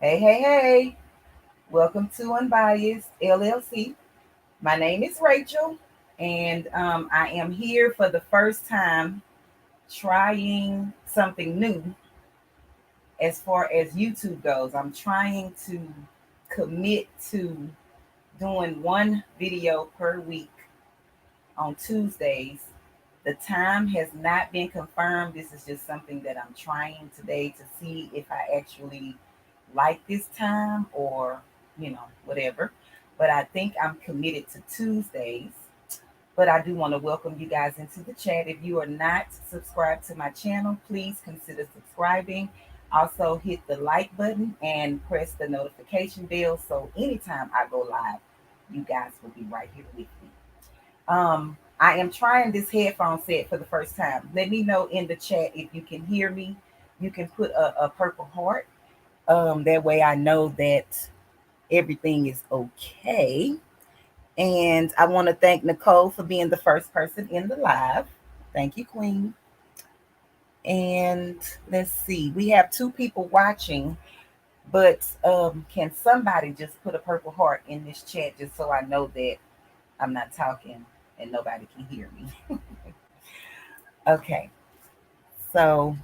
Hey. Welcome to Unbiased LLC. My name is Rachel, and I am here for the first time trying something new as far as YouTube goes. I'm trying to commit to doing one video per week on Tuesdays. The time has not been confirmed. This is just something that I'm trying today to see if I actually like this time or, whatever. But I think I'm committed to Tuesdays. But I do want to welcome you guys into the chat. If you are not subscribed to my channel, please consider subscribing. Also, hit the like button and press the notification bell so anytime I go live, you guys will be right here with me. I am trying this headphone set for the first time. Let me know in the chat if you can hear me. You can put a purple heart. That way I know that everything is okay. And I want to thank Nicole for being the first person in the live. Thank you, Queen. And let's see, we have two people watching, but can somebody just put a purple heart in this chat just so I know that I'm not talking and nobody can hear me? Okay, so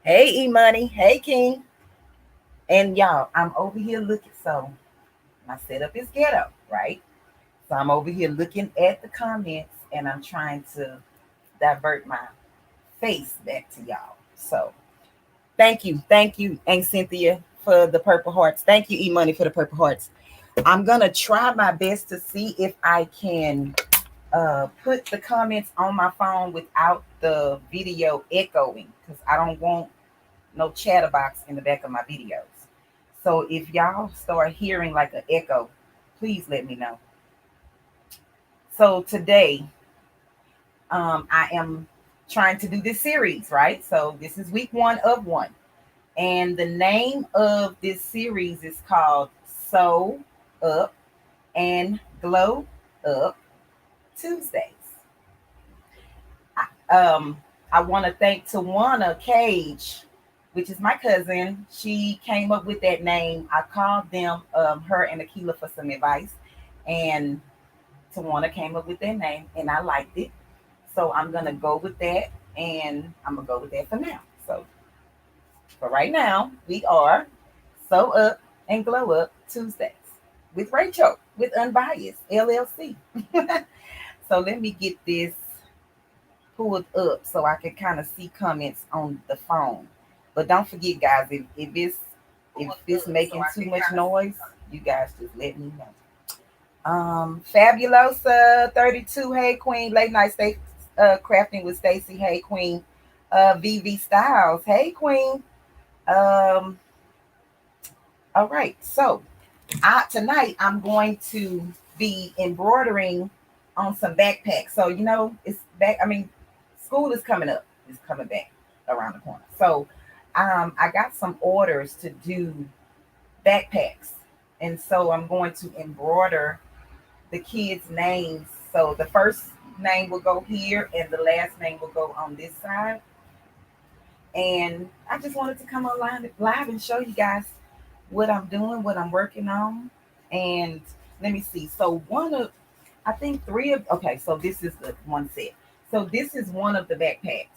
hey, E Money, hey, King. And y'all, I'm over here looking. So my setup is ghetto, right? So I'm over here looking at the comments and I'm trying to divert my face back to y'all. So thank you, Aunt Cynthia, for the purple hearts. Thank you, E Money, for the purple hearts. I'm gonna try my best to see if I can put the comments on my phone without the video echoing because I don't want no chatterbox in the back of my videos. So if y'all start hearing like an echo, please let me know. So today, I am trying to do this series, right? So this is week 1 of 1. And the name of this series is called Sew Up and Glow Up Tuesdays. I want to thank Tawana Cage, which is my cousin. She came up with that name. I called them, her and Akila, for some advice. And Tawana came up with that name, and I liked it. So I'm going to go with that, and I'm going to go with that for now. So for right now, we are Sew Up and Glow Up Tuesdays with Rachel, with Unbiased LLC. So let me get this pulled up so I can kind of see comments on the phone. But don't forget, guys, if it's making too much noise, you guys just let me know. Fabulosa 32, hey Queen. Late night stay crafting with Stacy, hey Queen. VV Styles, hey Queen. Um, all right, so tonight I'm going to be embroidering on some backpacks. So it's back. I mean, school is coming up. It's coming back around the corner. So I got some orders to do backpacks, and so I'm going to embroider the kids' names. So the first name will go here, and the last name will go on this side. And I just wanted to come online live and show you guys what I'm doing, what I'm working on. And let me see. So I think three of, okay, so this is the one set. So this is one of the backpacks.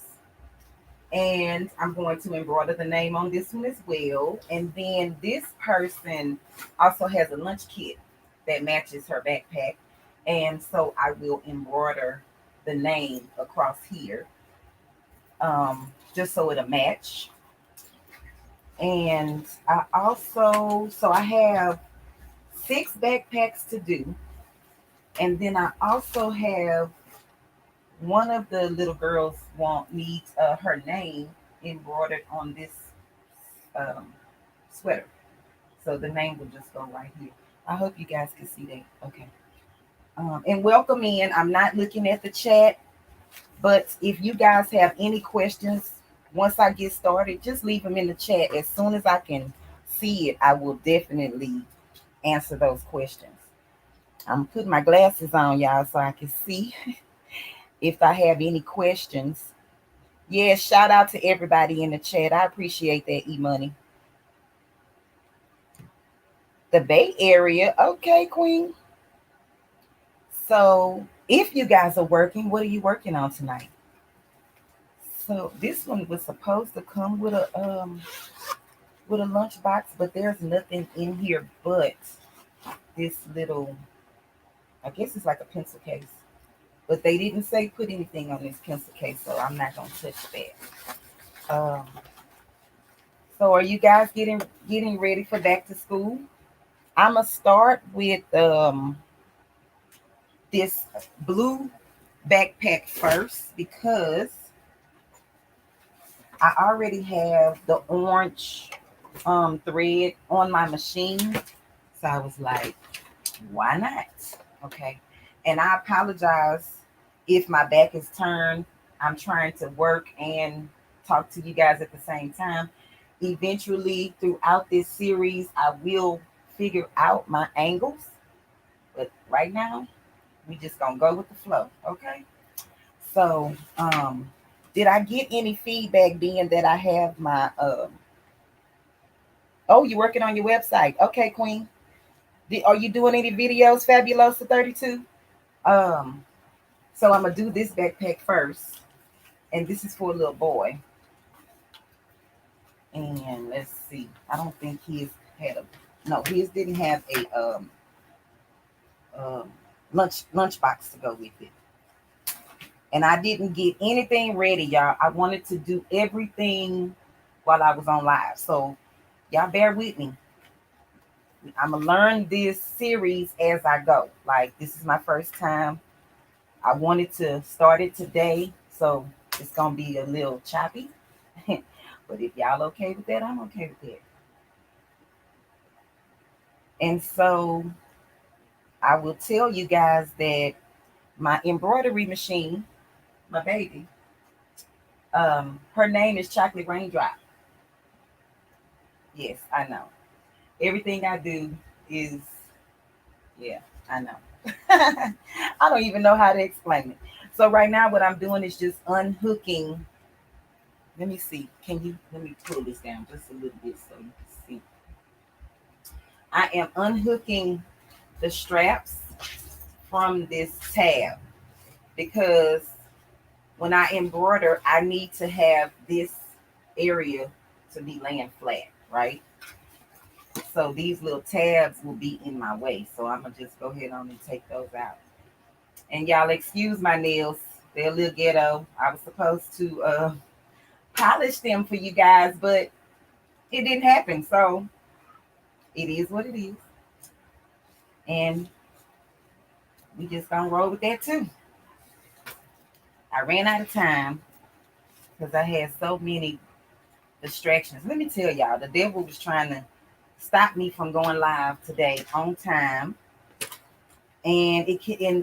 And I'm going to embroider the name on this one as well. And then this person also has a lunch kit that matches her backpack. And so I will embroider the name across here, just so it'll match. And I have 6 backpacks to do. And then I also have one of the little girls needs her name embroidered on this um, sweater. So the name will just go right here. I hope you guys can see that. Okay. And welcome in. I'm not looking at the chat, but if you guys have any questions, once I get started, just leave them in the chat. As soon as I can see it, I will definitely answer those questions. I'm putting my glasses on, y'all, so I can see if I have any questions. Yeah, shout out to everybody in the chat. I appreciate that, E Money. The Bay Area. Okay, Queen. So if you guys are working, what are you working on tonight? So this one was supposed to come with a lunchbox, but there's nothing in here but this little, I guess it's like a pencil case. But they didn't say put anything on this pencil case, so I'm not gonna touch that. So are you guys getting ready for back to school? I'ma start with this blue backpack first because I already have the orange thread on my machine. So I was like, why not? Okay. And I apologize if my back is turned. I'm trying to work and talk to you guys at the same time. Eventually, throughout this series, I will figure out my angles. But right now, we just gonna go with the flow. Okay. So, did I get any feedback being that I have my oh, you working on your website? Okay, Queen. Are you doing any videos, Fabulosa 32? Um, so I'm gonna do this backpack first, and this is for a little boy. And let's see. I don't think his had a no. His didn't have a um lunchbox to go with it. And I didn't get anything ready, y'all. I wanted to do everything while I was on live. So y'all bear with me. I'm gonna learn this series as I go. Like this is my first time. I wanted to start it today, so it's gonna be a little choppy. But if y'all okay with that, I'm okay with that. And so I will tell you guys that my embroidery machine, my baby, her name is Chocolate Raindrop. Yes, I know. Everything I do is, yeah, I know. I don't even know how to explain it. So right now, what I'm doing is just unhooking. Let me see. Let me pull this down just a little bit so you can see. I am unhooking the straps from this tab because when I embroider, I need to have this area to be laying flat, right? So these little tabs will be in my way. So I'm gonna just go ahead on and take those out. And y'all excuse my nails. They're a little ghetto. I was supposed to polish them for you guys, but it didn't happen. So it is what it is. And we just gonna roll with that too. I ran out of time because I had so many distractions. Let me tell y'all, the devil was trying to stop me from going live today on time. And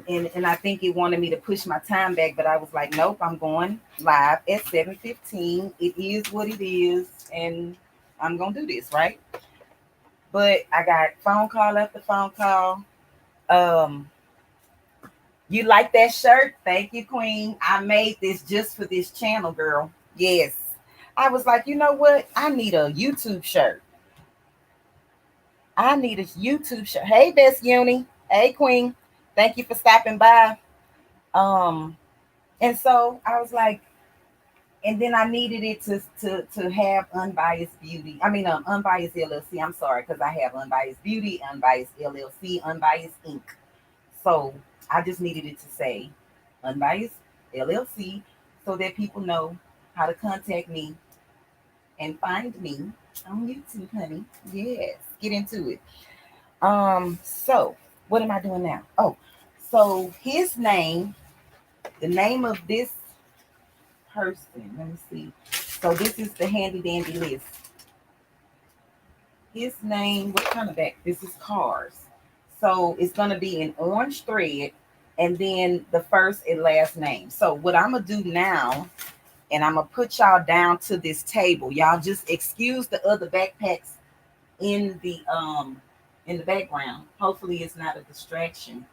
and I think it wanted me to push my time back, but I was like, nope, I'm going live at 7:15. It is what it is, and I'm gonna do this, right? But I got phone call after phone call. Um, you like that shirt? Thank you, Queen. I made this just for this channel, girl. Yes. I was like, you know what? I need a YouTube shirt. I need a YouTube shirt. Hey, Best Uni. Hey, Queen. Thank you for stopping by. Um, and so I was like, and then I needed it to have unbiased beauty. I mean, unbiased LLC. I'm sorry, because I have unbiased beauty, unbiased LLC, unbiased ink. So I just needed it to say unbiased LLC so that people know how to contact me and find me on YouTube, honey. Yes, get into it. So what am I doing now? Oh, so his name, the name of this person, let me see. So this is the handy dandy list. His name, what kind of bag? This is Cars. So it's gonna be an orange thread and then the first and last name. So what I'm gonna do now, and I'm gonna put y'all down to this table. Y'all just excuse the other backpacks in the background. Hopefully it's not a distraction.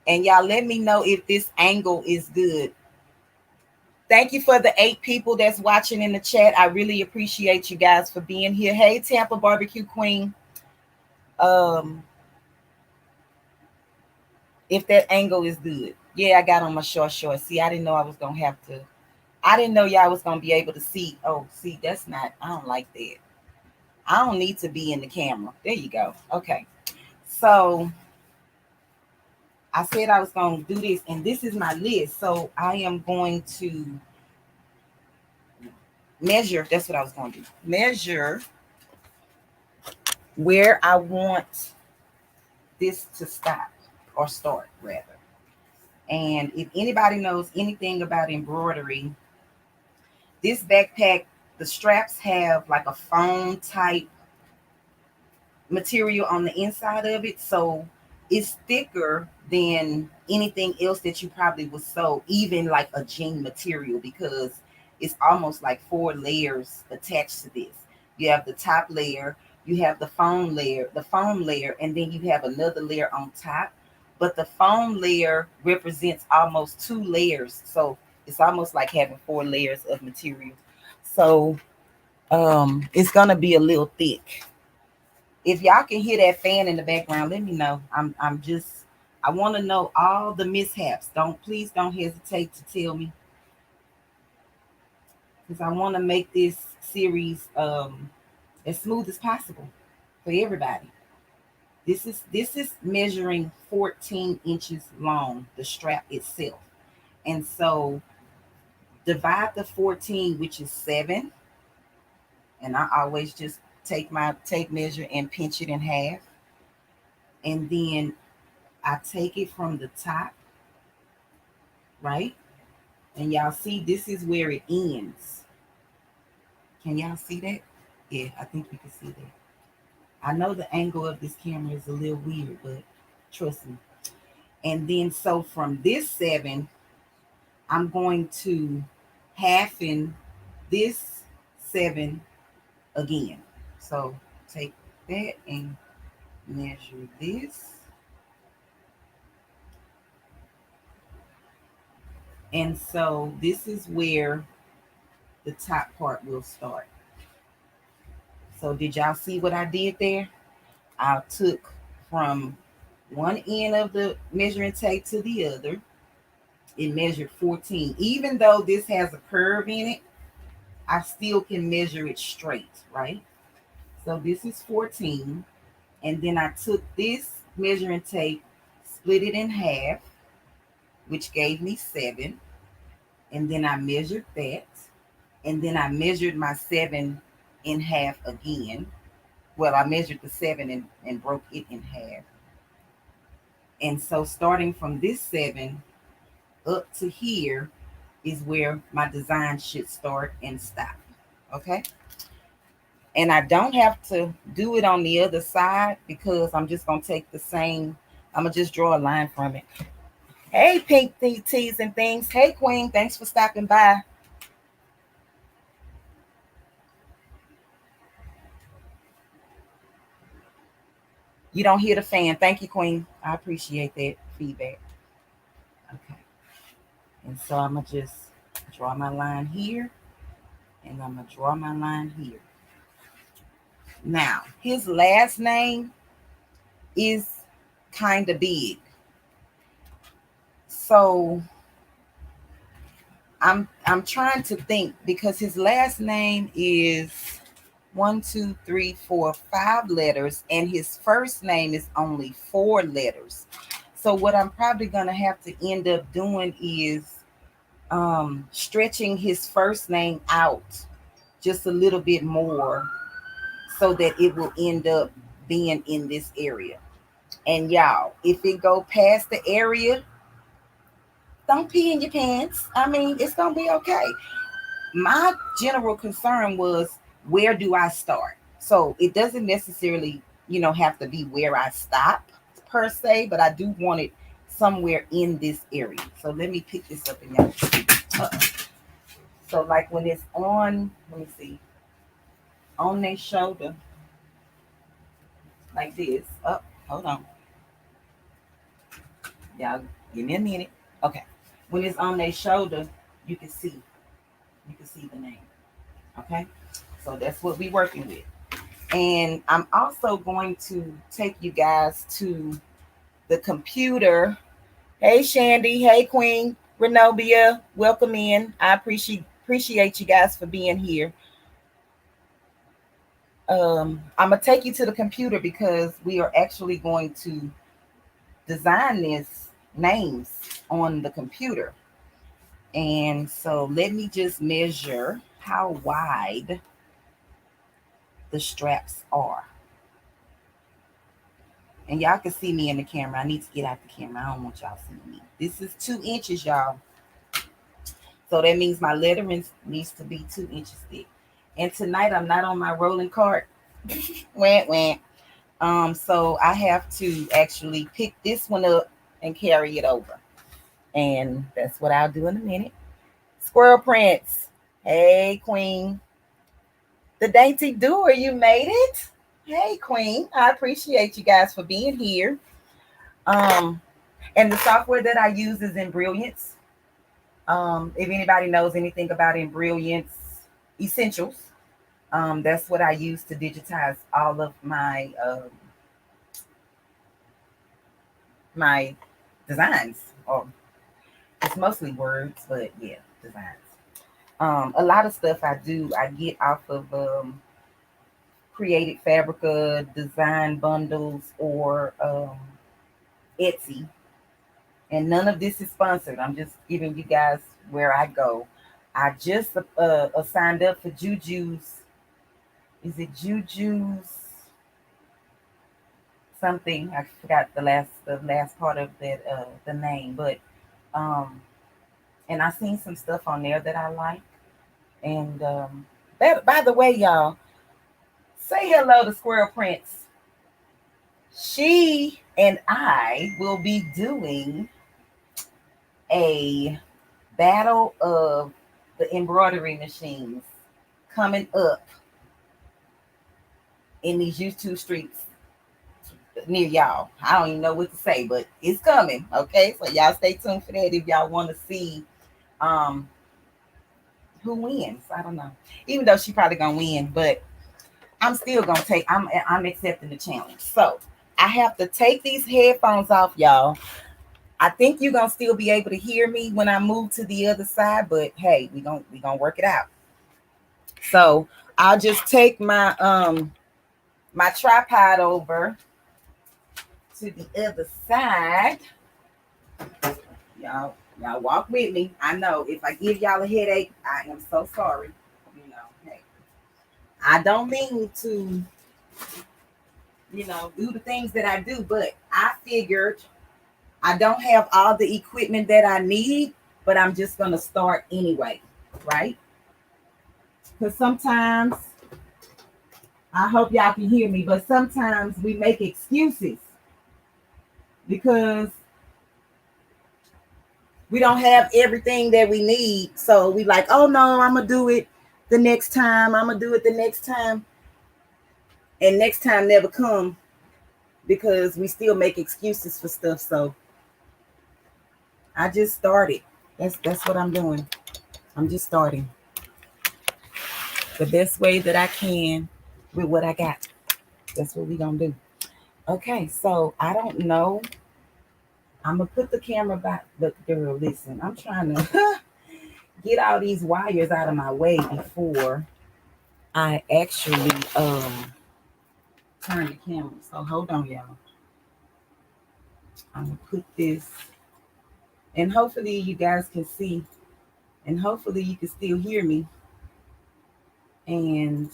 And y'all let me know if this angle is good. Thank you for the 8 people that's watching in the chat. I really appreciate you guys for being here. Hey, Tampa Barbecue Queen. Um, if that angle is good. Yeah, I got on my short. See, I didn't know I was gonna have to. I didn't know y'all was gonna be able to see. Oh, see, that's not. I don't like that. I don't need to be in the camera. There you go. Okay. So I said I was gonna do this, and this is my list. So I am going to measure. That's what I was gonna do. Measure where I want this to stop or start rather. And if anybody knows anything about embroidery, this backpack, the straps have like a foam type material on the inside of it. So it's thicker than anything else that you probably would sew, even like a jean material, because it's almost like 4 layers attached to this. You have the top layer, you have the foam layer, and then you have another layer on top. But the foam layer represents almost 2 layers. So it's almost like having 4 layers of material. So it's gonna be a little thick. If y'all can hear that fan in the background, let me know. I'm just I want to know all the mishaps. Please don't hesitate to tell me, because I want to make this series as smooth as possible for everybody. This is measuring 14 inches long, the strap itself. And so divide the 14, which is 7, and I always just take my tape measure and pinch it in half. And then I take it from the top, right? And y'all see this is where it ends. Can y'all see that? Yeah, I think you can see that. I know the angle of this camera is a little weird, but trust me. And then so from this 7, I'm going to halfen this 7 again. So take that and measure this. And so this is where the top part will start. So did y'all see what I did there? I took from one end of the measuring tape to the other. It measured 14. Even though this has a curve in it, I still can measure it straight, right? So this is 14. And then I took this measuring tape, split it in half, which gave me 7. And then I measured that. And then I measured my 7 in half again. Well, I measured the 7 and broke it in half. And so starting from this 7 up to here is where my design should start and stop. Okay. And I don't have to do it on the other side, because I'm just going to take the same, I'm going to just draw a line from it. Hey, Pink Teas and Things. Hey, Queen. Thanks for stopping by. You don't hear the fan. Thank you, Queen. I appreciate that feedback. Okay. And so I'm going to just draw my line here, and I'm going to draw my line here. Now, his last name is kind of big. So I'm trying to think, because his last name is 1, 2, 3, 4, 5 letters, and his first name is only 4 letters. So what I'm probably gonna have to end up doing is stretching his first name out just a little bit more, so that it will end up being in this area. And y'all, if it go past the area, don't pee in your pants. I mean, it's gonna be okay. My general concern was, where do I start? So it doesn't necessarily, have to be where I stop per se, but I do want it somewhere in this area. So let me pick this up and y'all see. So like when it's on, let me see, on their shoulder, like this. Oh, hold on. Y'all give me a minute. Okay. When it's on their shoulder, you can see. You can see the name. Okay. So that's what we're working with. And I'm also going to take you guys to the computer. Hey Shandy, hey Queen Renobia, welcome in. I appreciate you guys for being here. I'm gonna take you to the computer because we are actually going to design this names on the computer. And so let me just measure how wide the straps are. And y'all can see me in the camera. I need to get out the camera. I don't want y'all seeing me. This is 2 inches, y'all. So that means my lettering needs to be 2 inches thick. And tonight I'm not on my rolling cart. Wah, wah. So I have to actually pick this one up and carry it over. And that's what I'll do in a minute. Squirrel Prince. Hey, Queen. The Dainty Doer, you made it. Hey, Queen. I appreciate you guys for being here. Um, and the software that I use is Embrilliance. If anybody knows anything about Embrilliance Essentials, that's what I use to digitize all of my designs. Or it's mostly words, but yeah, designs. A lot of stuff I get off of Created Fabrica, Design Bundles, or Etsy. And none of this is sponsored. I'm just giving you guys where I go. I just signed up for Juju's. Is it Juju's something? I forgot the last part of that the name, but um, and I seen some stuff on there that I like. And by the way, y'all, say hello to Squirrel Prince. She and I will be doing a battle of the embroidery machines coming up in these YouTube streets near y'all. I don't even know what to say, but it's coming. Okay, so y'all stay tuned for that if y'all want to see um who wins. I don't know. Even though she probably gonna win, but I'm still gonna take. I'm accepting the challenge. So I have to take these headphones off, y'all. I think you're gonna still be able to hear me when I move to the other side, but hey, we gonna work it out. So I'll just take my tripod over to the other side. Y'all walk with me. I know if I give y'all a headache, I am so sorry. Hey, I don't mean to, do the things that I do, but I figured I don't have all the equipment that I need, but I'm just gonna start anyway, right? Because sometimes I hope y'all can hear me, but sometimes we make excuses because we don't have everything that we need. So we like, oh no, I'm gonna do it the next time. I'm gonna do it the next time, and next time never come because we still make excuses for stuff. So I just started. That's what I'm doing. I'm just starting the best way that I can with what I got. That's what we gonna do. Okay, so I don't know. I'm gonna put the camera back. Look, girl, listen. I'm trying to get all these wires out of my way before I actually turn the camera. So hold on, y'all. I'm gonna put this, and hopefully you guys can see, and hopefully you can still hear me. And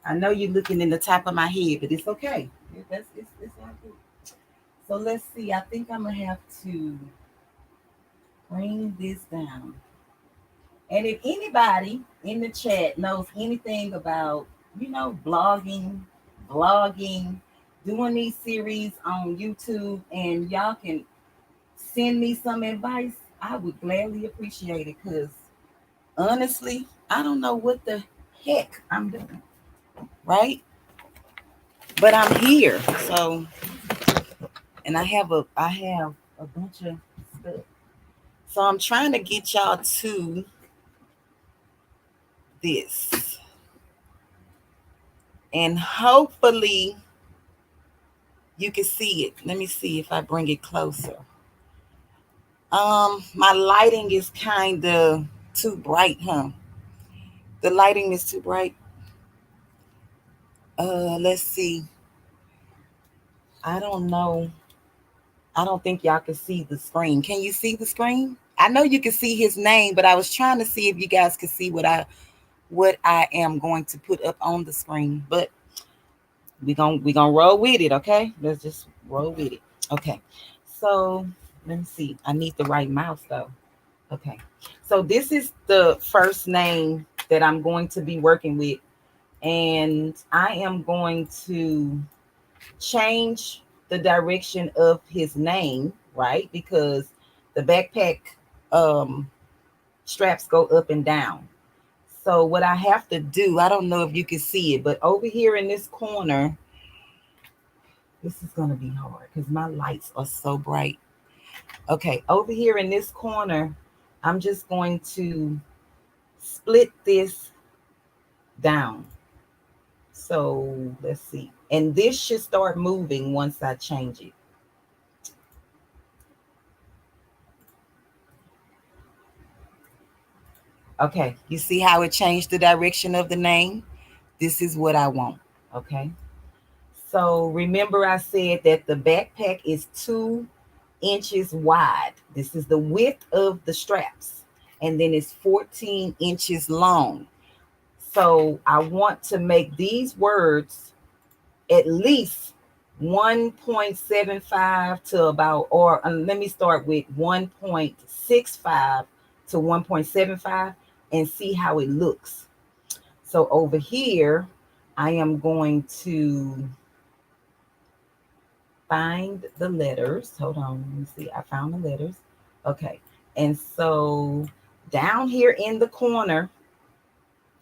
I know you're looking in the top of my head, but it's okay. It's all good. So let's see. I think I'm gonna have to bring this down. And if anybody in the chat knows anything about, blogging, doing these series on YouTube, and y'all can send me some advice, I would gladly appreciate it because honestly, I don't know what the heck I'm doing, right? But I'm here. So, and I have a bunch of stuff. So I'm trying to get y'all to this. And hopefully you can see it. Let me see if I bring it closer. My lighting is kind of too bright, huh? The lighting is too bright. Let's see. I don't know. I don't think y'all can see the screen. Can you see the screen? I know you can see his name, but I was trying to see if you guys could see what I am going to put up on the screen. But we gonna roll with it, okay? Let's just roll with it. Okay. So let me see. I need the right mouse though. Okay. So this is the first name that I'm going to be working with. And I am going to change the direction of his name, right? Because the backpack um, straps go up and down. So what I have to do, I don't know if you can see it, but over here in this corner, this is going to be hard because my lights are so bright. Okay, over here in this corner, I'm just going to split this down. So let's see. And this should start moving once I change it. Okay, you see how it changed the direction of the name? This is what I want. Okay. So remember, I said that the backpack is 2 inches wide. This is the width of the straps. And then it's 14 inches long. So I want to make these words at least 1.75 to about, or let me start with 1.65 to 1.75 and see how it looks. So over here, I am going to find the letters. Hold on, let me see. I found the letters. Okay. And so down here in the corner,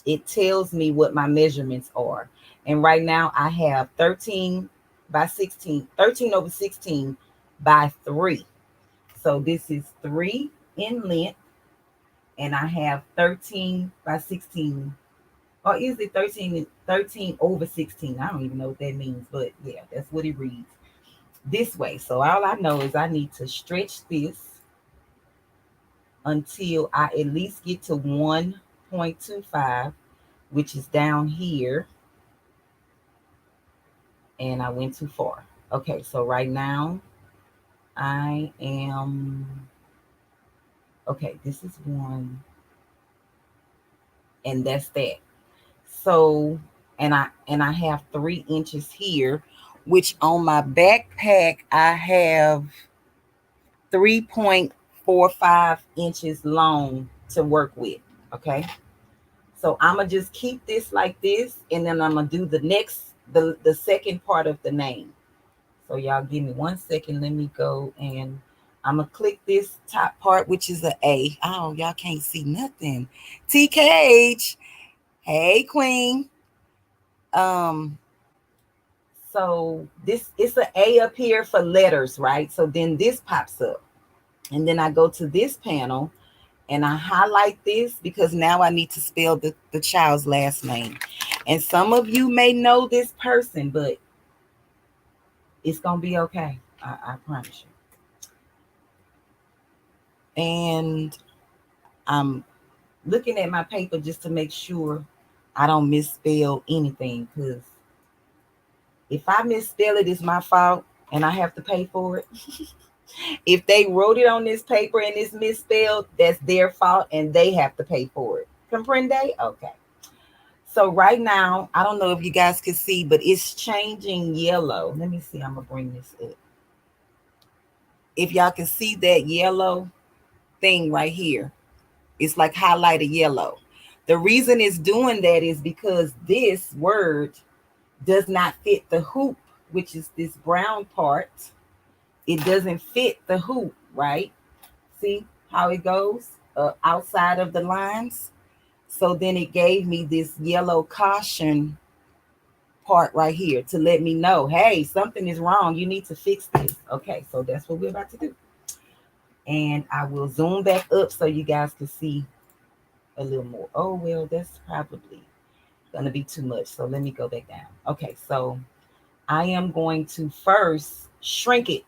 it tells me what my measurements are. And right now I have 13 by 16, 13 over 16 by 3. So this is 3 in length, and I have 13 by 16. Or is it 13 over 16? I don't even know what that means, but yeah, that's what it reads this way. So all I know is I need to stretch this until I at least get to 1.25, which is down here. And I went too far. Okay, so right now I am, okay, this is one, and that's that. So, and I have 3 inches here, which on my backpack I have 3.45 inches long to work with. Okay. So I'm gonna just keep this like this, and then I'm gonna do the second part of the name. So y'all give me 1 second. Let me go and I'm gonna click this top part, which is a A. Oh, y'all can't see nothing. TKH, hey Queen. Um, so this it's an A up here for letters, right? So then this pops up, and then I go to this panel and I highlight this because now I need to spell the child's last name. And some of you may know this person, but it's gonna be okay. I promise you. And I'm looking at my paper just to make sure I don't misspell anything. Because if I misspell it, it's my fault and I have to pay for it. If they wrote it on this paper and it's misspelled, that's their fault and they have to pay for it. Comprende? Okay. So right now, I don't know if you guys can see, but it's changing yellow. Let me see. I'm going to bring this up. If y'all can see that yellow thing right here, it's like highlighted yellow. The reason it's doing that is because this word does not fit the hoop, which is this brown part. It doesn't fit the hoop, right? See how it goes outside of the lines? So then it gave me this yellow caution part right here to let me know, hey, something is wrong. You need to fix this. Okay, so that's what we're about to do. And I will zoom back up so you guys can see a little more. Oh, well, that's probably, gonna be too much. So let me go back down. Okay, so I am going to first shrink it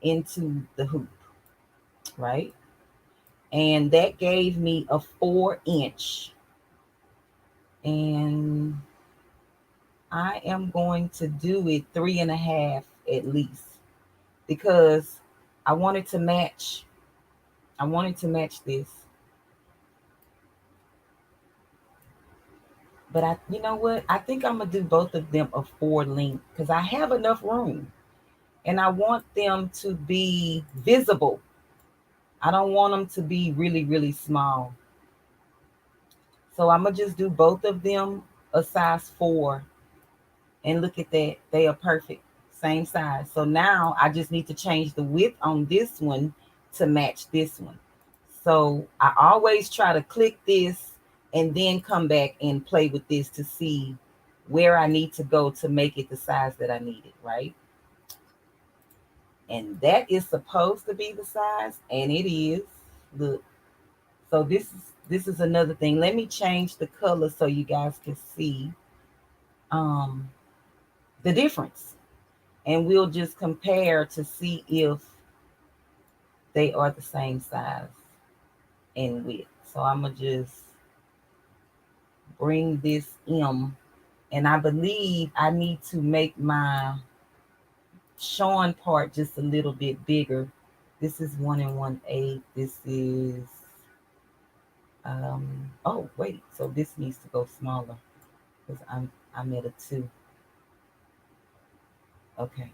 into the hoop, right? And that gave me a 4 inch. And I am going to do it 3.5 at least because I wanted to match. I wanted to match this. But you know what? I think I'm gonna do both of them a 4 length because I have enough room, and I want them to be visible. I don't want them to be really, really small. So I'm gonna just do both of them a size 4, and look at that, they are perfect, same size. So now I just need to change the width on this one to match this one. So I always try to click this and then come back and play with this to see where I need to go to make it the size that I need it, right? And that is supposed to be the size, and it is. Look, so this is another thing. Let me change the color so you guys can see um the difference, and we'll just compare to see if they are the same size and width. So I'm gonna just bring this M, and I believe I need to make my showing part just a little bit bigger. This is 1 1/8. This is oh wait, so this needs to go smaller because I'm at a 2. Okay,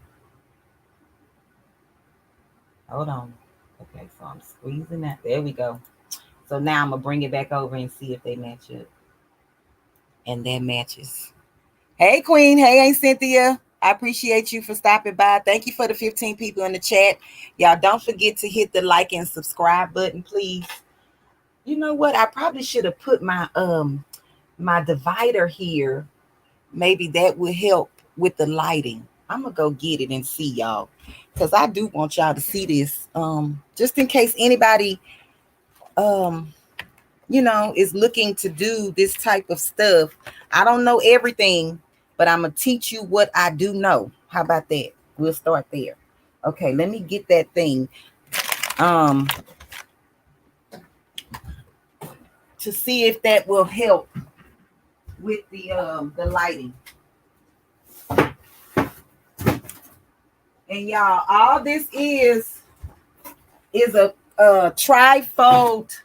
hold on. Okay, so I'm squeezing that. There we go. So now I'm gonna bring it back over and see if they match up. And that matches. Hey Queen, hey Aunt Cynthia. I appreciate you for stopping by. Thank you for the 15 people in the chat. Y'all don't forget to hit the like and subscribe button, please. You know what? I probably should have put my divider here. Maybe that would help with the lighting. I'm gonna go get it and see y'all. Because I do want y'all to see this. Just in case anybody um is looking to do this type of stuff. I don't know everything, but I'm going to teach you what I do know. How about that? We'll start there. Okay, let me get that thing um, to see if that will help with the lighting. And y'all, all this is a trifold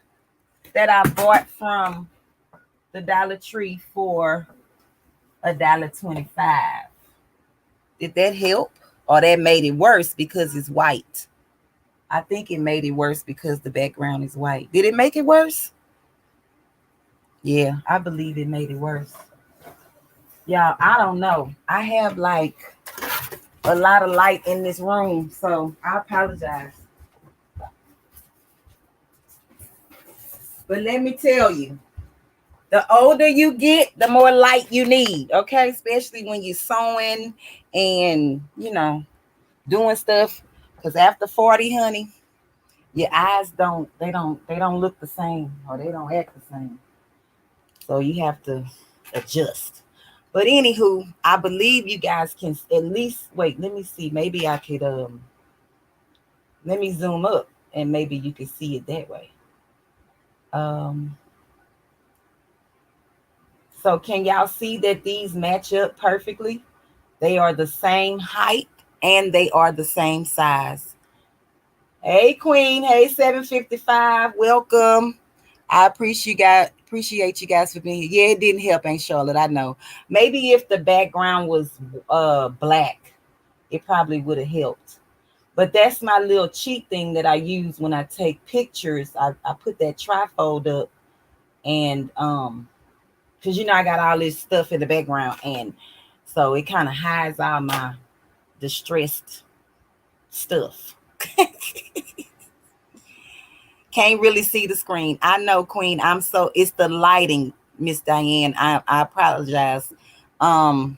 that I bought from the Dollar Tree for $1.25. Did that help? Or that made it worse because it's white? I think it made it worse because the background is white. Did it make it worse? Yeah, I believe it made it worse. Y'all, I don't know. I have like a lot of light in this room, so I apologize. But let me tell you, the older you get, the more light you need, okay? Especially when you're sewing and, doing stuff. Because after 40, honey, your eyes don't look the same, or they don't act the same. So you have to adjust. But anywho, I believe you guys can at least wait. Let me see. Maybe I could let me zoom up and maybe you can see it that way. So can y'all see that these match up perfectly? They are the same height and they are the same size. Hey Queen, hey 755, welcome. I appreciate you guys for being here. Yeah, it didn't help, Aunt Charlotte. I know. Maybe if the background was black, it probably would have helped. But that's my little cheat thing that I use when I take pictures. I put that trifold up, and because I got all this stuff in the background, and so it kind of hides all my distressed stuff. Can't really see the screen. I know, Queen. It's the lighting, Miss Diane. I apologize. The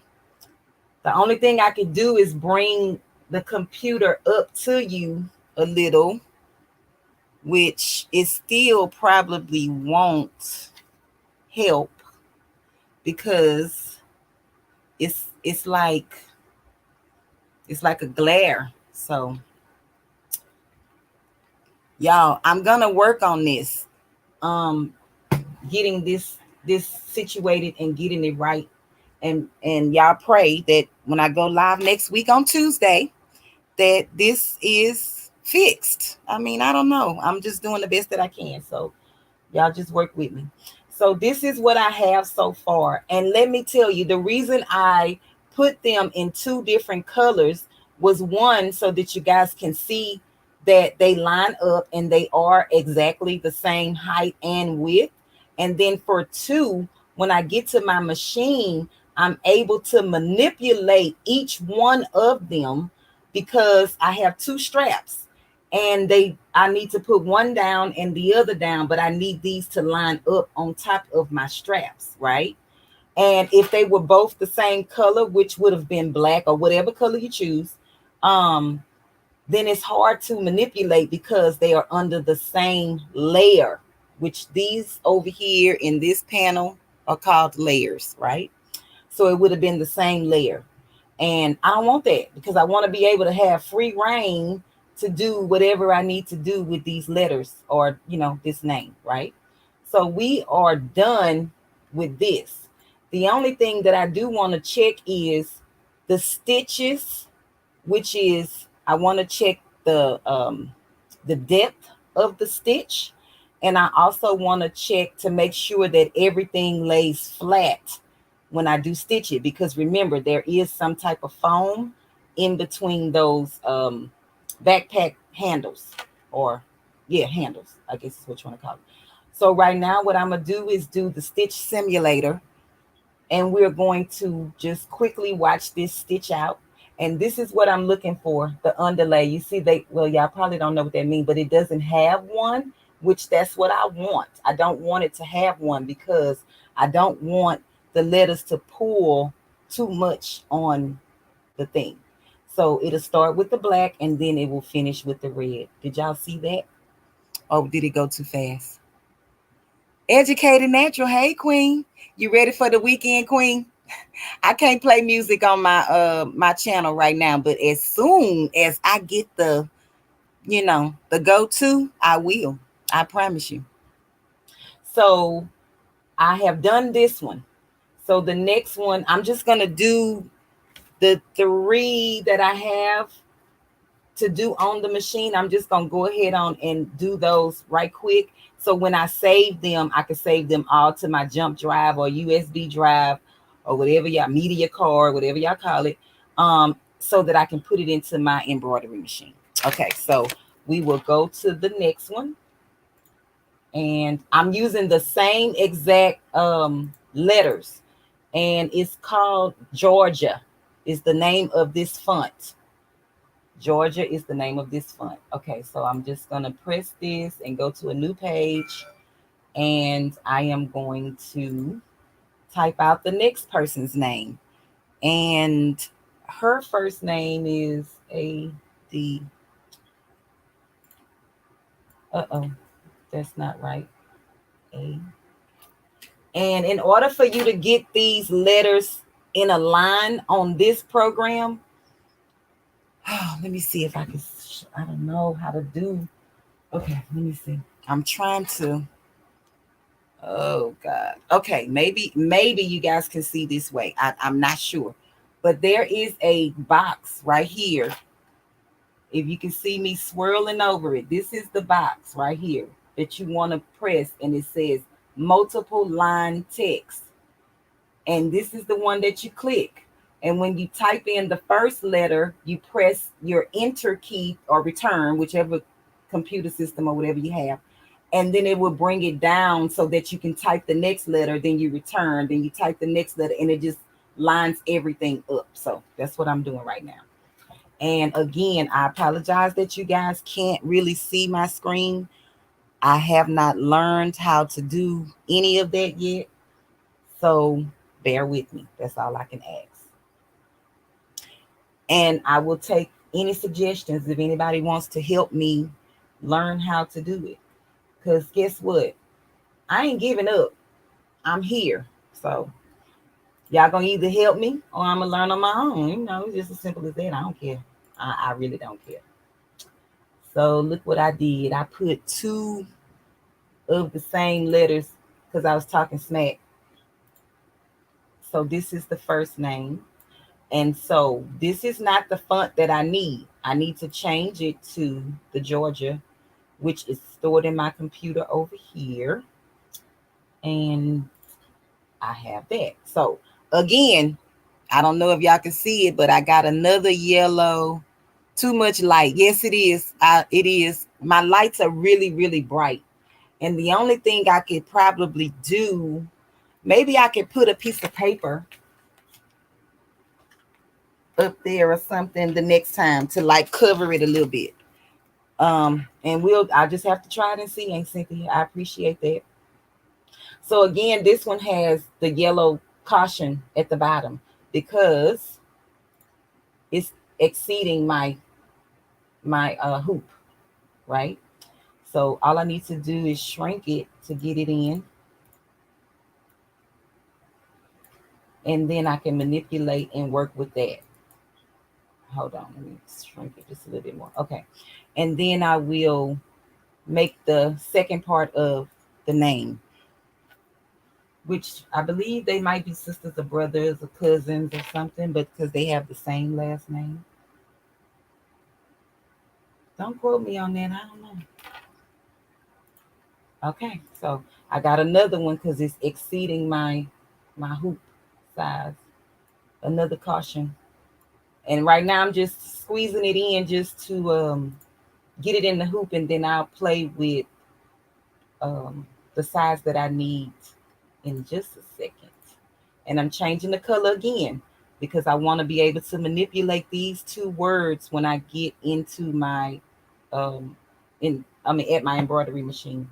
only thing I could do is bring the computer up to you a little, which it still probably won't help. because it's like a glare. So y'all, I'm gonna work on this, um getting this situated and getting it right. And y'all pray that when I go live next week on Tuesday, that this is fixed. I mean, I don't know, I'm just doing the best that I can. So y'all just work with me. So this is what I have so far. And let me tell you, the reason I put them in two different colors was, one, so that you guys can see that they line up and they are exactly the same height and width. And then for two, when I get to my machine, I'm able to manipulate each one of them because I have two straps, and I need to put one down and the other down, but I need these to line up on top of my straps, right? And if they were both the same color, which would have been black or whatever color you choose, um then it's hard to manipulate because they are under the same layer, which these over here in this panel are called layers, right? So it would have been the same layer. And I don't want that, because I want to be able to have free reign to do whatever I need to do with these letters, or, this name, right? So we are done with this. The only thing that I do want to check is the stitches, which is, I want to check the depth of the stitch. And I also want to check to make sure that everything lays flat when I do stitch it, because remember, there is some type of foam in between those backpack handles, or handles, I guess is what you want to call it. So right now what I'm gonna do is do the stitch simulator, and we're going to just quickly watch this stitch out. And this is what I'm looking for, the underlay. You see, y'all probably don't know what that means, but it doesn't have one, which that's what I want. I don't want it to have one because I don't want the letters to pull too much on the thing. So it'll start with the black and then it will finish with the red. Did y'all see that? Oh, did it go too fast? Educated Natural. Hey, Queen. You ready for the weekend, Queen? I can't play music on my channel right now, but as soon as I get the go-to, I will. I promise you. So I have done this one. So the next one, I'm just gonna do the three that I have to do on the machine. I'm just gonna go ahead on and do those right quick. So when I save them, I can save them all to my jump drive or USB drive or whatever y'all, media card, whatever y'all call it, so that I can put it into my embroidery machine. Okay, so we will go to the next one. And I'm using the same exact letters, and it's called Georgia is the name of this font. Georgia is the name of this font. Okay, so I'm just going to press this and go to a new page, and I am going to type out the next person's name. And her first name is A-D. Uh-oh, that's not right. A. And in order for you to get these letters in a line on this program, let me see if I can, I don't know how to do. Okay, let me see. I'm trying to, oh God. Okay, maybe you guys can see this way. I'm not sure. But there is a box right here. If you can see me swirling over it, this is the box right here that you want to press, and it says multiple line text. And this is the one that you click. And when you type in the first letter, you press your enter key or return, whichever computer system or whatever you have. And then it will bring it down so that you can type the next letter, then you return, then you type the next letter, and it just lines everything up. So that's what I'm doing right now. And again, I apologize that you guys can't really see my screen. I have not learned how to do any of that yet. So bear with me. That's all I can ask. And I will take any suggestions if anybody wants to help me learn how to do it. Because guess what? I ain't giving up. I'm here. So Y'all gonna either help me or I'm gonna learn on my own. It's just as simple as that. I don't care. I really don't care. So look what I did. I put two of the same letters because I was talking smack. So this is the first name. And so this is not the font that I need. I need to change it to the Georgia, which is stored in my computer over here. And I have that. So again, I don't know if y'all can see it, but I got another yellow. Too much light. Yes, it is. It is. My lights are really, really bright. And the only thing I could probably do, maybe I could put a piece of paper up there or something the next time to like cover it a little bit. And I just have to try it and see, Aunt Cynthia. I appreciate that. So again, this one has the yellow caution at the bottom because it's exceeding my hoop, right? So all I need to do is shrink it to get it in. And then I can manipulate and work with that. Hold on, let me shrink it just a little bit more. Okay. And then I will make the second part of the name, which I believe they might be sisters or brothers or cousins or something, but because they have the same last name. Don't quote me on that. I don't know. Okay, so I got another one because it's exceeding my hoop size. Another caution. And right now I'm just squeezing it in just to get it in the hoop, and then I'll play with the size that I need in just a second. And I'm changing the color again because I want to be able to manipulate these two words when I get into my um at my embroidery machine.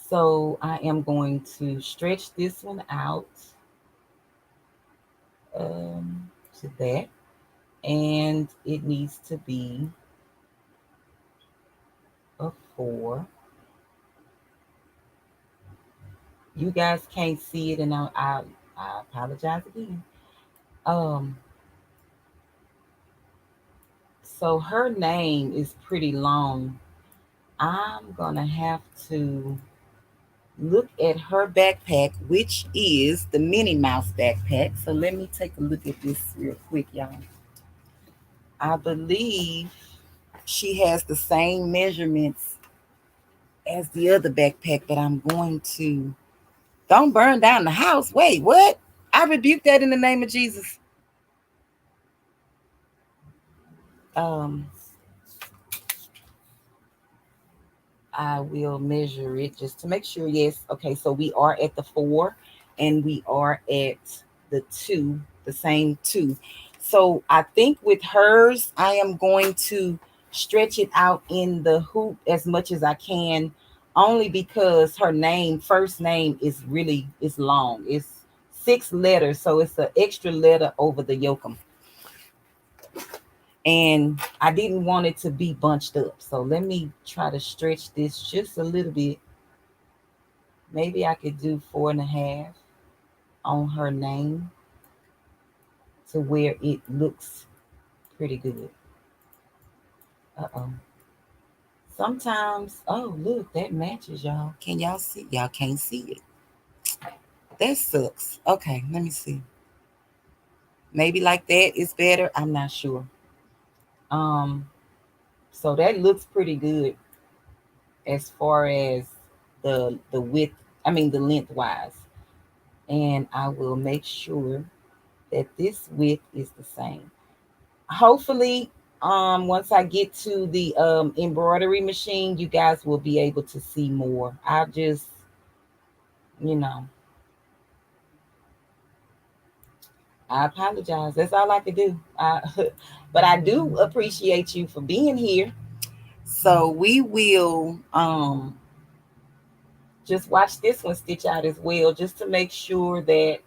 So I am going to stretch this one out to that, and it needs to be a 4. You guys can't see it, and I apologize again. Um, so her name is pretty long. I'm gonna have to look at her backpack, which is the Minnie Mouse backpack. So let me take a look at this real quick, y'all. I believe she has the same measurements as the other backpack, but I'm going to don't burn down the house. Wait, what? I rebuke that in the name of Jesus. Um, I will measure it just to make sure. Yes. Okay. So we are at the 4 and we are at the 2, the same 2. So I think with hers, I am going to stretch it out in the hoop as much as I can, only because her first name is long. It's 6 letters. So it's an extra letter over the yokem. And I didn't want it to be bunched up. So let me try to stretch this just a little bit. Maybe I could do 4.5 on her name to where it looks pretty good. Uh-oh. Sometimes, oh, look, that matches, y'all. Can y'all see? Y'all can't see it. That sucks. Okay, let me see. Maybe like that is better. I'm not sure. Um, so that looks pretty good as far as the width, I mean the lengthwise. And I will make sure that this width is the same. Hopefully, once I get to the embroidery machine, you guys will be able to see more. I just, you know, I apologize. That's all I could do. But I do appreciate you for being here. So we will just watch this one stitch out as well, just to make sure that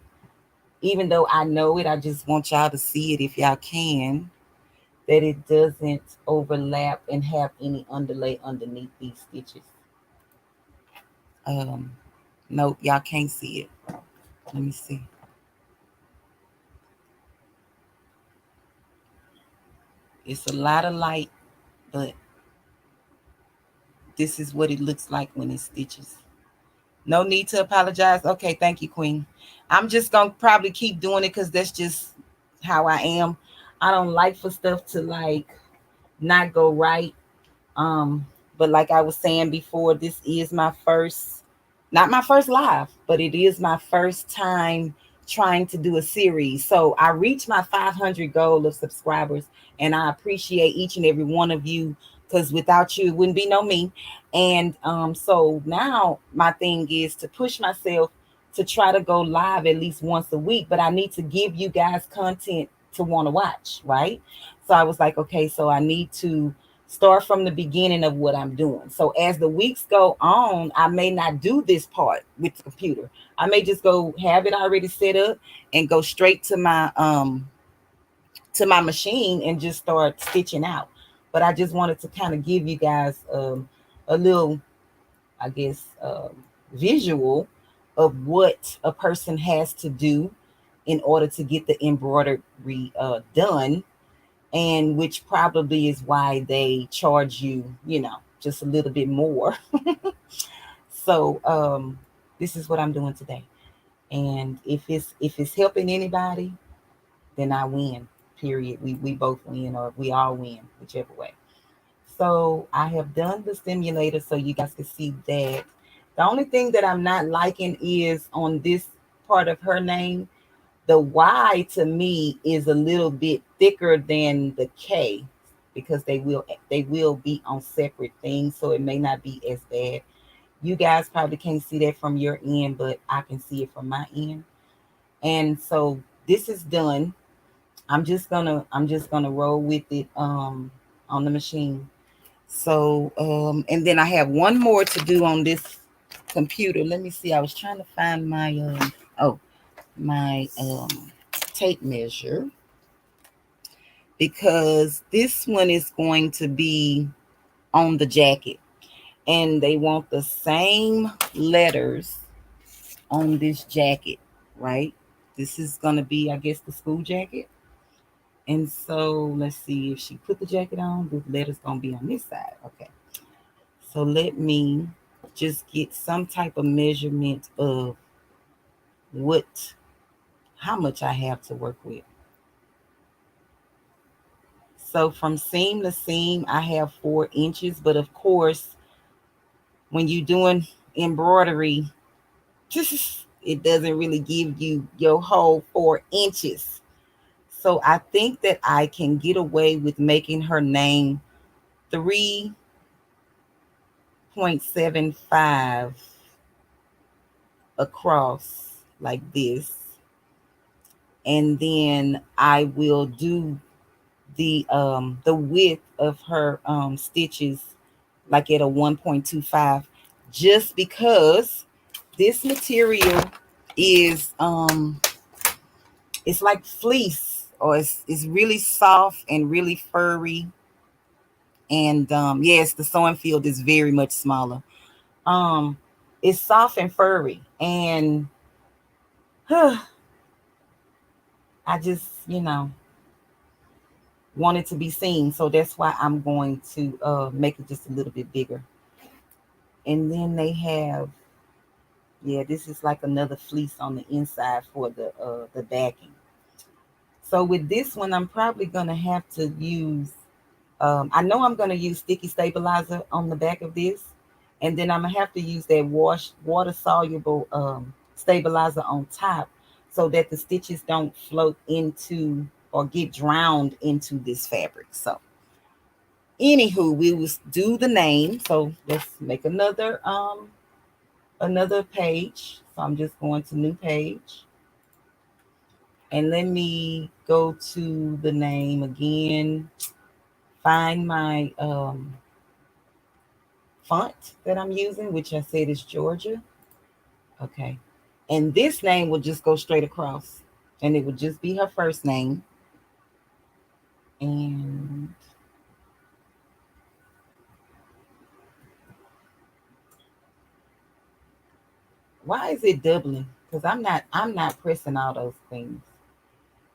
even though I know it, I just want y'all to see it if y'all can, that it doesn't overlap and have any underlay underneath these stitches. Um, nope, y'all can't see it. Let me see. It's a lot of light, but this is what it looks like when it stitches. No need to apologize. Okay, thank you, Queen. I'm just gonna probably keep doing it because that's just how I am. I don't like for stuff to like not go right. Um, but like I was saying before, this is my first, not my first live, but it is my first time trying to do a series. So I reached my 500 goal of subscribers, and I appreciate each and every one of you because without you, it wouldn't be no me. And so now my thing is to push myself to try to go live at least once a week, but I need to give you guys content to want to watch, right? So I was like, okay, so I need to start from the beginning of what I'm doing. So as the weeks go on, I may not do this part with the computer. I may just go have it already set up and go straight to my machine and just start stitching out. But I just wanted to kind of give you guys a little, I guess, visual of what a person has to do in order to get the embroidery done, and which probably is why they charge you, just a little bit more. So this is what I'm doing today, and if it's helping anybody, then I win. Period. We both win, or we all win, whichever way. So I have done the simulator so you guys can see that. The only thing that I'm not liking is on this part of her name, the Y to me is a little bit thicker than the K because they will be on separate things, so it may not be as bad. You guys probably can't see that from your end, but I can see it from my end. And so this is done. I'm just gonna roll with it on the machine. So and then I have one more to do on this computer. Let me see. I was trying to find my my tape measure, because this one is going to be on the jacket, and they want the same letters on this jacket, right? This is going to be, I guess, the school jacket. And so let's see, if she put the jacket on, the letters going to be on this side. Okay. So let me just get some type of measurement of what, how much I have to work with. So from seam to seam, I have 4 inches. But of course, when you're doing embroidery, it doesn't really give you your whole 4 inches. So I think that I can get away with making her name 3.75 across like this. And then I will do the width of her stitches like at a 1.25, just because this material is it's like fleece, or it's really soft and really furry. And yes, the sewing field is very much smaller. um it's soft and furry, and I just, want it to be seen, so that's why I'm going to make it just a little bit bigger. And then they have, yeah, this is like another fleece on the inside for the backing. So with this one, I'm probably gonna have to use. I know I'm gonna use sticky stabilizer on the back of this, and then I'm gonna have to use that water soluble stabilizer on top, so that the stitches don't float into or get drowned into this fabric. So, anywho, we will do the name. So let's make another page. So I'm just going to new page. And let me go to the name again. Find my font that I'm using, which I said is Georgia. Okay. And this name will just go straight across. And it would just be her first name. And why is it doubling? Because I'm not pressing all those things.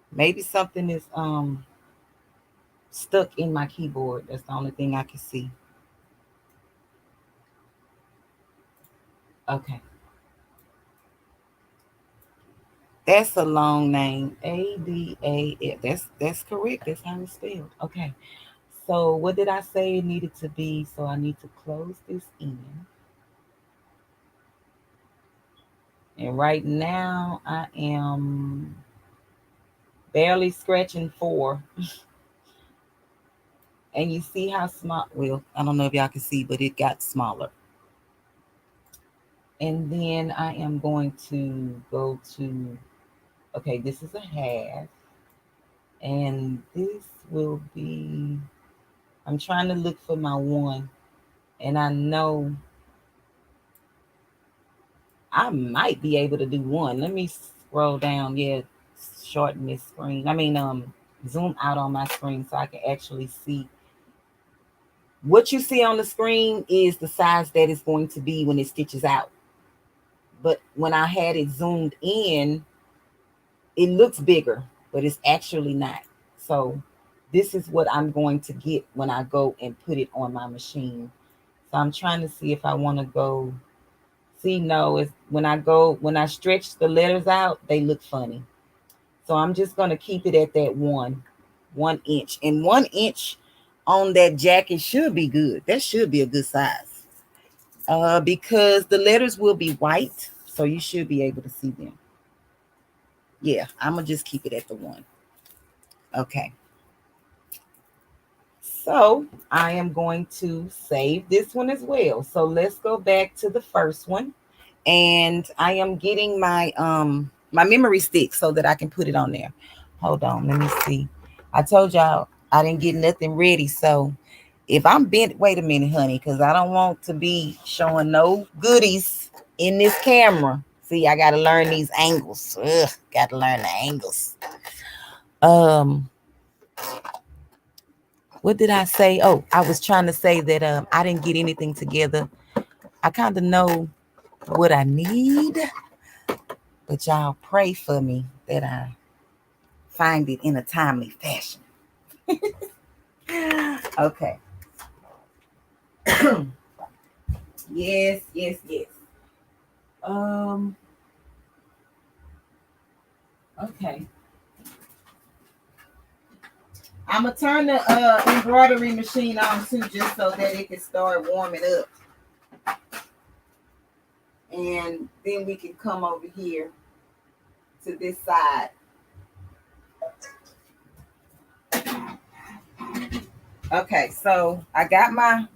Maybe something is stuck in my keyboard. That's the only thing I can see. Okay. That's a long name. Adaf. That's correct. That's how it's spelled. Okay. So what did I say it needed to be? So I need to close this in. And right now I am barely scratching 4. And you see how small, well, I don't know if y'all can see, but it got smaller. And then I am going to go to, okay, this is a half. And this will be, I'm trying to look for my 1. And I know I might be able to do 1. Let me scroll down. Yeah, shorten this screen. Zoom out on my screen so I can actually see. What you see on the screen is the size that it's going to be when it stitches out. But when I had it zoomed in, it looks bigger, but it's actually not. So this is what I'm going to get when I go and put it on my machine. So I'm trying to see if I want to go. See, no, it's when I stretch the letters out, they look funny. So I'm just going to keep it at that 1 inch. And 1 inch on that jacket should be good. That should be a good size. Because the letters will be white, so you should be able to see them. Yeah, I'm going to just keep it at the 1. Okay. So I am going to save this one as well. So let's go back to the first one. And I am getting my memory stick so that I can put it on there. Hold on, let me see. I told y'all I didn't get nothing ready. So if I'm bent, wait a minute, honey, because I don't want to be showing no goodies in this camera. See, I gotta learn these angles. Ugh, gotta learn the angles. Um, what did I say? Oh, I was trying to say that I didn't get anything together. I kind of know what I need, but y'all pray for me that I find it in a timely fashion. Okay. Yes, yes, yes. Um, okay. I'm gonna turn the embroidery machine on too, just so that it can start warming up. And then we can come over here to this side. Okay, so I got my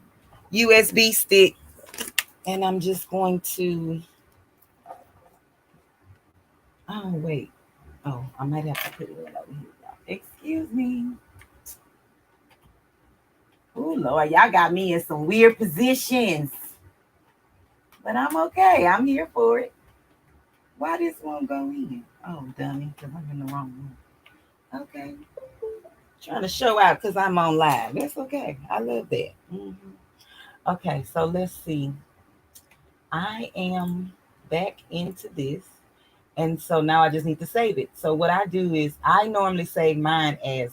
USB stick and I'm just going to, oh, wait. Oh, I might have to put it right over here. Excuse me. Oh, Lord, y'all got me in some weird positions. But I'm okay. I'm here for it. Why this won't go in? Oh, dummy, because I'm in the wrong room. Okay. Trying to show out because I'm on live. That's okay. I love that. Okay, so let's see. I am back into this. And so now I just need to save it. So what I do is I normally save mine as,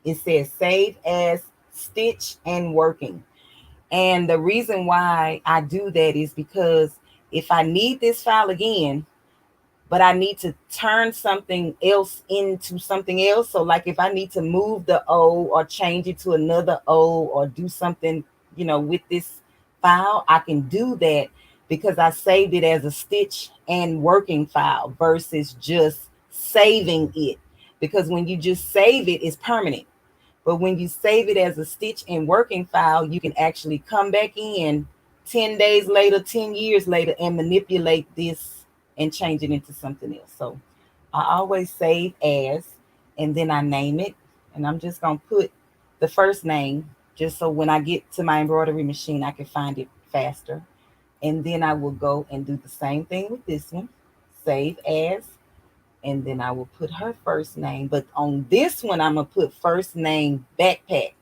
it says save as stitch and working. And the reason why I do that is because if I need this file again, but I need to turn something else into something else. So like if I need to move the O or change it to another O or do something, with this file, I can do that because I saved it as a stitch and working file versus just saving it. Because when you just save it, it's permanent. But when you save it as a stitch and working file, you can actually come back in 10 days later, 10 years later, and manipulate this and change it into something else. So I always save as, and then I name it. And I'm just going to put the first name just so when I get to my embroidery machine, I can find it faster. And then I will go and do the same thing with this one, save as, and then I will put her first name. But on this one, I'm going to put first name backpack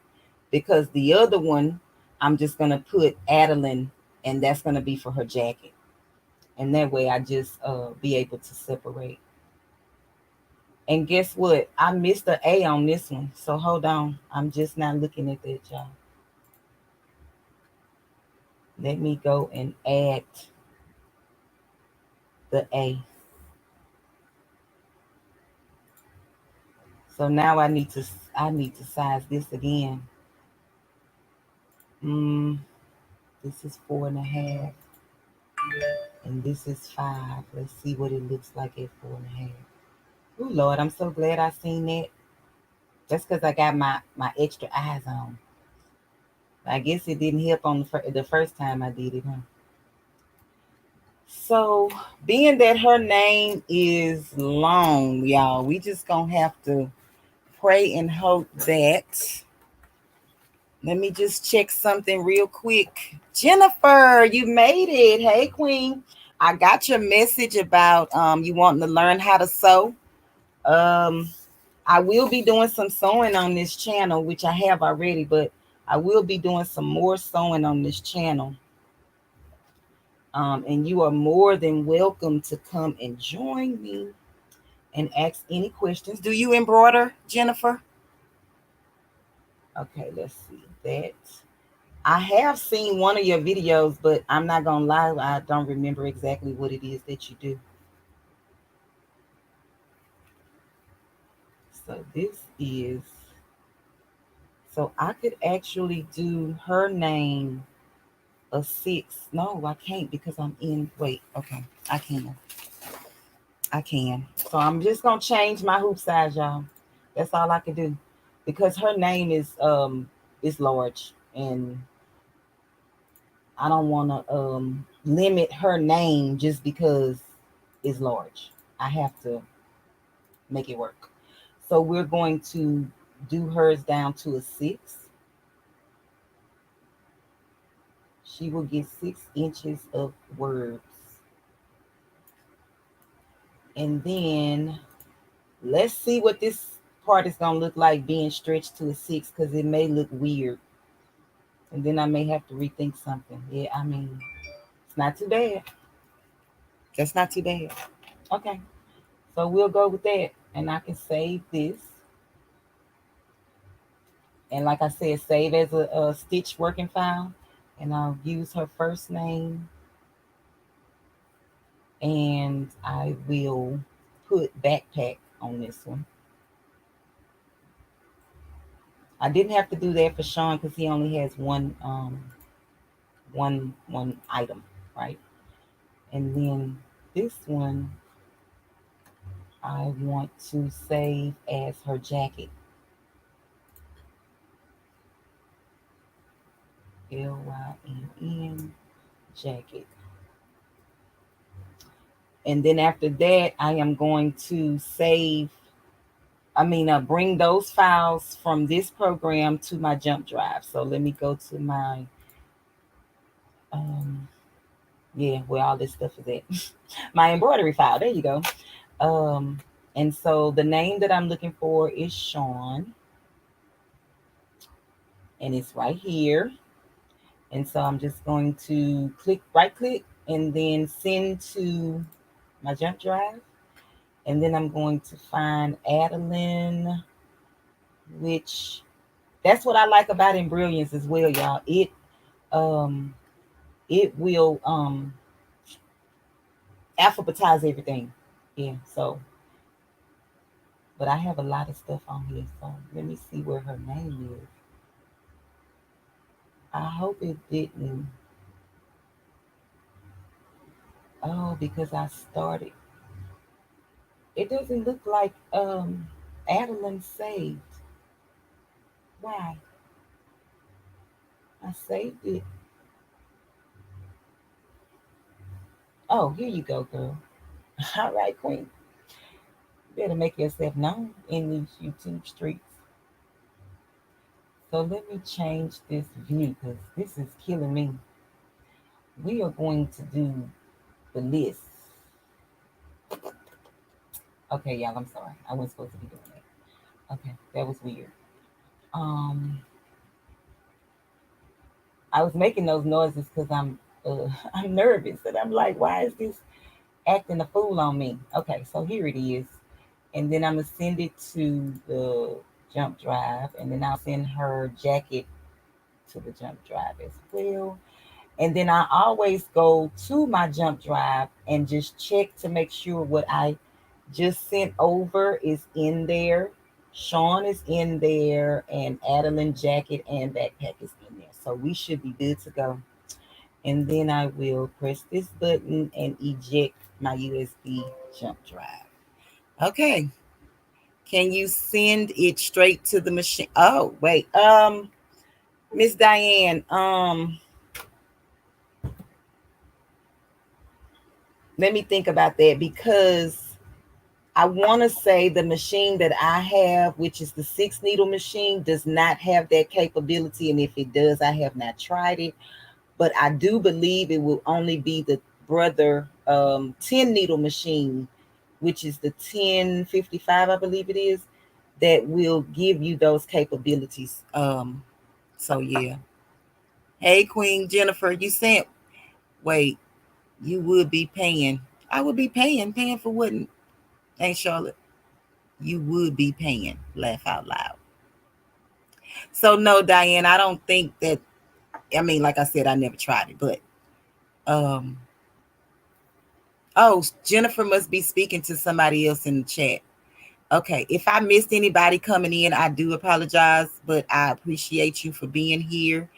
because the other one, I'm just going to put Adeline, and that's going to be for her jacket. And that way I just be able to separate. And guess what? I missed the A on this one. So hold on. I'm just not looking at that, y'all. Let me go and add the A. So now I need to size this again. This is 4.5, and this is 5. Let's see what it looks like at 4.5. Oh Lord, I'm so glad I seen that. That's because I got my extra eyes on. I guess it didn't help on the first time I did it, huh? So, being that her name is long, y'all, we just gonna have to pray and hope that. Let me just check something real quick. Jennifer, you made it. Hey, Queen. I got your message about you wanting to learn how to sew. Um, I will be doing some sewing on this channel, which I have already, but I will be doing some more sewing on this channel. And you are more than welcome to come and join me and ask any questions. Do you embroider, Jennifer? Okay, let's see that. I have seen one of your videos, but I'm not gonna lie, I don't remember exactly what it is that you do. So this is, so I could actually do her name a 6. No, I can't because I'm in. Wait, okay, I can. I can. So I'm just gonna change my hoop size, y'all. That's all I can do because her name is large, and I don't want to limit her name just because it's large. I have to make it work. So we're going to do hers down to a 6. She will get 6 inches of words. And then let's see what this part is going to look like being stretched to a 6 because it may look weird. And then I may have to rethink something. Yeah, I mean, it's not too bad. That's not too bad. Okay. So we'll go with that. And I can save this. And like I said, save as a stitch working file. And I'll use her first name. And I will put backpack on this one. I didn't have to do that for Sean because he only has one item, right? And then this one I want to save as her jacket. Lynn jacket. And then after that, I am going to bring those files from this program to my jump drive. So let me go to my, where all this stuff is at. My embroidery file. There you go. And so the name that I'm looking for is Sean. And it's right here. And so I'm just going to right click, and then send to my jump drive. And then I'm going to find Adeline, which that's what I like about Embrilliance as well, y'all. It will alphabetize everything. Yeah, so but I have a lot of stuff on here, so let me see where her name is. I hope it didn't. Oh, because I started. It doesn't look like Adeline saved. Why? I saved it. Oh, here you go, girl. All right, Queen. You better make yourself known in these YouTube streets. So let me change this view because this is killing me. We are going to do the list. Okay, y'all, I'm sorry. I wasn't supposed to be doing that. Okay, that was weird. I was making those noises because I'm nervous and I'm like, why is this acting a fool on me? Okay, so here it is. And then I'm gonna send it to the jump drive, and then I'll send her jacket to the jump drive as well. And then I always go to my jump drive and just check to make sure what I just sent over is in there. Sean is in there, and Adeline jacket and backpack is in there. So we should be good to go. And then I will press this button and eject my USB jump drive. Okay. Can you send it straight to the machine? Oh, wait. Miss Diane, let me think about that, because I want to say the machine that I have, which is the 6 needle machine, does not have that capability. And if it does, I have not tried it. But I do believe it will only be the brother 10 needle machine, which is the 1055, I believe it is, that will give you those capabilities. So yeah. Hey, Queen Jennifer, you said, wait, you would be paying. I would be paying for what? Hey, Charlotte, you would be paying. Laugh out loud. So no, Diane, I don't think that. I mean, like I said, I never tried it, but um. Oh, Jennifer must be speaking to somebody else in the chat. Okay, if I missed anybody coming in, I do apologize, but I appreciate you for being here.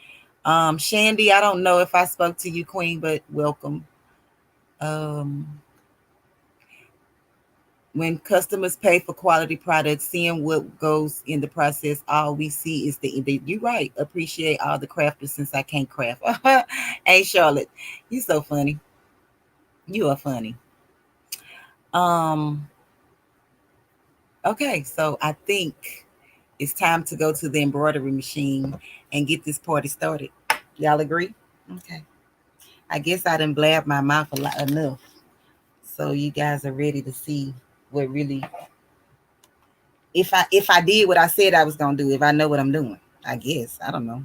Shandy, I don't know if I spoke to you, Queen, but welcome. When customers pay for quality products, seeing what goes in the process, all we see is the you're right. Appreciate all the crafters since I can't craft. Hey, Charlotte, you so funny. You are funny. Okay, so I think it's time to go to the embroidery machine and get this party started. Y'all agree? Okay. I guess I done blabbed my mouth a lot enough. So you guys are ready to see what really, if I did what I said I was gonna do, if I know what I'm doing. I guess. I don't know.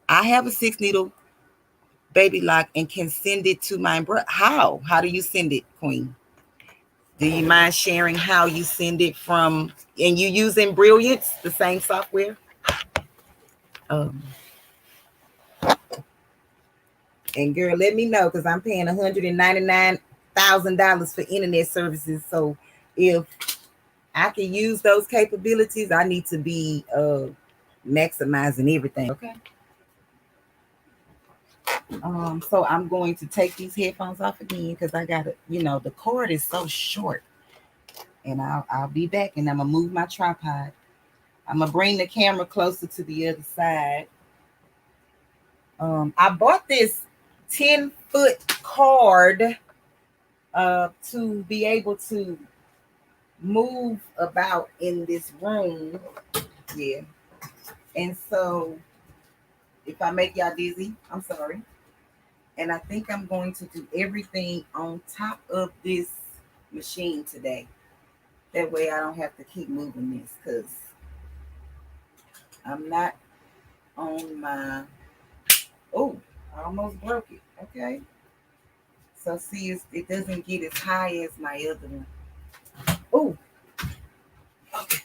I have a 6 needle baby lock and can send it to my embroidery. How? How do you send it, Queen? Do you mind sharing how you send it from, and you using Brilliance, the same software? And girl, let me know, because I'm paying $199,000 for internet services. So if I can use those capabilities, I need to be maximizing everything. Okay. So I'm going to take these headphones off again, because I got to, the cord is so short. And I'll be back, and I'm gonna move my tripod. I'm gonna bring the camera closer to the other side. I bought this 10-foot cord to be able to move about in this room. Yeah. And so if I make y'all dizzy, I'm sorry. And I think I'm going to do everything on top of this machine today. That way I don't have to keep moving this, because I'm not on my, oh, I almost broke it. Okay. So see, it doesn't get as high as my other one. Oh, okay.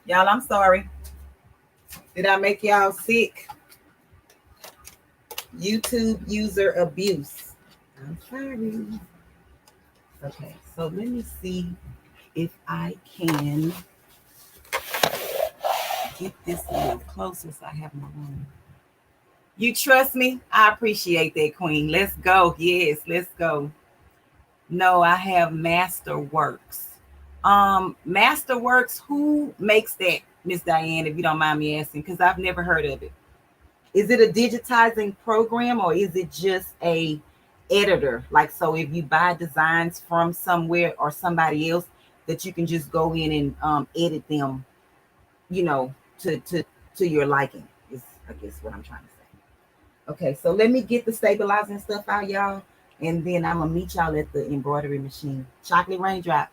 Y'all, I'm sorry. Did I make y'all sick? YouTube user abuse. I'm sorry. Okay, so let me see if I can get this a little closer so I have my room. You trust me? I appreciate that, Queen. Let's go. Yes, let's go. No, I have Masterworks. Masterworks, who makes that, Miss Diane, if you don't mind me asking, because I've never heard of it. Is it a digitizing program, or is it just a editor? Like, so if you buy designs from somewhere or somebody else, that you can just go in and edit them, to your liking, is I guess what I'm trying to say. Okay, so let me get the stabilizing stuff out, y'all, and then I'm gonna meet y'all at the embroidery machine. Chocolate Raindrop.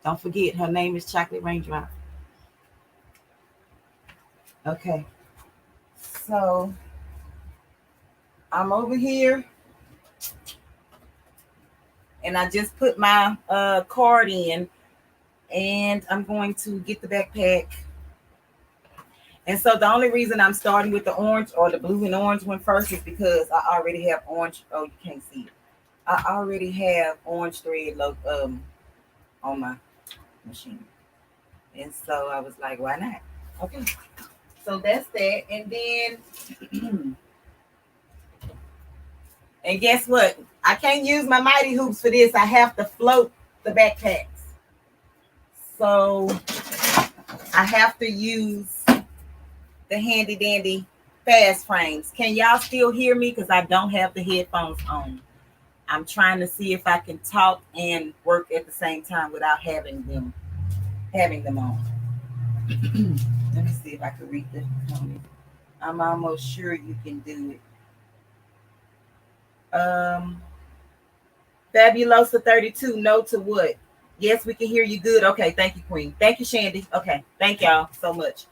Don't forget, her name is Chocolate Raindrop. Okay, so I'm over here, And I just put my card in, and I'm going to get the backpack. And so the only reason I'm starting with the orange or the blue and orange one first is because I already have orange. Oh, you can't see it. I already have orange thread on my machine. And so I was like, why not? Okay. So that's that. And then, and guess what? I can't use my mighty hoops for this. I have to float the backpacks. So I have to use the handy dandy fast frames. Can y'all still hear me? Because I don't have the headphones on. I'm trying to see if I can talk and work at the same time without having them on. Let me see if I can read the comments. I'm almost sure you can do it. Fabulosa 32, no to what? Yes, we can hear you good. Okay, thank you, Queen. Thank you, Shandy. Okay, thank y'all so much.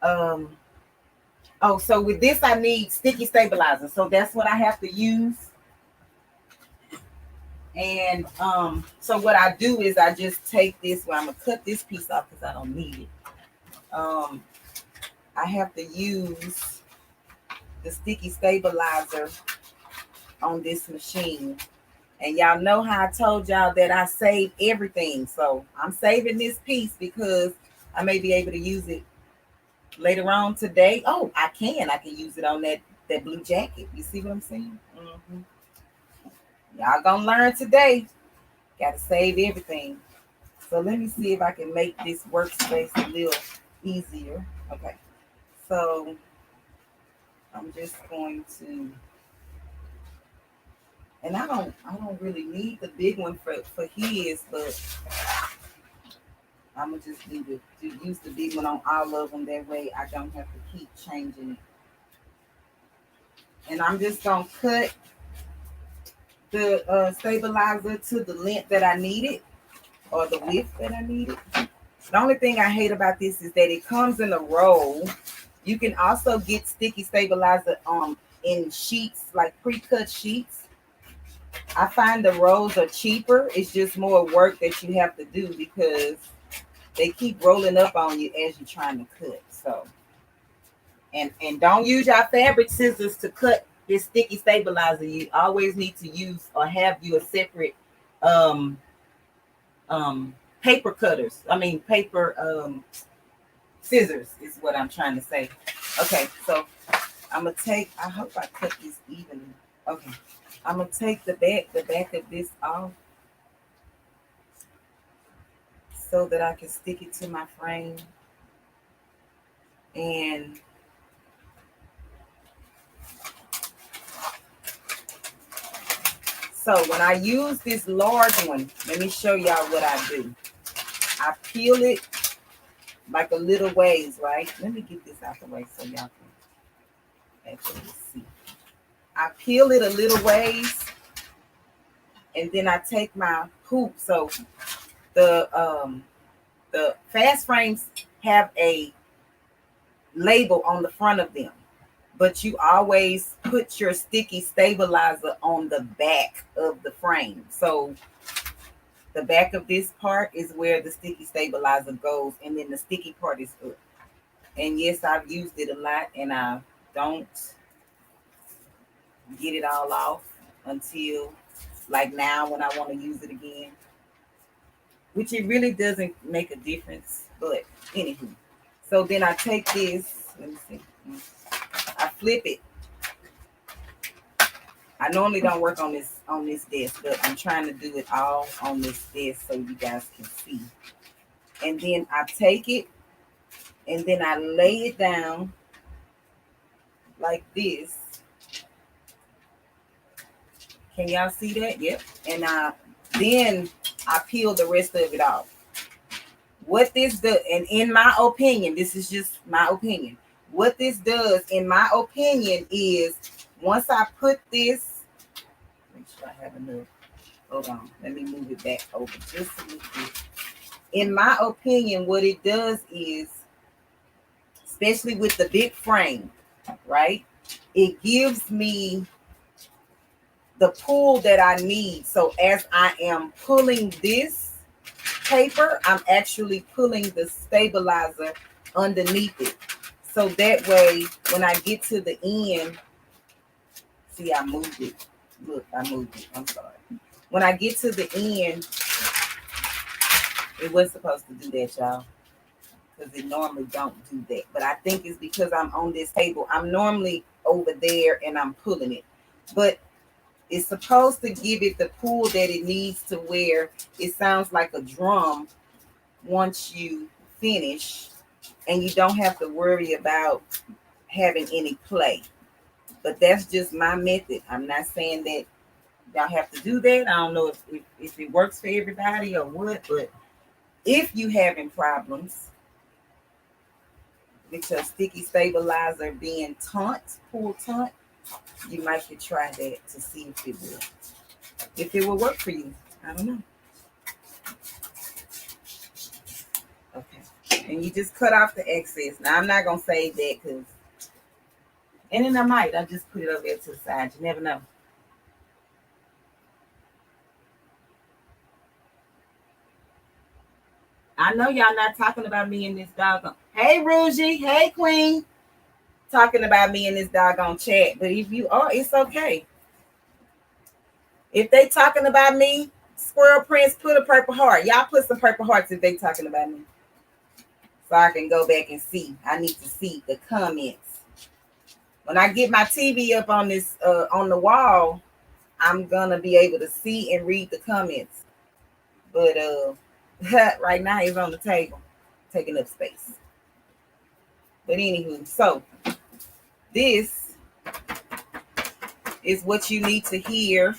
Oh, so with this, I need sticky stabilizer. So that's what I have to use. And so what I do is I just take this, I'm gonna cut this piece off because I don't need it. I have to use the sticky stabilizer on this machine. And y'all know how I told y'all that I save everything. So I'm saving this piece because I may be able to use it later on today. Oh, I can use it on that blue jacket. You see what I'm saying? Mm-hmm. Y'all gonna learn today. Gotta save everything. So let me see if I can make this workspace a little easier. Okay. So I'm just going to, and I don't really need the big one for his, but I'm gonna just use the big one on all of them. That way I don't have to keep changing it. And I'm just gonna cut the stabilizer to the length that I need it, or the width that I need it. The only thing I hate about this is that it comes in a roll. You can also get sticky stabilizer in sheets, like pre-cut sheets. I find the rolls are cheaper. It's just more work that you have to do because they keep rolling up on you as you're trying to cut. So, and don't use your fabric scissors to cut this sticky stabilizer. You always need to use or have you a separate paper cutters. I mean paper scissors is what I'm trying to say. Okay, so I'm gonna take, I hope I cut this evenly. Okay, I'm gonna take the back of this off so that I can stick it to my frame. And so when I use this large one, let me show y'all what I do. I peel it like a little ways, right? Let me get this out the way so y'all can actually see. I peel it a little ways, and then I take my hoop. So the fast frames have a label on the front of them, but you always put your sticky stabilizer on the back of the frame. So the back of this part is where the sticky stabilizer goes, and then the sticky part is up. And yes, I've used it a lot, and I don't get it all off until like now when I want to use it again, which it really doesn't make a difference. But anywho, so then I take this, let me see, I flip it. I normally don't work on this desk, but I'm trying to do it all on this desk so you guys can see. And then I take it, and then I lay it down like this. Can y'all see that? Yep. And then I peel the rest of it off. What this does, and in my opinion, this is just my opinion. What this does, in my opinion, is once I put this, make sure I have enough. Hold on, let me move it back over just a little bit. In my opinion, what it does is, especially with the big frame, right? It gives me the pull that I need. So as I am pulling this paper, I'm actually pulling the stabilizer underneath it. So that way, when I get to the end, see, I moved it. Look, I moved it. I'm sorry. When I get to the end, it was supposed to do that, y'all, because it normally don't do that. But I think it's because I'm on this table. I'm normally over there and I'm pulling it. But it's supposed to give it the pull that it needs to where it sounds like a drum once you finish, and you don't have to worry about having any play. But that's just my method. I'm not saying that y'all have to do that. I don't know if it works for everybody or what, but if you having problems with your sticky stabilizer being pull taunt, you might could try that to see if it will work for you. I don't know. Okay. And you just cut off the excess. Now I'm not gonna save that because, and then I just put it over there to the side. You never know. I know y'all not talking about me in this doggone. Hey, Rougie. Hey, Queen. Talking about me in this doggone chat. But if you are, it's okay. If they talking about me, Squirrel Prince, put a purple heart. Y'all put some purple hearts if they talking about me. So I can go back and see. I need to see the comments. When I get my TV up on this on the wall, I'm gonna be able to see and read the comments. But right now it's on the table, taking up space. But anywho, so this is what you need to hear.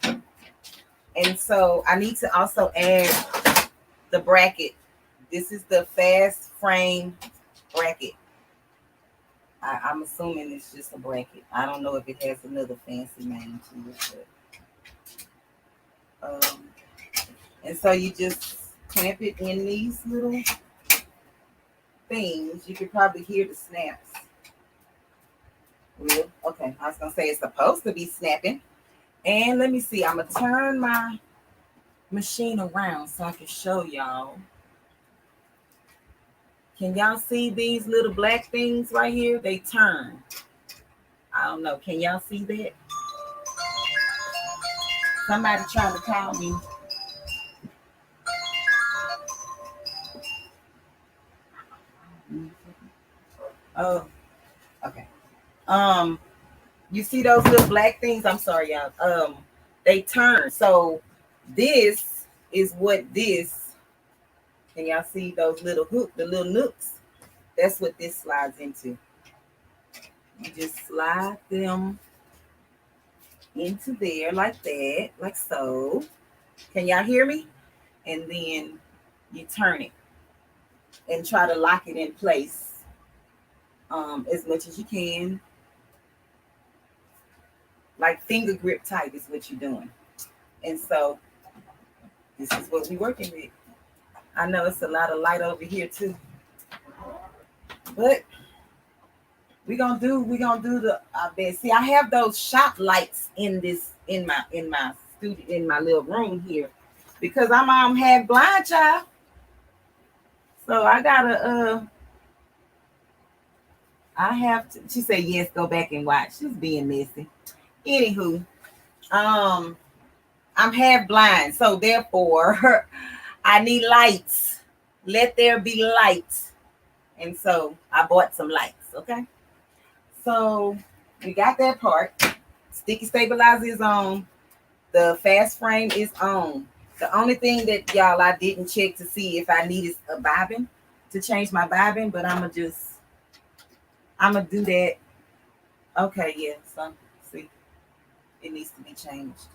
And so I need to also add the bracket. This is the fast frame bracket. I'm assuming it's just a bracket. I don't know if it has another fancy name to it. But, and so you just clamp it in these little things. You could probably hear the snaps. Real? Okay, I was going to say it's supposed to be snapping. And let me see. I'm going to turn my machine around so I can show y'all. Can y'all see these little black things right here? They turn. I don't know. Can y'all see that? Somebody trying to call me. Oh, okay. You see those little black things? I'm sorry, y'all. They turn. So this is what this. Can y'all see those little the little nooks? That's what this slides into. You just slide them into there like that, like so. Can y'all hear me? And then you turn it and try to lock it in place as much as you can. Like finger grip tight is what you're doing. And so this is what we're working with. I know it's a lot of light over here too. But we're gonna do the best. See, I have those shop lights in my studio, in my little room here, because I'm half blind, child. So I gotta I have to. She said yes, go back and watch. She's being messy. Anywho, I'm half blind, so therefore I need lights. Let there be lights. And so I bought some lights, okay? So we got that part. Sticky stabilizer is on. The fast frame is on. The only thing that y'all I didn't check to see if I needed a bobbin to change my bobbin, but I'm gonna do that. Okay, yeah. So see, it needs to be changed.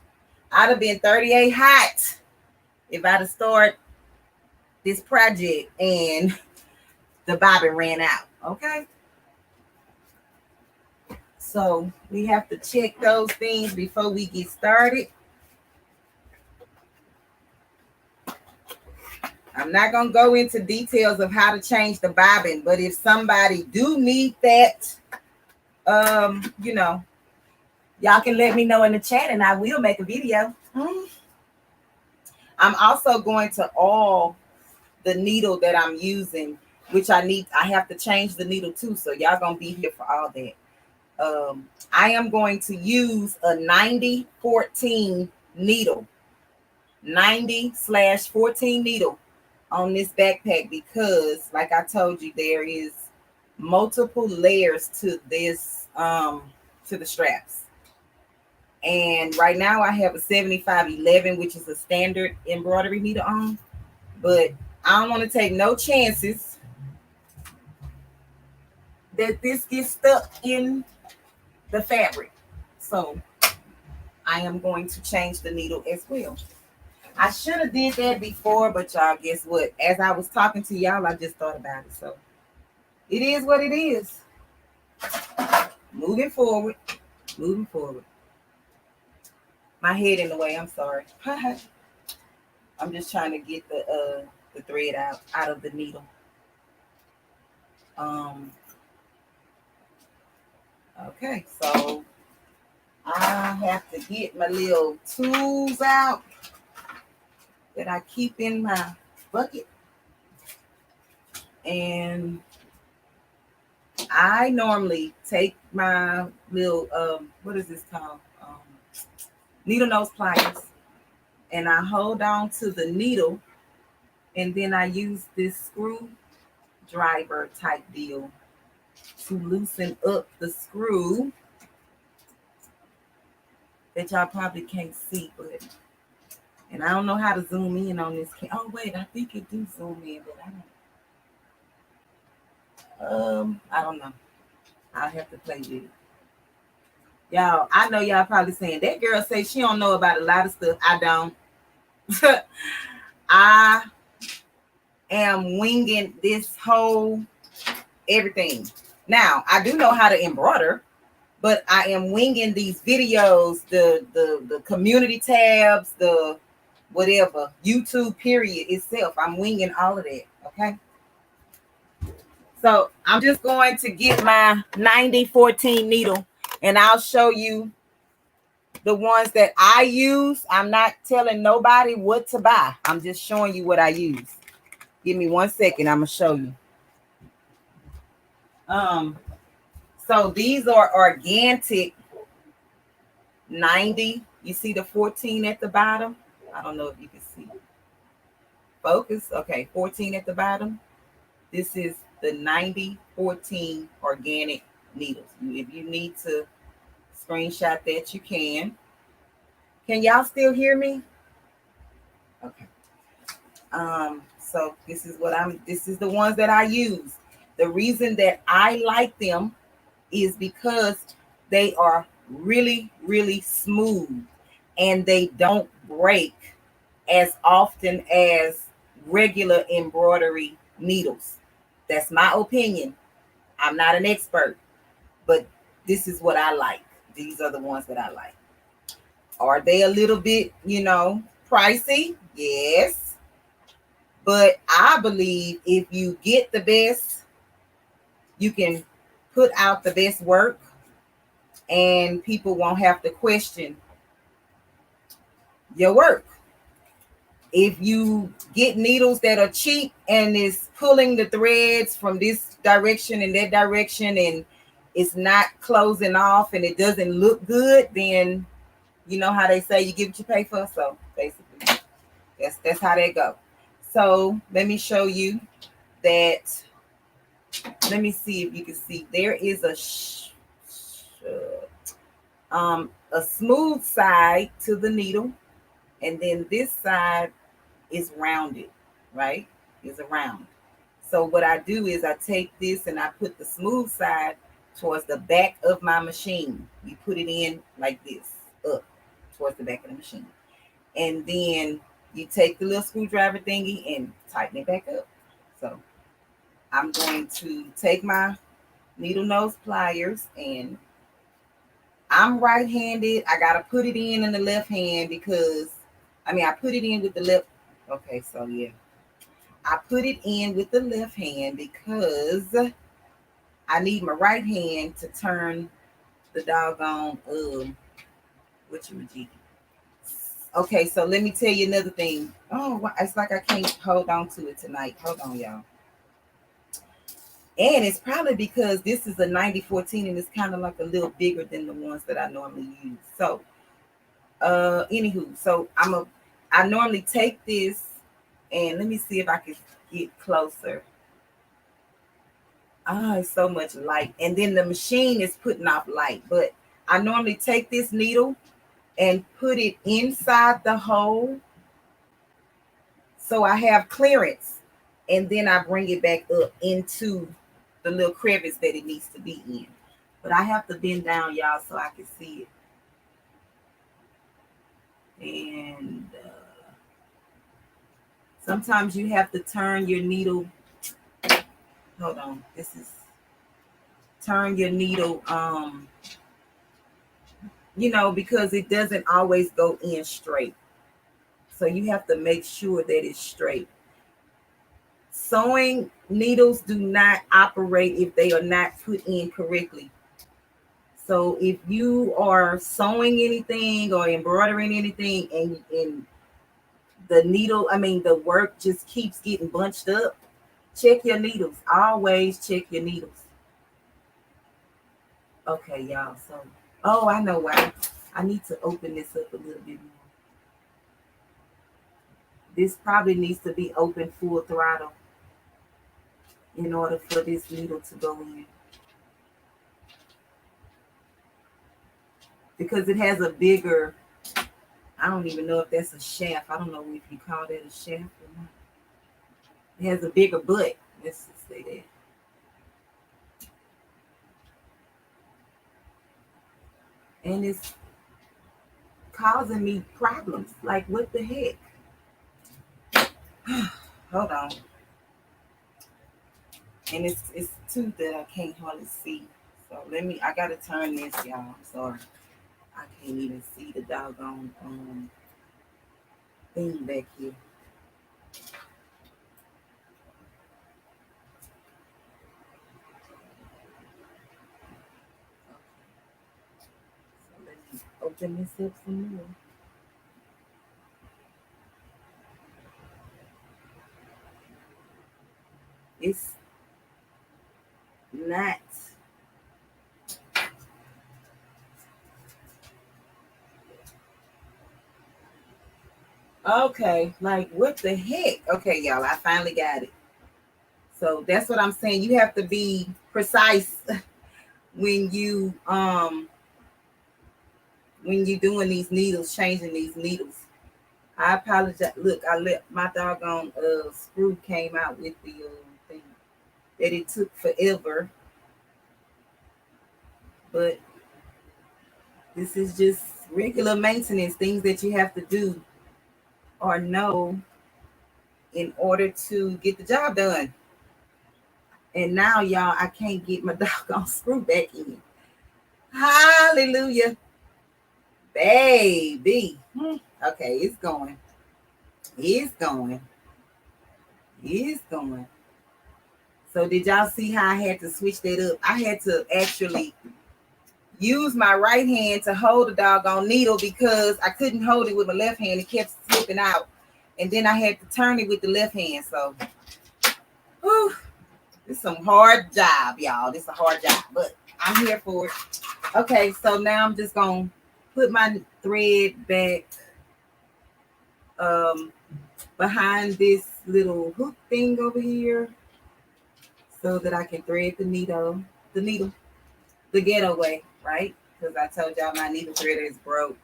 I'd have been 38 hot if I'd have started this project and the bobbin ran out. Okay. So we have to check those things before we get started. I'm not going to go into details of how to change the bobbin, but if somebody do need that, y'all Y'all can let me know in the chat and I will make a video. I'm also going to oil the needle that I'm using, which I have to change the needle too. So y'all gonna be here for all that. I am going to use a 90-14 needle, 90/14 needle on this backpack because, like I told you, there is multiple layers to this, to the straps. And right now I have a 7511, which is a standard embroidery needle on, but I don't want to take no chances that this gets stuck in the fabric. So I am going to change the needle as well. I should have did that before, but y'all, guess what? As I was talking to y'all, I just thought about it. So it is what it is. Moving forward. Moving forward. My head in the way. I'm sorry. I'm just trying to get the thread out of the needle. Okay, so I have to get my little tools out that I keep in my bucket. And I normally take my little, what is this called? Needle nose pliers. And I hold on to the needle. And then I use this screwdriver type deal to loosen up the screw that y'all probably can't see, but, and I don't know how to zoom in on this. Oh wait, I think it do zoom in, but I don't know. I'll have to play with it. Y'all, I know y'all probably saying that girl say she don't know about a lot of stuff. I don't. I am winging this whole everything. Now, I do know how to embroider, but I am winging these videos, the community tabs, the whatever, YouTube period itself. I'm winging all of that, okay? So I'm just going to get my 90-14 needle and I'll show you the ones that I use. I'm not telling nobody what to buy. I'm just showing you what I use. Give me 1 second. I'm going to show you. So these are organic 90. You see the 14 at the bottom? I don't know if you can see. Focus. Okay, 14 at the bottom. This is the 90-14 organic needles. If you need to screenshot that, you can. Can y'all still hear me? Okay. So this is the ones that I use. The reason that I like them is because they are really, really smooth and they don't break as often as regular embroidery needles. That's my opinion. I'm not an expert, but this is what I like. These are the ones that I like. Are they a little bit, pricey? Yes. But I believe if you get the best, you can put out the best work and people won't have to question your work. If you get needles that are cheap and is pulling the threads from this direction and that direction and it's not closing off and it doesn't look good, then you know how they say you get what you pay for. So basically, that's how they go. So let me show you that. Let me see if you can see. There is a smooth side to the needle, and then this side is rounded, right? Is a round. So what I do is I take this and I put the smooth side towards the back of my machine. You put it in like this, up towards the back of the machine. And then you take the little screwdriver thingy and tighten it back up. So I'm going to take my needle nose pliers, and I'm right-handed. I got to put it in the left hand because, I put it in with the left. Okay, so yeah. I put it in with the left hand because I need my right hand to turn the doggone whatchamajiggy. Okay, so let me tell you another thing. Oh, it's like I can't hold on to it tonight. Hold on, y'all. And it's probably because this is a 9014 and it's kind of like a little bigger than the ones that I normally use. So, anywho, so I normally take this and let me see if I can get closer. Ah, it's so much light. And then the machine is putting off light. But I normally take this needle and put it inside the hole so I have clearance. And then I bring it back up into the little crevice that it needs to be in. But I have to bend down, y'all, so I can see it. And sometimes you have to turn your needle. Hold on. Turn your needle, because it doesn't always go in straight. So you have to make sure that it's straight. Sewing needles do not operate if they are not put in correctly. So if you are sewing anything or embroidering anything and the work just keeps getting bunched up, check your needles. Always check your needles. Okay, y'all. So, I know why. I need to open this up a little bit more. This probably needs to be open full throttle in order for this needle to go in. Because it has a bigger, I don't even know if that's a shaft. I don't know if you call that a shaft or not. It has a bigger butt. Let's just say that. And it's causing me problems. Like, what the heck? Hold on. And it's two that I can't hardly see. So I gotta turn this, y'all. I'm sorry. I can't even see the doggone thing back here. So let me open this up some more. It's not. Okay, like what the heck? Okay, y'all, I finally got it. So that's what I'm saying. You have to be precise when you're doing these needles, changing these needles. I apologize. Look, I let my doggone screw came out with the thing that it took forever. But this is just regular maintenance, things that you have to do or know in order to get the job done. And now, y'all, I can't get my doggone screw back in. Hallelujah. Baby. Okay, it's going. It's going. It's going. So did y'all see how I had to switch that up? I had to actually use my right hand to hold the doggone needle because I couldn't hold it with my left hand. It kept slipping out. And then I had to turn it with the left hand. So, whew, this is some hard job, y'all. This is a hard job, but I'm here for it. Okay, so now I'm just going to put my thread back behind this little hook thing over here so that I can thread the needle, the ghetto way, right? Because I told y'all my needle threader is broke.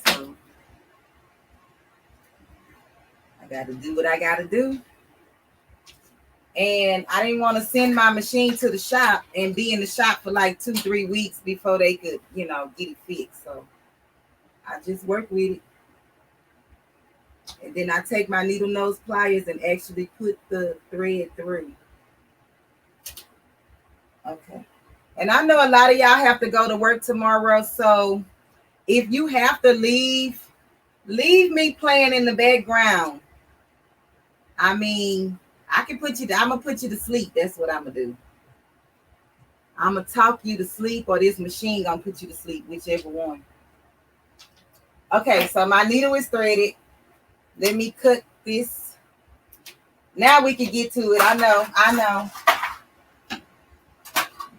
So I got to do what I got to do. And I didn't want to send my machine to the shop and be in the shop for like 2-3 weeks before they could, get it fixed. So I just work with it. And then I take my needle nose pliers and actually put the thread through. Okay. And I know a lot of y'all have to go to work tomorrow. So if you have to leave me playing in the background. I mean, I can put you, I'm going to put you to sleep. That's what I'm going to do. I'm gonna talk you to sleep, or this machine gonna put you to sleep, whichever one. Okay, so my needle is threaded. Let me cut this. Now we can get to it. I know.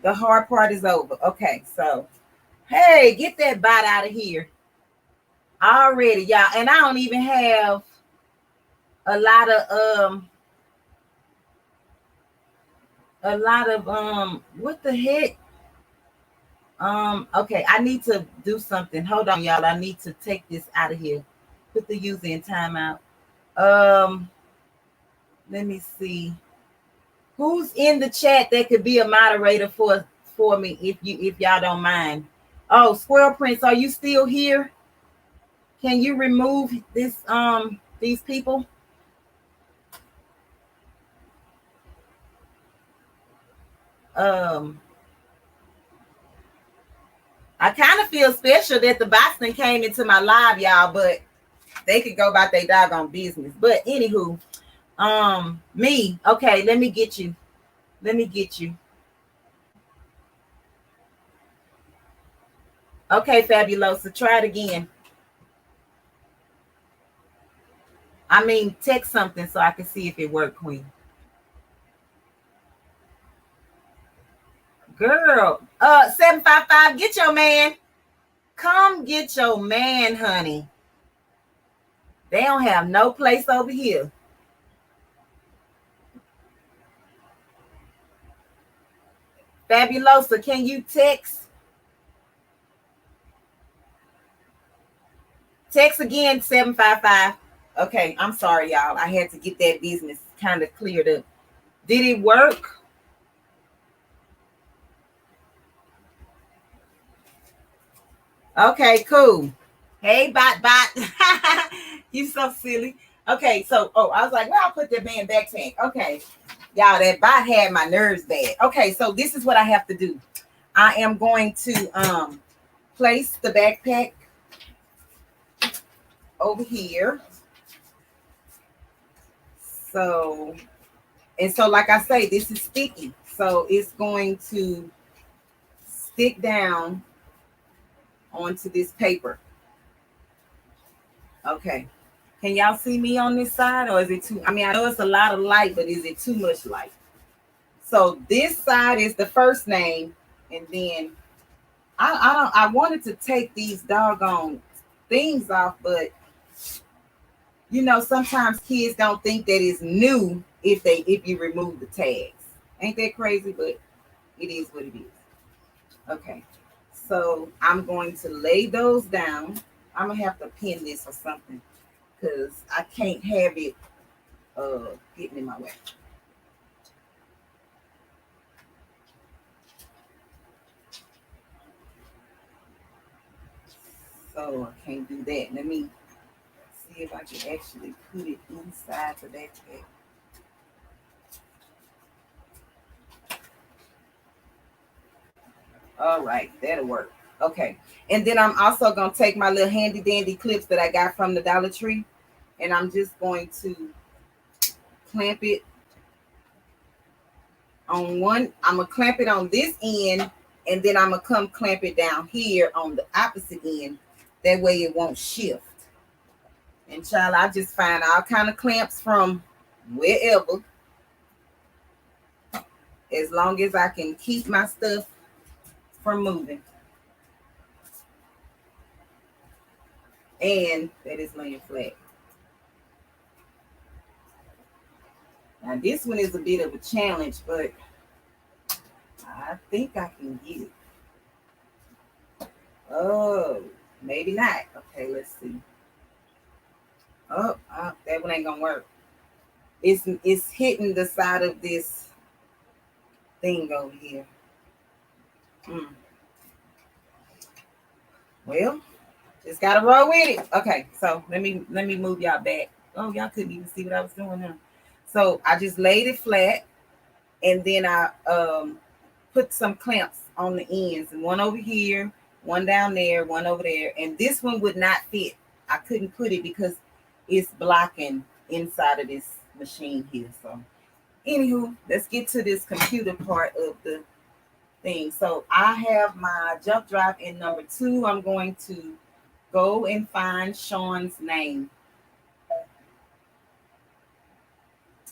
The hard part is over. Okay, so hey, get that bot out of here already, y'all. And I don't even have a lot of what the heck? Okay, I need to do something. Hold on, y'all. I need to take this out of here. Put the user in timeout. Let me see. Who's in the chat that could be a moderator for me if y'all don't mind? Oh, Squirrel Prince, are you still here? Can you remove this these people? I kind of feel special that the Boston came into my live, y'all, but they could go about their doggone business. But anywho, me, okay, let me get you. Okay, Fabulosa, try it again. I mean, text something so I can see if it worked, Queen. Girl, 755, get your man. Come get your man, honey. They don't have no place over here. Fabulosa, can you text? Text again, 755. Okay, I'm sorry, y'all. I had to get that business kind of cleared up. Did it work? Okay, cool. Hey, bot. You so silly. Okay, so I was like, well, I'll put that man backpack. Okay, y'all, that bot had my nerves bad. Okay, so this is what I have to do. I am going to place the backpack over here. So like I say, this is sticky. So it's going to stick down onto this paper. Okay. Can y'all see me on this side, or is it too? I mean, I know it's a lot of light, but is it too much light? So this side is the first name, and then I wanted to take these doggone things off, but you know, sometimes kids don't think that it's new if you remove the tags. Ain't that crazy? But it is what it is. Okay. So I'm going to lay those down. I'm gonna have to pin this or something because I can't have it getting in my way. So I can't do that. Let me see if I can actually put it inside the backpack. All right, that'll work. Okay, and then I'm also gonna take my little handy dandy clips that I got from the Dollar Tree, and I'm just going to clamp it on one. I'm gonna clamp it on this end, and then I'm gonna come clamp it down here on the opposite end. That way it won't shift. And child, I just find all kind of clamps from wherever, as long as I can keep my stuff from moving. And that is laying flat. Now this one is a bit of a challenge, but I think I can get it. Oh, maybe not. Okay, let's see. Oh, that one ain't gonna work. It's hitting the side of this thing over here. Well, just gotta roll with it. Okay, so let me move y'all back. Oh, y'all couldn't even see what I was doing now. So I just laid it flat, and then I put some clamps on the ends, and one over here, one down there, one over there, and this one would not fit. I couldn't put it because it's blocking inside of this machine here. So anywho, let's get to this computer part of the thing. So I have my jump drive in number 2. I'm going to go and find Sean's name.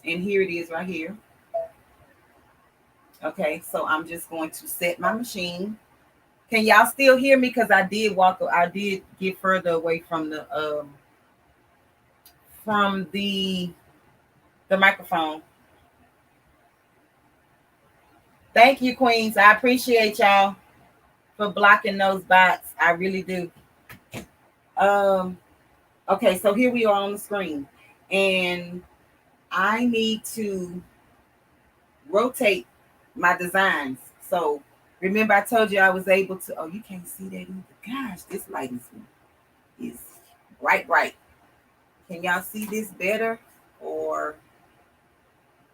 And here it is right here. Okay, so I'm just going to set my machine. Can y'all still hear me? Because I did get further away from the microphone. Thank you, Queens. I appreciate y'all for blocking those bots. I really do. Um, okay, so here we are on the screen. And I need to rotate my designs. So remember I told you I was able to, oh, you can't see that either. Gosh, this light is bright. Can y'all see this better? Or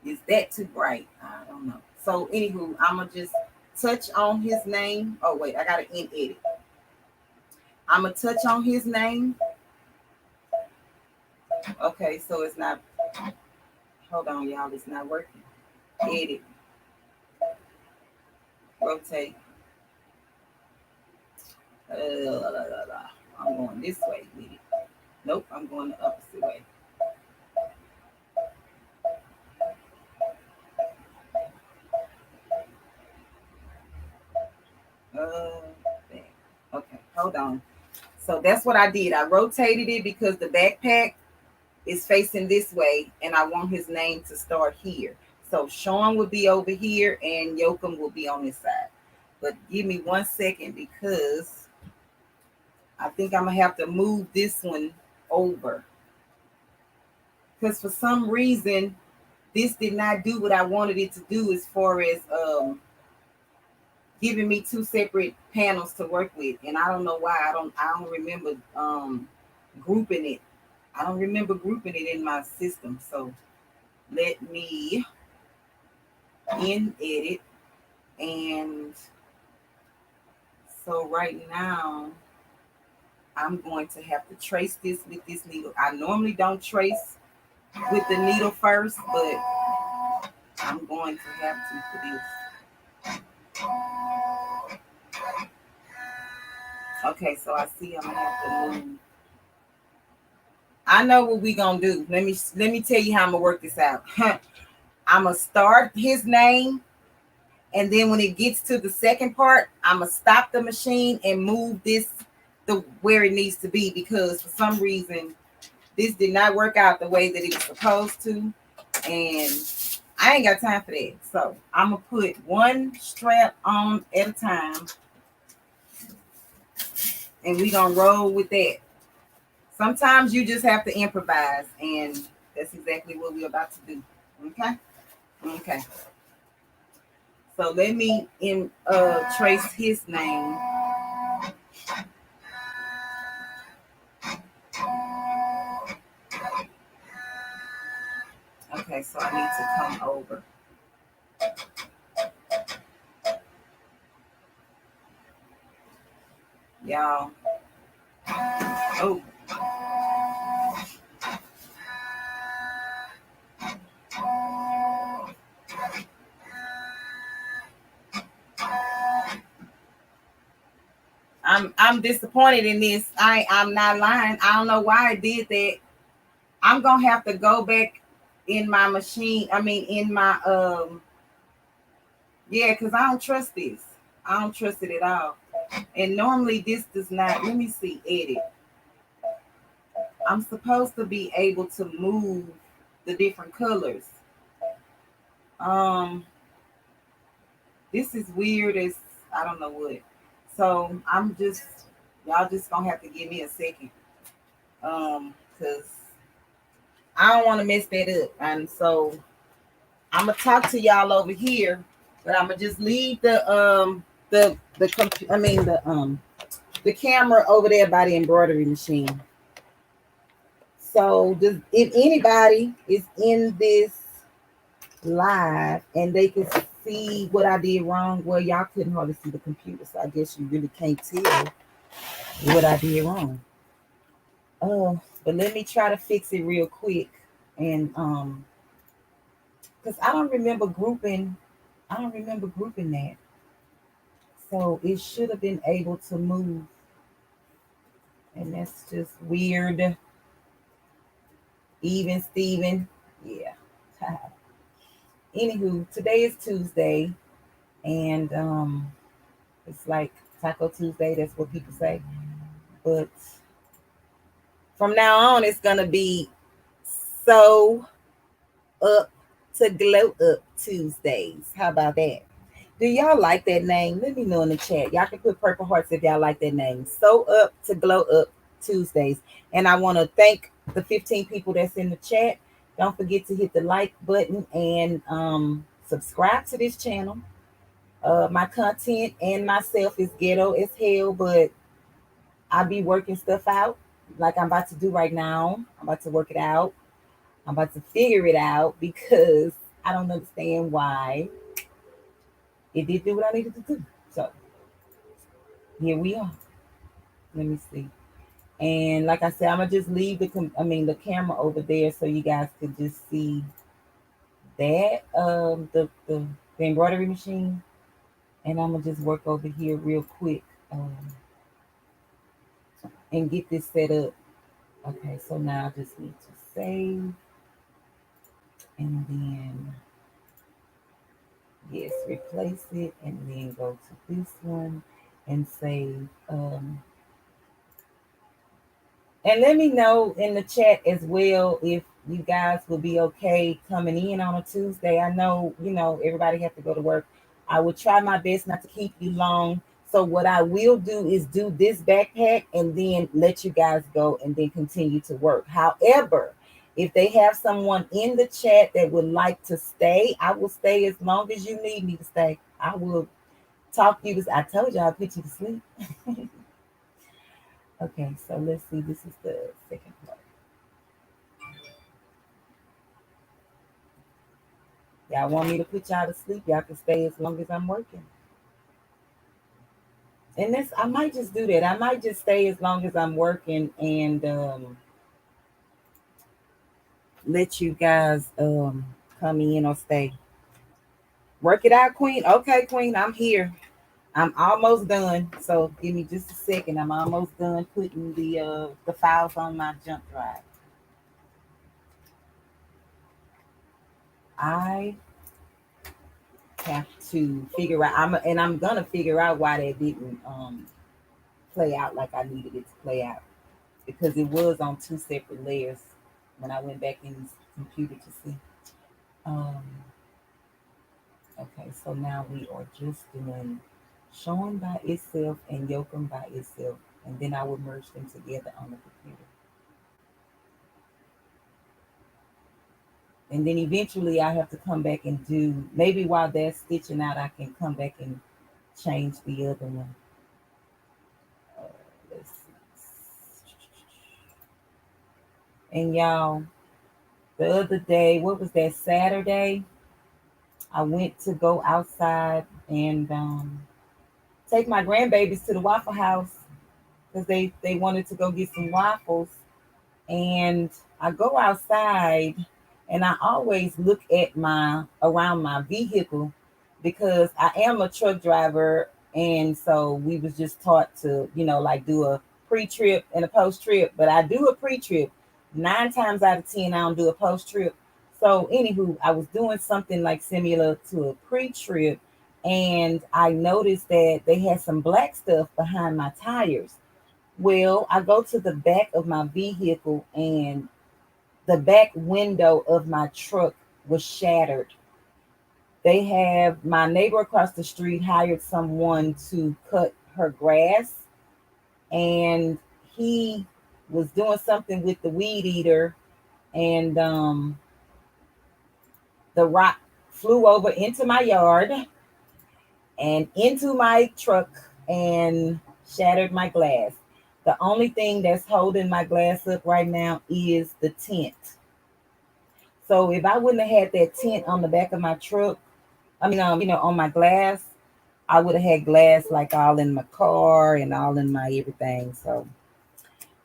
is that too bright? I don't know. So anywho, I'm gonna just touch on his name. Oh wait, I gotta end edit. I'm gonna touch on his name. Okay, so it's not, hold on y'all, it's not working. Edit, rotate. I'm going this way with it. Nope, I'm going the opposite way. Okay, hold on. So that's what I did. I rotated it because the backpack is facing this way, and I want his name to start here. So Sean will be over here, and Yoakum will be on this side. But give me 1 second because I think I'm gonna have to move this one over. Because for some reason, this did not do what I wanted it to do as far as giving me 2 separate panels to work with, and I don't know why. I don't remember grouping it. I don't remember grouping it in my system. So let me in edit, and so right now I'm going to have to trace this with this needle. I normally don't trace with the needle first, but I'm going to have to for this. Okay, so I see I'm gonna have to move. I know what we gonna do. Let me tell you how I'm gonna work this out. I'm gonna start his name, and then when it gets to the second part, I'm gonna stop the machine and move this the where it needs to be, because for some reason this did not work out the way that it was supposed to, and I ain't got time for that. So I'm gonna put one strap on at a time, and we gonna roll with that. Sometimes you just have to improvise, and that's exactly what we're about to do. Okay. So let me trace his name. Okay, so I need to come over. Y'all. Oh. I'm disappointed in this. I'm not lying. I don't know why I did that. I'm gonna have to go back in my machine. I mean in my yeah, because I don't trust this. I don't trust it at all. And normally this does not, let me see, edit. I'm supposed to be able to move the different colors. This is weird as I don't know what. So y'all just gonna have to give me a second. Because I don't want to mess that up. And so I'm gonna talk to y'all over here, but I'm gonna just leave the camera over there by the embroidery machine. So if anybody is in this live and they can see what I did wrong, well, y'all couldn't hardly see the computer, so I guess you really can't tell what I did wrong. Oh, but let me try to fix it real quick, and because I don't remember grouping that. So it should have been able to move. And that's just weird. Even Steven. Yeah. Anywho, today is Tuesday. And it's like Taco Tuesday, that's what people say. But from now on, it's gonna be Sew Up to Glow Up Tuesdays. How about that? Do y'all like that name? Let me know in the chat. Y'all can put purple hearts if y'all like that name. Sew Up to Glow Up Tuesdays. And I want to thank the 15 people that's in the chat. Don't forget to hit the like button and subscribe to this channel. My content and myself is ghetto as hell, but I be working stuff out like I'm about to do right now. I'm about to work it out. I'm about to figure it out because I don't understand why it did do what I needed to do. So here we are. Let me see. And like I said, I'm gonna just leave the camera over there so you guys could just see that the embroidery machine. And I'm gonna just work over here real quick and get this set up. Okay, so now I just need to save and then yes, replace it and then go to this one and save. And let me know in the chat as well if you guys will be okay coming in on a Tuesday. I know, everybody has to go to work. I will try my best not to keep you long. So what I will do is do this backpack and then let you guys go and then continue to work. However, if they have someone in the chat that would like to stay, I will stay as long as you need me to stay. I will talk you to, I told you I'll put you to sleep. Okay, so let's see. This is the second part. Y'all want me to put y'all to sleep? Y'all can stay as long as I'm working. And I might just do that. I might just stay as long as I'm working and let you guys come in or stay. Work it out, Queen. Okay, Queen, I'm here. I'm almost done. So give me just a second. I'm almost done putting the files on my jump drive. I have to figure out. I'm gonna figure out why that didn't play out like I needed it to play out because it was on two separate layers when I went back in the computer to see. Okay, so now we are just doing showing by itself and yoking by itself, and then I will merge them together on the computer. And then eventually I have to come back and do, maybe while that's stitching out, I can come back and change the other one. Let's see. And y'all, the other day, what was that, Saturday? I went to go outside and take my grandbabies to the Waffle House because they wanted to go get some waffles. And I go outside and I always look at around my vehicle because I am a truck driver. And so we was just taught to, like do a pre-trip and a post-trip, but I do a pre-trip. 9 times out of 10, I don't do a post-trip. So anywho, I was doing something like similar to a pre-trip and I noticed that they had some black stuff behind my tires. Well, I go to the back of my vehicle and the back window of my truck was shattered. They have my neighbor across the street hired someone to cut her grass, and he was doing something with the weed eater, and the rock flew over into my yard and into my truck and shattered my glass. The only thing that's holding my glass up right now is the tint. So if I wouldn't have had that tint on the back of my truck, on my glass, I would have had glass like all in my car and all in my everything. So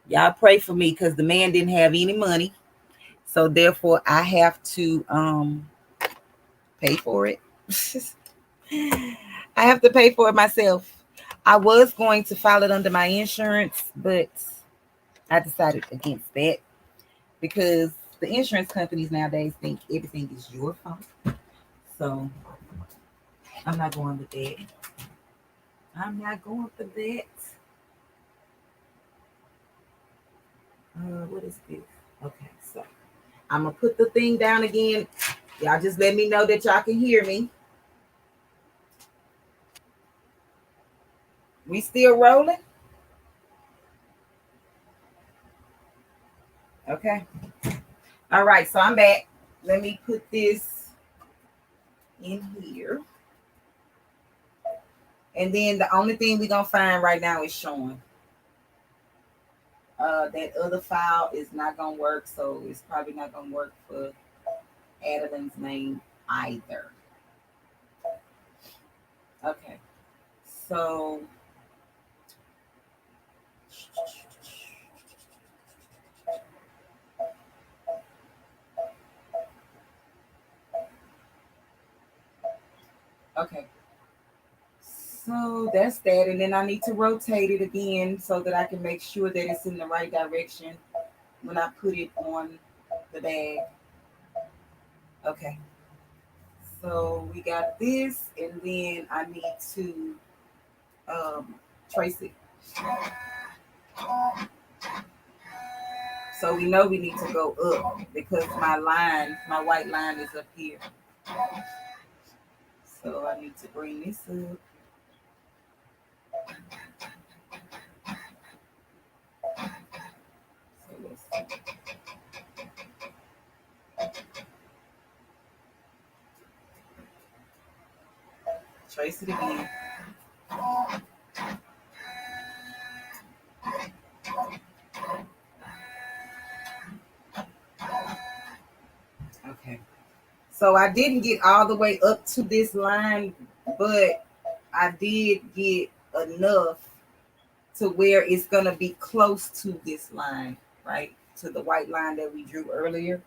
y'all pray for me because the man didn't have any money. So therefore I have to pay for it. I have to pay for it myself. I was going to file it under my insurance, but I decided against that because the insurance companies nowadays think everything is your fault. So I'm not going with that. I'm not going for that. What is this? Okay, so I'm gonna put the thing down again. Y'all just let me know that y'all can hear me. We still rolling? Okay. All right, so I'm back. Let me put this in here. And then the only thing we're gonna find right now is showing. That other file is not gonna work, so it's probably not gonna work for Adeline's name either. Okay, so okay, so that's that, and then I need to rotate it again so that I can make sure that it's in the right direction when I put it on the bag. Okay, so we got this, and then I need to trace it. So we know we need to go up because my white line is up here. So I need to bring this up. So let's trace it again. Okay. So I didn't get all the way up to this line, but I did get enough to where it's gonna be close to this line, right? To the white line that we drew earlier.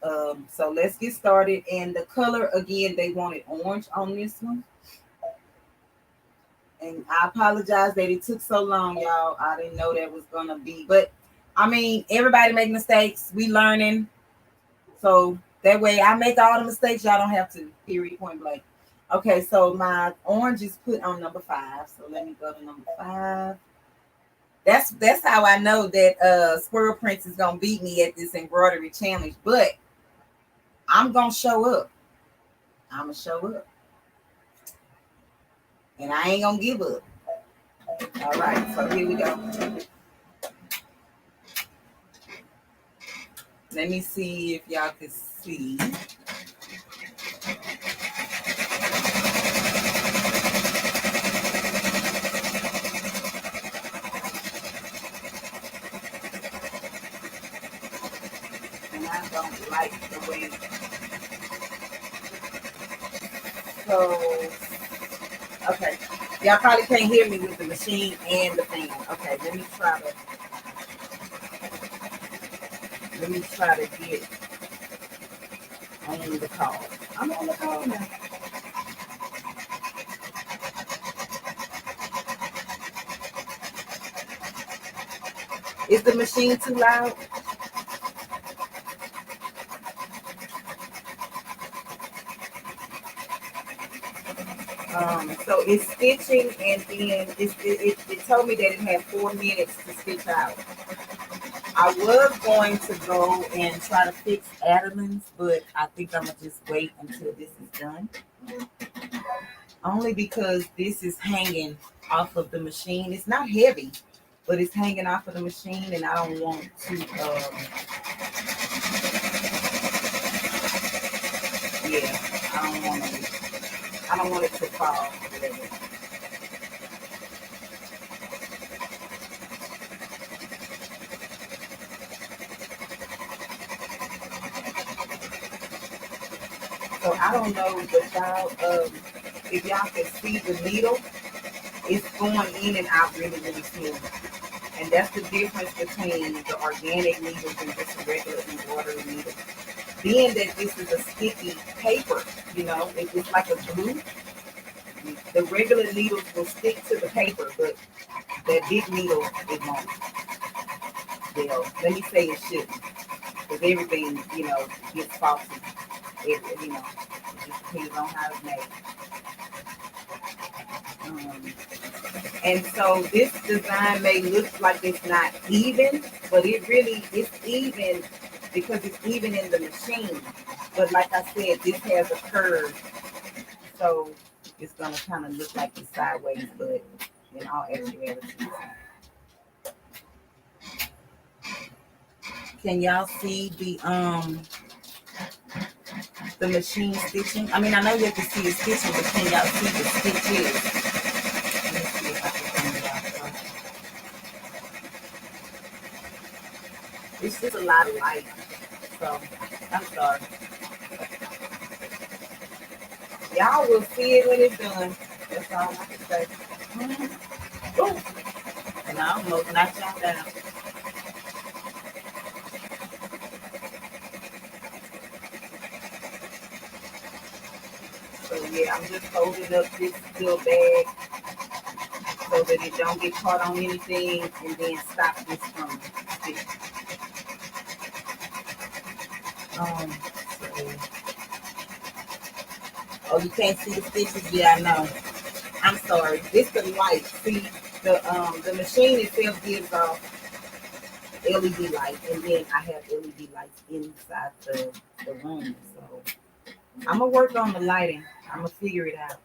So let's get started. And the color again, they wanted orange on this one. And I apologize that it took so long, y'all. I didn't know that was gonna be, but I mean, everybody make mistakes. We learning, so that way I make all the mistakes. Y'all don't have to. Period. Point blank. Okay, so my orange is put on number 5. So let me go to number 5. That's how I know that Squirrel Prince is gonna beat me at this embroidery challenge. But I'm gonna show up. I'm gonna show up, and I ain't gonna give up. All right, so here we go. Let me see if y'all can see. And I don't like the way. So, okay. Y'all probably can't hear me with the machine and the fan. Okay, let me try to get on the call. I'm on the call now. Is the machine too loud? So it's stitching, and then it told me that it had 4 minutes to stitch out. I was going to go and try to fix Adeline's, but I think I'm gonna just wait until this is done. Only because this is hanging off of the machine. It's not heavy, but it's hanging off of the machine, and I don't want to. Yeah, I don't want to. I don't want it to fall. So I don't know if y'all can see the needle, it's going in and out really, really smooth. And that's the difference between the organic needles and just the regular embroidery needles. Being that this is a sticky paper, it's like a glue. The regular needles will stick to the paper, but that big needle, it won't. Well, let me say it shouldn't, because everything, gets faulty. It just depends on how it's made. And so this design may look like it's not even, but it really is even because it's even in the machine. But like I said, this has a curve, so it's gonna kind of look like it's sideways, but in all actuality. Can y'all see the machine stitching? I mean, I know you can see the stitching, but can y'all see the stitches? Let me see if I can bring it out. It's just a lot of light, so I'm sorry. Y'all will see it when it's done. That's all I can say. Ooh. And I almost knocked y'all down. So yeah, I'm just holding up this little bag so that it don't get caught on anything and then stop this from sticking. So, oh, you can't see the stitches? Yeah, I know. I'm sorry. It's the light. See, the machine itself gives off LED light, and then I have LED lights inside the room. So I'm gonna work on the lighting. I'm gonna figure it out.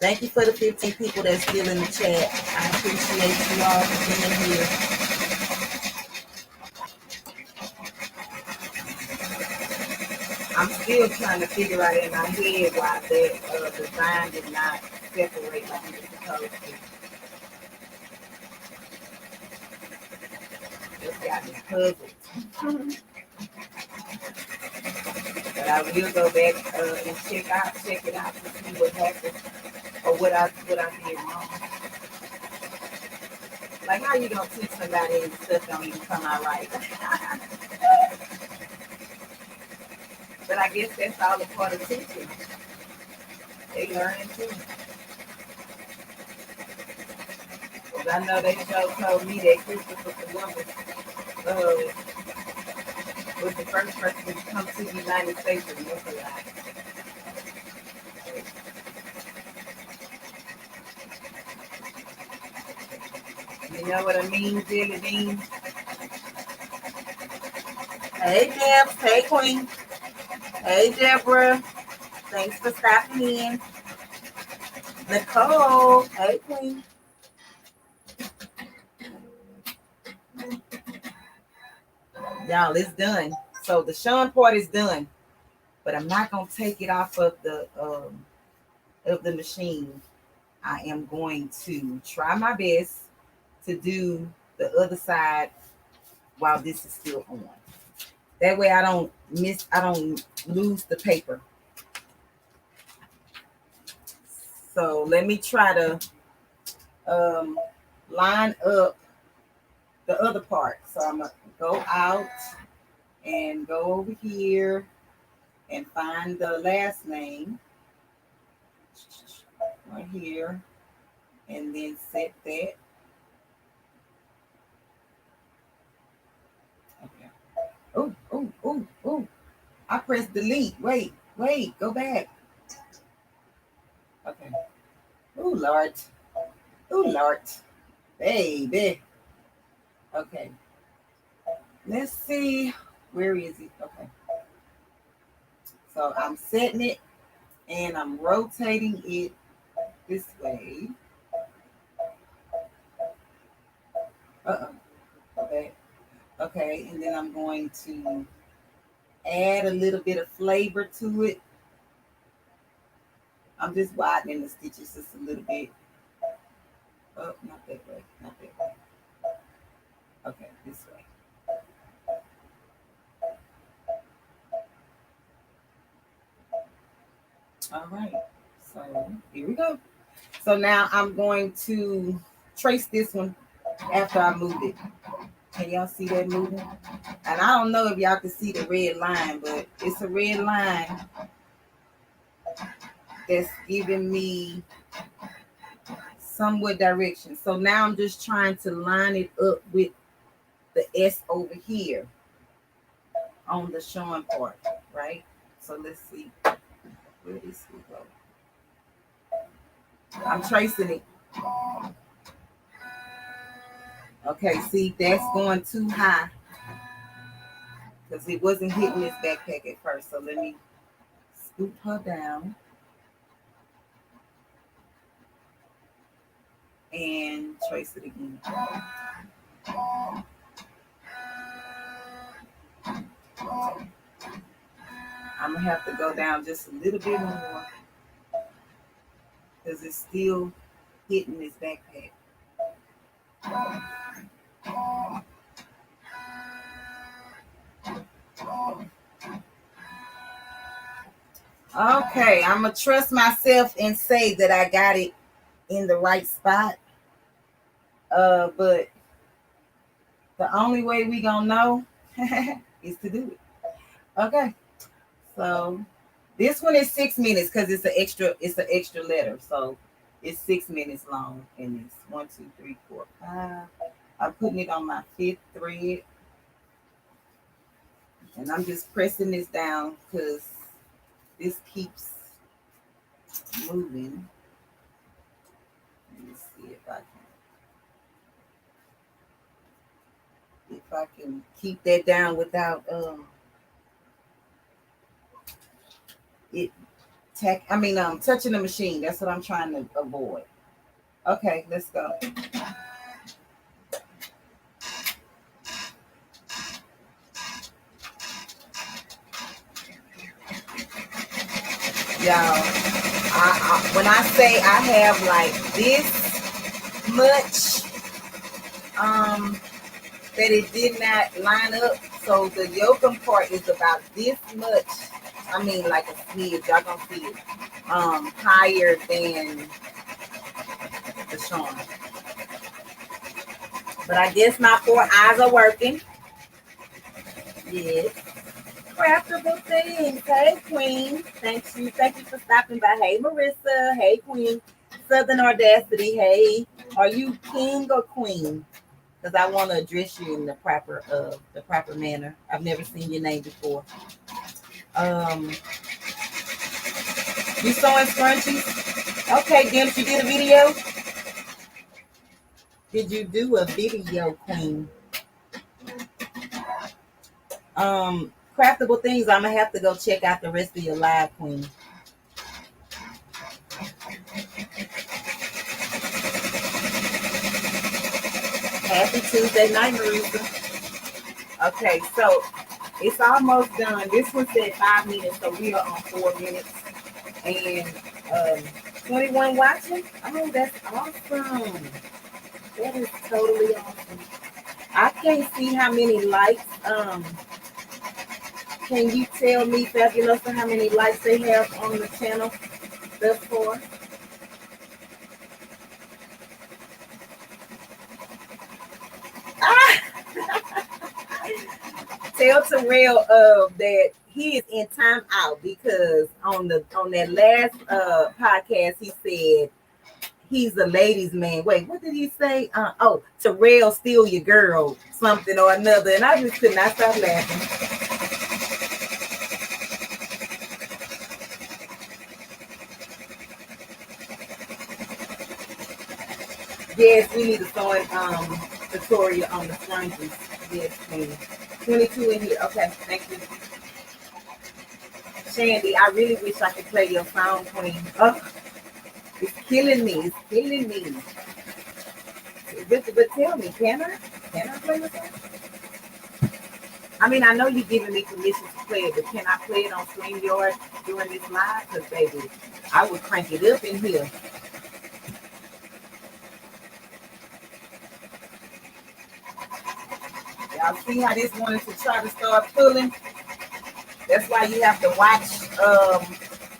Thank you for the 15 people that's still in the chat. I appreciate you all for being here. I'm still trying to figure out in my head why that design did not separate like it was supposed to. Just got me puzzled. But I will go back and check it out to see what happened or what I did wrong. Like how you gonna teach somebody and stuff don't even come out right. But I guess that's all a part of teaching. They learning too. Because I know they sure told me that Christopher Columbus was the first person to come to the United States and look alive. You know what I mean, Jelly Bean? Hey, Deb. Hey, Queen. Hey, Deborah. Thanks for stopping in. Nicole. Hey, Queen. Y'all, it's done. So the shun part is done, but I'm not gonna take it off of the machine. I am going to try my best to do the other side while this is still on. That way I don't lose the paper. So let me try to line up the other part. So I'm gonna go out and go over here and find the last name right here and then set that. Okay. Oh. I pressed delete. Wait, go back. Okay. Oh, Lord. Oh, Lord. Baby. Okay. Let's see. Where is it? Okay. So I'm setting it and I'm rotating it this way. Okay. Okay. And then I'm going to add a little bit of flavor to it. I'm just widening the stitches just a little bit. Oh, not that way. Not that way. Okay, this way. All right. So here we go. So now I'm going to trace this one after I move it. Can y'all see that moving? And I don't know if y'all can see the red line, but it's a red line that's giving me somewhat direction. So now I'm just trying to line it up with the S over here on the showing part, right? So let's see. Where is it go? I'm tracing it. Okay, see, that's going too high because it wasn't hitting this backpack at first. So let me scoop her down and trace it again. I'm gonna have to go down just a little bit more because it's still hitting this backpack. Okay, I'm gonna trust myself and say that I got it in the right spot. But the only way we gonna know is to do it. Okay, so this one is 6 minutes because it's an extra letter, so it's 6 minutes long, and it's 1, 2, 3, 4, 5. I'm putting it on my 5th thread, and I'm just pressing this down because this keeps moving. Let me see if I can keep that down without it touching the machine. That's what I'm trying to avoid. Okay, let's go. Y'all, when I say I have like this much that it did not line up, so the yoke part is about this much. I mean, like a smidge. Y'all gonna see it higher than the Sean. But I guess my 4 eyes are working. Yes. Craftable things. Hey, Queen. Thank you for stopping by. Hey, Marissa. Hey, Queen. Southern Audacity. Hey, are you king or queen? Because I want to address you in the proper manner. I've never seen your name before. You sewing scrunchies? Okay, Dimps, you did a video? Did you do a video, Queen? Craftable things, I'm gonna have to go check out the rest of your live, Queen. Happy Tuesday night, Marisa. Okay, so it's almost done. This one said 5 minutes, so we are on 4 minutes. And 21 watching. Oh, that's awesome. That is totally awesome. I can't see how many likes. Can you tell me, Fabulous, how many likes they have on the channel thus far? Tell Terrell that he is in time out because on that last podcast he said he's a ladies' man. Wait, what did he say? Terrell steal your girl, something or another, and I just could not stop laughing. Yes, we need a sewing tutorial on the scrunchies. Yes, please. 22 in here. Okay, thank you. Shandy, I really wish I could play your song, Queen. Oh, it's killing me. It's killing me. But tell me, can I? Can I play your song? I mean, I know you're giving me permission to play it, but can I play it on StreamYard during this live? Because, baby, I would crank it up in here. Y'all see how this wanted to try to start pulling? That's why you have to watch.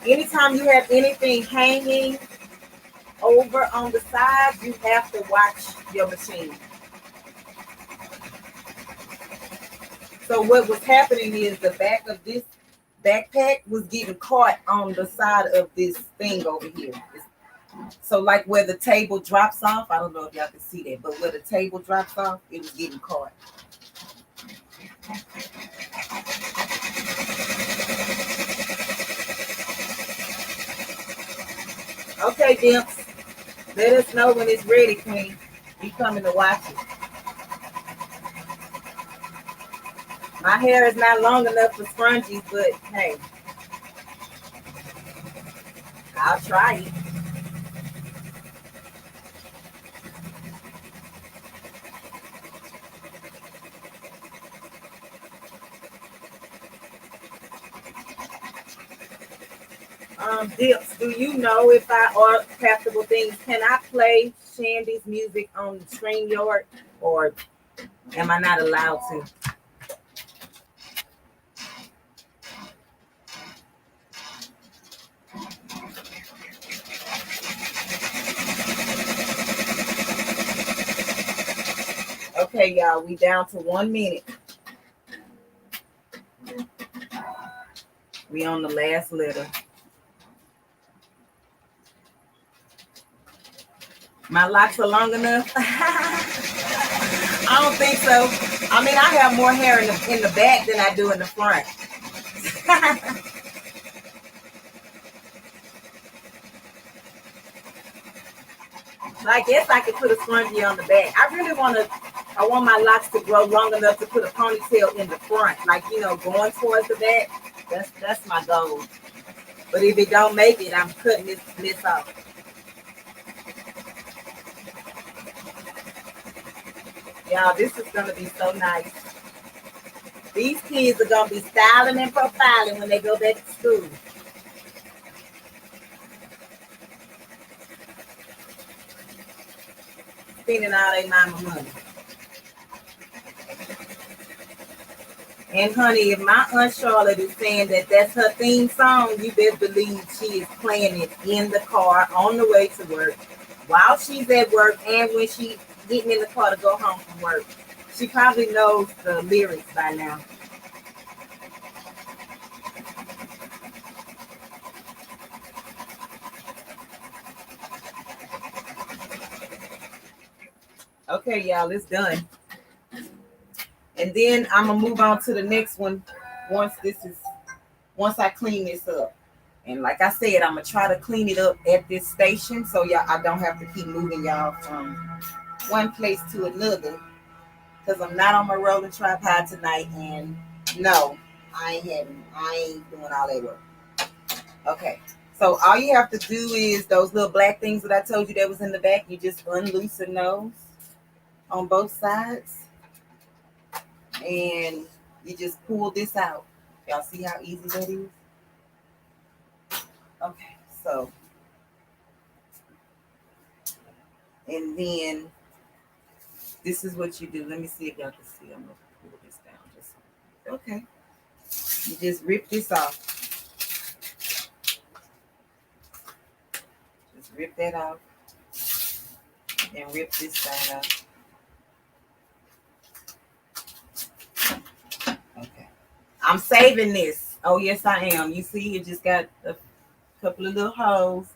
Anytime you have anything hanging over on the side, you have to watch your machine. So what was happening is the back of this backpack was getting caught on the side of this thing over here. So like where the table drops off, I don't know if y'all can see that, but where the table drops off, it was getting caught. Okay, Dimps. Let us know when it's ready, Queen. We coming to watch it. My hair is not long enough for scrunchies, but hey, I'll try it. Dips, do you know if I or craftable things, can I play Shandy's music on the StreamYard or am I not allowed to? Okay, y'all, we down to 1 minute. We on the last letter. My locks are long enough. I don't think so. I mean, I have more hair in the back than I do in the front. I guess I could put a scrunchie on the back. I want my locks to grow long enough to put a ponytail in the front, like going towards the back. That's my goal. But if it don't make it, I'm cutting this off. Y'all, this is gonna be so nice. These kids are gonna be styling and profiling when they go back to school. Spending all their mama money. And honey, if my Aunt Charlotte is saying that that's her theme song, you best believe she is playing it in the car on the way to work, while she's at work, and when she getting in the car to go home from work. She probably knows the lyrics by now. Okay, y'all, it's done. And then I'm gonna move on to the next one once I clean this up. And like I said, I'm gonna try to clean it up at this station so y'all I don't have to keep moving y'all from one place to another because I'm not on my rolling tripod tonight. And no, I ain't doing all that work. Okay. So all you have to do is those little black things that I told you that was in the back, you just unloosen those on both sides and you just pull this out. Y'all see how easy that is? Okay, so and then this is what you do. Let me see if y'all can see. I'm gonna pull this down. Okay. You just rip this off. Just rip that off. And rip this side off. Okay. I'm saving this. Oh yes, I am. You see, it just got a couple of little holes.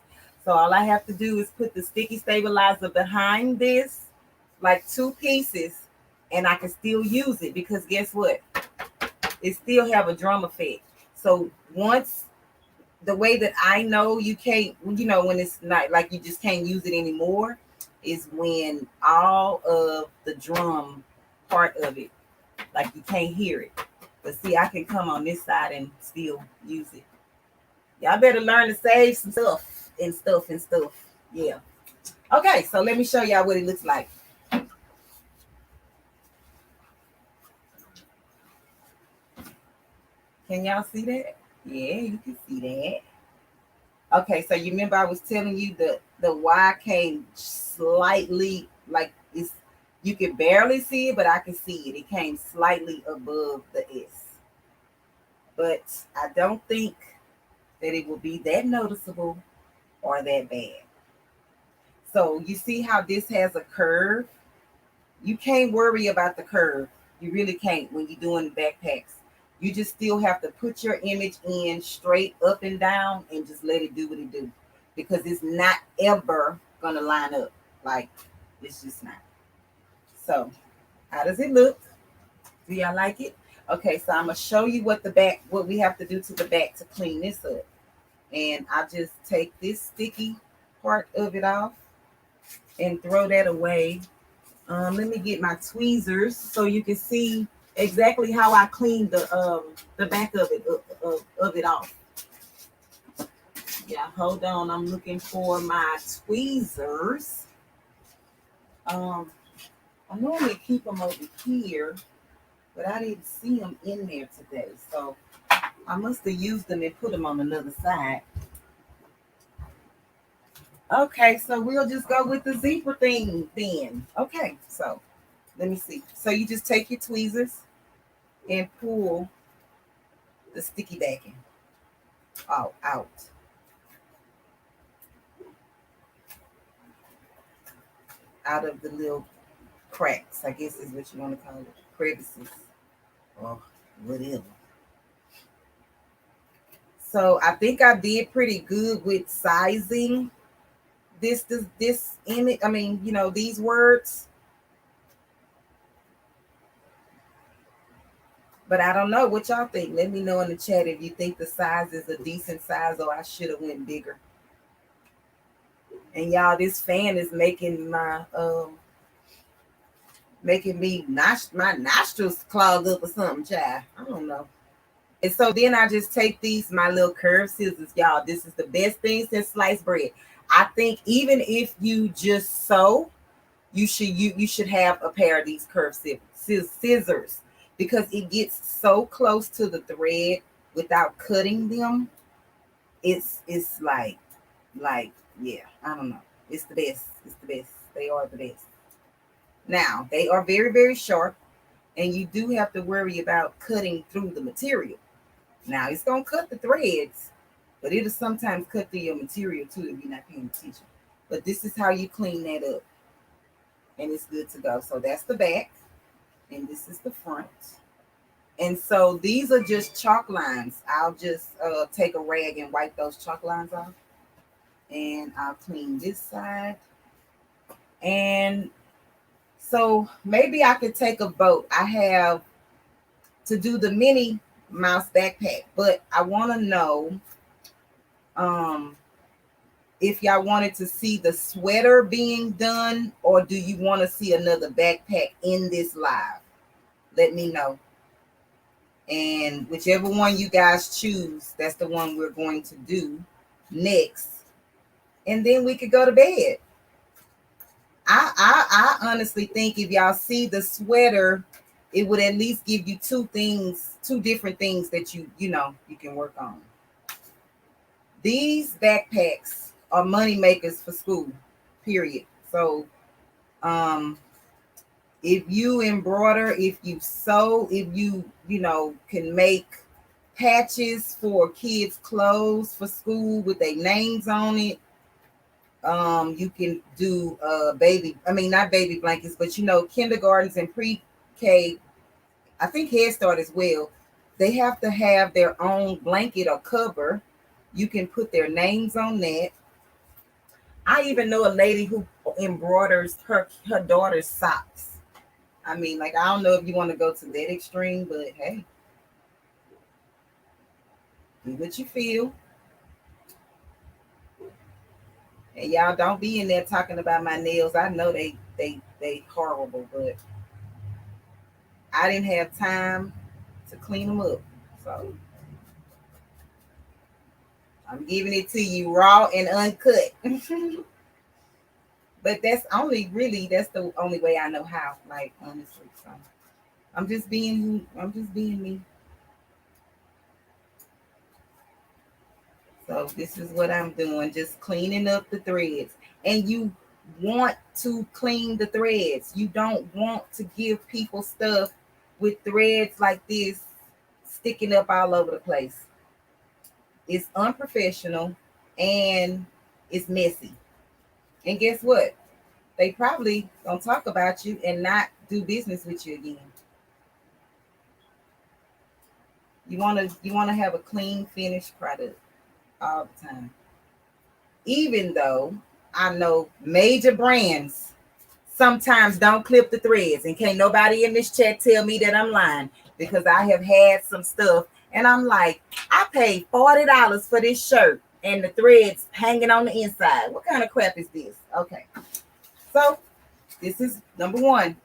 So all I have to do is put the sticky stabilizer behind this, like 2 pieces, and I can still use it because guess what? It still have a drum effect. So once the way that I know you can't, when it's not like you just can't use it anymore, is when all of the drum part of it, like you can't hear it. But see, I can come on this side and still use it. Y'all better learn to save some stuff and stuff and stuff. Yeah. Okay, so let me show y'all what it looks like. Can y'all see that? Yeah, you can see that. Okay, so you remember I was telling you the Y came slightly, like it's, you can barely see it, but I can see it. It came slightly above the S. But I don't think that it will be that noticeable or that bad. So you see how this has a curve? You can't worry about the curve You really can't when you're doing backpacks. You just still have to put your image in straight up and down and just let it do what it do. Because it's not ever gonna line up. Like it's just not. So how does it look? Do y'all like it? Okay, so I'm gonna show you what we have to do to the back to clean this up. And I just take this sticky part of it off and throw that away. Let me get my tweezers so you can see exactly how I clean the back of it of it off. Yeah, hold on. I'm looking for my tweezers. I normally keep them over here, but I didn't see them in there today, so I must have used them and put them on another side. Okay, so we'll just go with the zebra thing then. Okay, so let me see. So you just take your tweezers and pull the sticky backing out. Out of the little cracks, I guess is what you want to call it. Crevices or whatever. So I think I did pretty good with sizing this image. I mean, these words. But I don't know what y'all think. Let me know in the chat if you think the size is a decent size or I should have went bigger. And y'all, this fan is making me my nostrils clog up or something, child. I don't know. And so then I just take my little curved scissors, y'all. This is the best thing since sliced bread. I think even if you just sew, you should have a pair of these curved scissors because it gets so close to the thread without cutting them. It's like yeah, I don't know. It's the best. It's the best. They are the best. Now they are very, very sharp, and you do have to worry about cutting through the material. Now it's gonna cut the threads, but it'll sometimes cut through your material too if you're not paying attention. But this is how you clean that up, and it's good to go. So that's the back, and this is the front. And so these are just chalk lines. I'll just take a rag and wipe those chalk lines off, and I'll clean this side. And so maybe I could take a vote. I have to do the Minnie Mouse backpack, but I want to know if y'all wanted to see the sweater being done, or do you want to see another backpack in this live? Let me know. And whichever one you guys choose, that's the one we're going to do next. And then we could go to bed. I honestly think if y'all see the sweater, it would at least give you two different things that you can work on. These backpacks are money makers for school, period. So if you embroider, if you sew, if you can make patches for kids' clothes for school with their names on it. You can do not baby blankets, but kindergartens and pre-K, I think Head Start as well. They have to have their own blanket or cover. You can put their names on that. I even know a lady who embroiders her daughter's socks. I mean, I don't know if you want to go to that extreme, but hey, do what you feel. And y'all don't be in there talking about my nails. I know they horrible, but I didn't have time to clean them up. So I'm giving it to you raw and uncut. But that's the only way I know how, honestly. So I'm just being me. So this is what I'm doing, just cleaning up the threads. And you want to clean the threads. You don't want to give people stuff with threads like this sticking up all over the place. It's unprofessional and it's messy. And guess what? They probably gonna talk about you and not do business with you again. You wanna have a clean finished product all the time. Even though I know major brands sometimes don't clip the threads, and can't nobody in this chat tell me that I'm lying, because I have had some stuff and I'm like, I paid $40 for this shirt and the threads hanging on the inside. What kind of crap is this? Okay, so this is number one.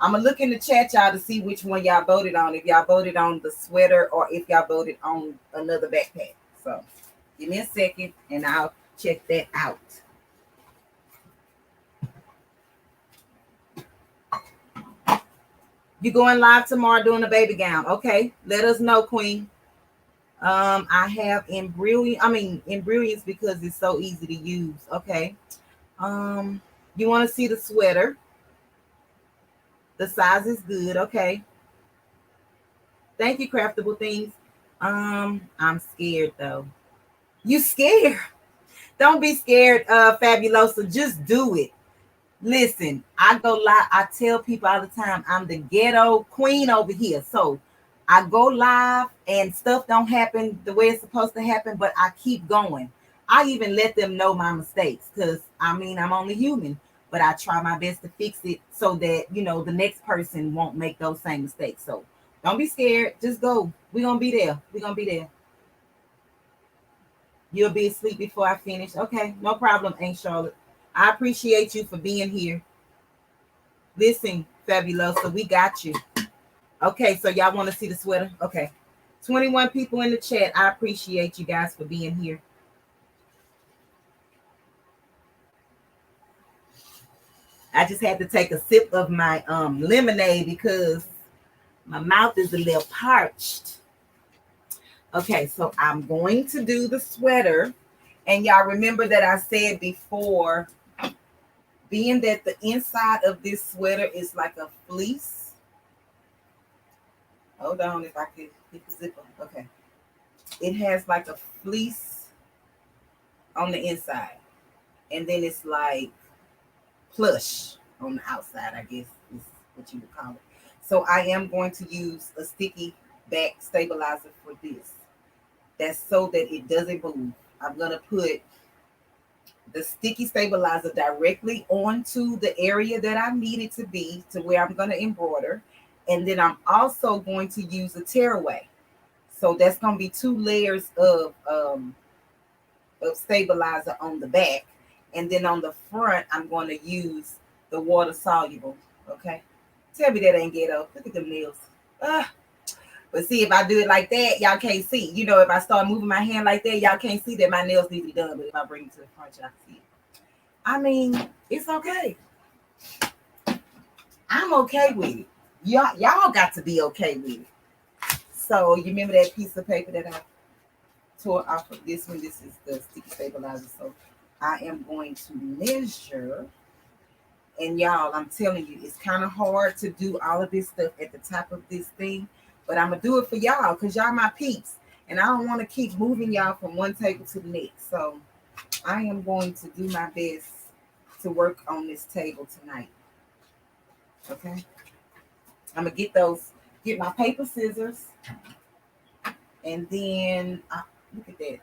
I'm gonna look in the chat, y'all, to see which one y'all voted on. If y'all voted on the sweater or if y'all voted on another backpack. So give me a second and I'll check that out. You going live tomorrow doing a baby gown? Okay, let us know, Queen. I have embroidery because it's so easy to use. Okay. You want to see the sweater? The size is good. Okay. Thank you, Craftable Things. I'm scared though. You scared? Don't be scared, Fabulosa. Just do it. Listen, I go live. I tell people all the time, I'm the ghetto queen over here. So I go live and stuff don't happen the way it's supposed to happen, but I keep going. I even let them know my mistakes because I'm only human, but I try my best to fix it so that the next person won't make those same mistakes. So don't be scared. Just go. We're gonna be there. We're gonna be there. You'll be asleep before I finish. Okay, no problem, Aunt Charlotte. I appreciate you for being here. Listen, Fabulosa, we got you. Okay, so y'all want to see the sweater? Okay. 21 people in the chat. I appreciate you guys for being here. I just had to take a sip of my lemonade because my mouth is a little parched. Okay, so I'm going to do the sweater. And y'all remember that I said before, being that the inside of this sweater is like a fleece. Hold on, if I could hit the zipper. Okay. It has like a fleece on the inside. And then it's like plush on the outside, I guess is what you would call it. So I am going to use a sticky back stabilizer for this. That's so that it doesn't move. I'm going to put the sticky stabilizer directly onto the area that I need it to be, to where I'm going to embroider. And then I'm also going to use a tearaway. So that's going to be 2 layers of stabilizer on the back. And then on the front, I'm going to use the water soluble. Okay. Tell me that ain't ghetto. Look at them nails. But see, if I do it like that, y'all can't see. If I start moving my hand like that, y'all can't see that my nails need to be done. But if I bring it to the front, y'all can see it. It's okay. I'm okay with it. Y'all got to be okay with it. So you remember that piece of paper that I tore off of this one? This is the sticky stabilizer. So I am going to measure. And y'all, I'm telling you, it's kind of hard to do all of this stuff at the top of this thing. But I'm going to do it for y'all because y'all my peeps. And I don't want to keep moving y'all from one table to the next. So I am going to do my best to work on this table tonight. Okay. I'm going to get my paper scissors. And then, look at that.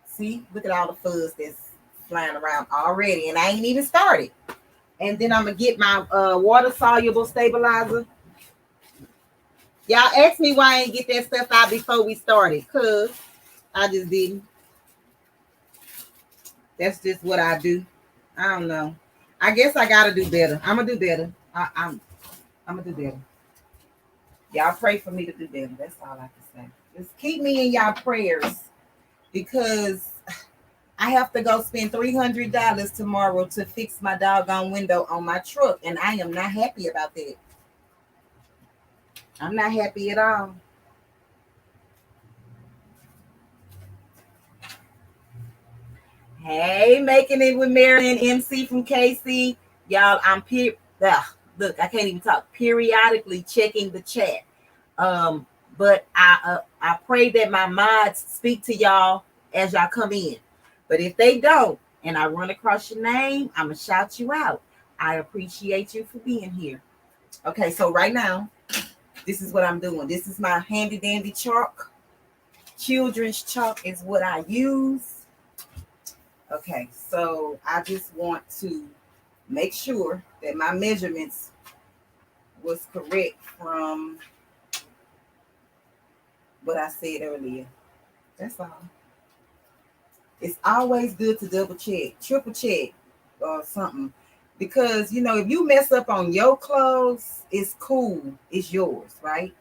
See? Look at all the fuzz that's flying around already. And I ain't even started. And then I'm going to get my water-soluble stabilizer. Y'all asked me why I ain't get that stuff out before we started. Because I just didn't. That's just what I do. I don't know. I guess I got to do better. I'm going to do better. I'm going to do better. Y'all pray for me to do better. That's all I can say. Just keep me in y'all prayers. Because I have to go spend $300 tomorrow to fix my doggone window on my truck. And I am not happy about that. I'm not happy at all. Hey, making it with Marion MC from KC. Y'all, look, I can't even talk. Periodically checking the chat. But I pray that my mods speak to y'all as y'all come in. But if they don't, and I run across your name, I'm going to shout you out. I appreciate you for being here. Okay, so right now, this is what I'm doing. This is my handy dandy chalk. Children's chalk is what I use. Okay, so I just want to make sure that my measurements was correct from what I said earlier. That's all. It's always good to double check, triple check, or something. Because, if you mess up on your clothes, it's cool. It's yours, right?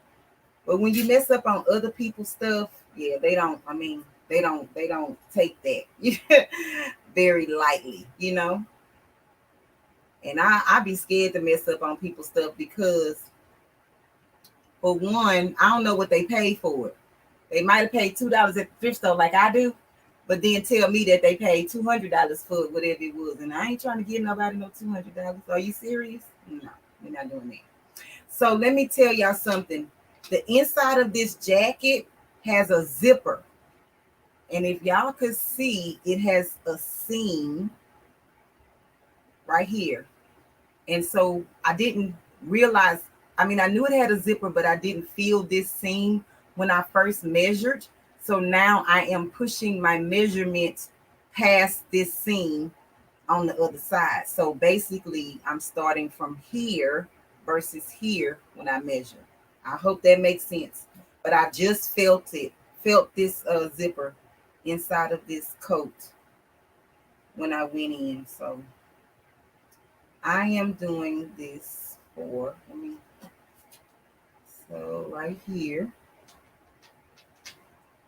But when you mess up on other people's stuff, yeah, they don't take that very lightly. And I be scared to mess up on people's stuff because, for one, I don't know what they paid for it. They might have paid $2 at the thrift store like I do, but then tell me that they paid $200 for it, whatever it was. And I ain't trying to give nobody no $200. Are you serious? No, we're not doing that. So let me tell y'all something. The inside of this jacket has a zipper. And if y'all could see, it has a seam right here. And so I didn't realize, I knew it had a zipper, but I didn't feel this seam when I first measured. So now I am pushing my measurement past this seam on the other side. So basically I'm starting from here versus here when I measure. I hope that makes sense. But I just felt this zipper inside of this coat when I went in. So I am doing this so right here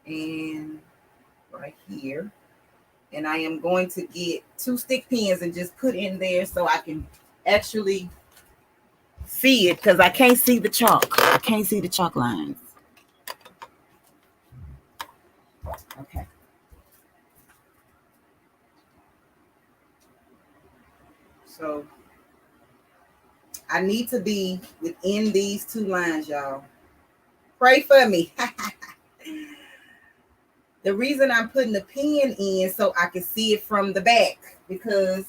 and right here. And I am going to get 2 stick pins and just put in there so I can actually see it, because I can't see the chalk. I can't see the chalk lines. Okay. So I need to be within these 2 lines, y'all. Pray for me. The reason I'm putting the pin in so I can see it from the back, because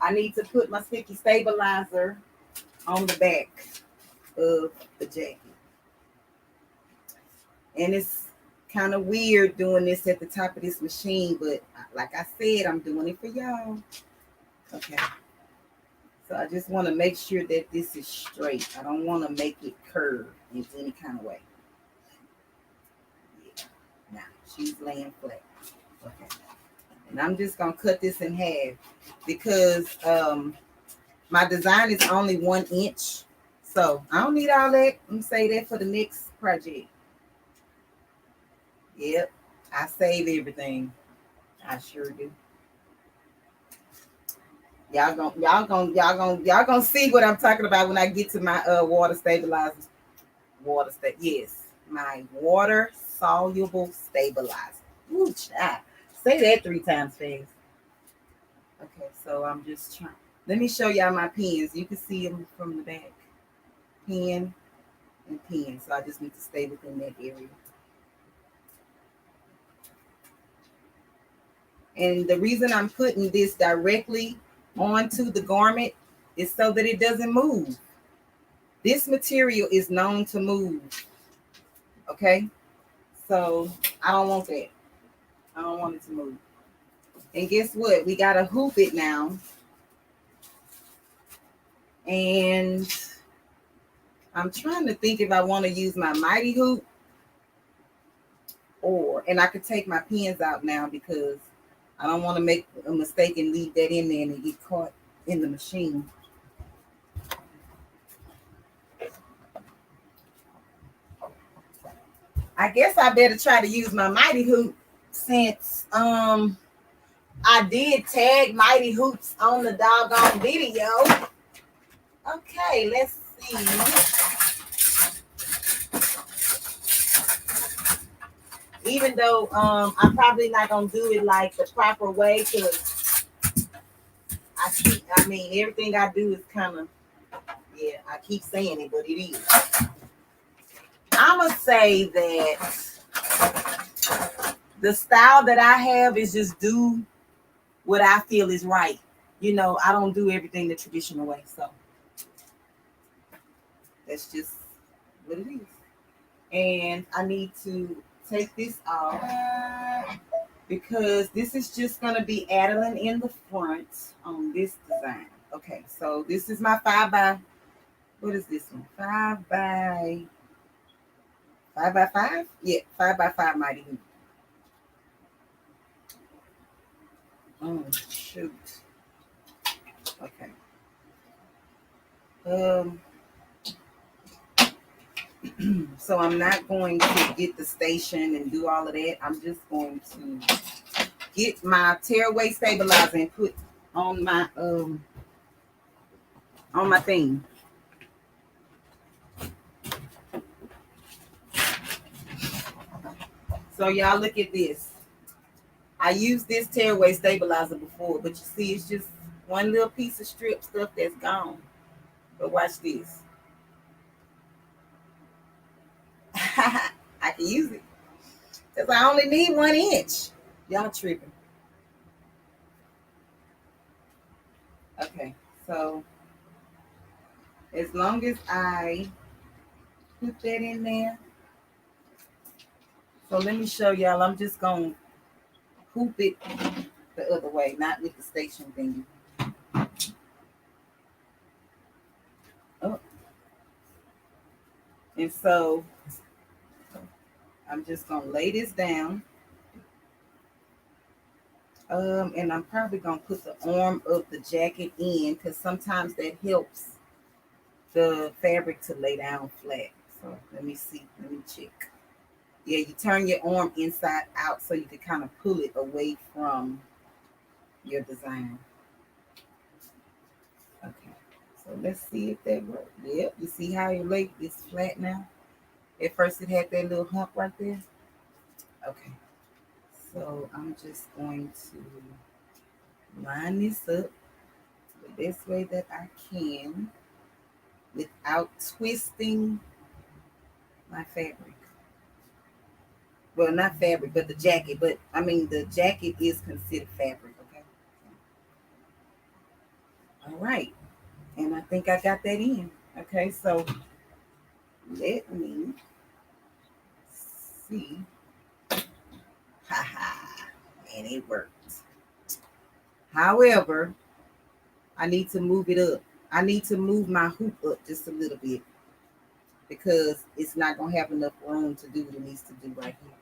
I need to put my sticky stabilizer on the back of the jacket. And it's kind of weird doing this at the top of this machine, but like I said, I'm doing it for y'all. Okay. So I just want to make sure that this is straight. I don't want to make it curve in any kind of way. Yeah. Now she's laying flat. Okay. And I'm just going to cut this in half because my design is only 1 inch. So I don't need all that. I'm going to say that for the next project. Yep. I save everything. I sure do. Y'all gonna see what I'm talking about when I get to my water stabilizers. Yes, my water soluble stabilizer. Ooh, child. Say that 3 times fast. Okay, so I'm just trying. Let me show y'all my pins. You can see them from the back. Pin and pin. So I just need to stay within that area. And the reason I'm putting this directly onto the garment is so that it doesn't move. This material is known to move. Okay? So I don't want that. I don't want it to move. And guess what? We got to hoop it now. And I'm trying to think if I want to use my mighty hoop, and I could take my pins out now because I don't want to make a mistake and leave that in there and it get caught in the machine. I guess I better try to use my mighty hoop since I did tag mighty hoops on the doggone video. Okay, let's see. Even though I'm probably not gonna do it like the proper way, because everything I do is kind of, yeah, I keep saying it, but it is. I'ma say that the style that I have is just do what I feel is right. I don't do everything the traditional way, so that's just what it is. And I need to take this off because this is just going to be addling in the front on this design. Okay, so this is my 5 by, what is this one? 5 by 5? Yeah, 5 by 5 might even. Oh shoot. Okay. So I'm not going to get the station and do all of that. I'm just going to get my tearaway stabilizer and put on my thing. So y'all look at this. I used this tearaway stabilizer before, but you see it's just one little piece of strip stuff that's gone. But watch this. I can use it. Because I only need 1 inch. Y'all tripping. Okay, so as long as I put that in there. So let me show y'all. I'm just going to hoop it the other way, not with the station thingy. Oh. And so I'm just going to lay this down. And I'm probably going to put the arm of the jacket in because sometimes that helps the fabric to lay down flat. So let me see. Let me check. Yeah, you turn your arm inside out so you can kind of pull it away from your design. Okay, so let's see if that works. Yep, you see how your leg is flat now? At first it had that little hump right there. Okay, so I'm just going to line this up the best way that I can without twisting my fabric. Well, not fabric, but the jacket. But I mean, the jacket is considered fabric, okay? All right. And I think I got that in. Okay, so let me see. Haha, and it worked. However, I need to move it up. I need to move my hoop up just a little bit because it's not going to have enough room to do what it needs to do right here.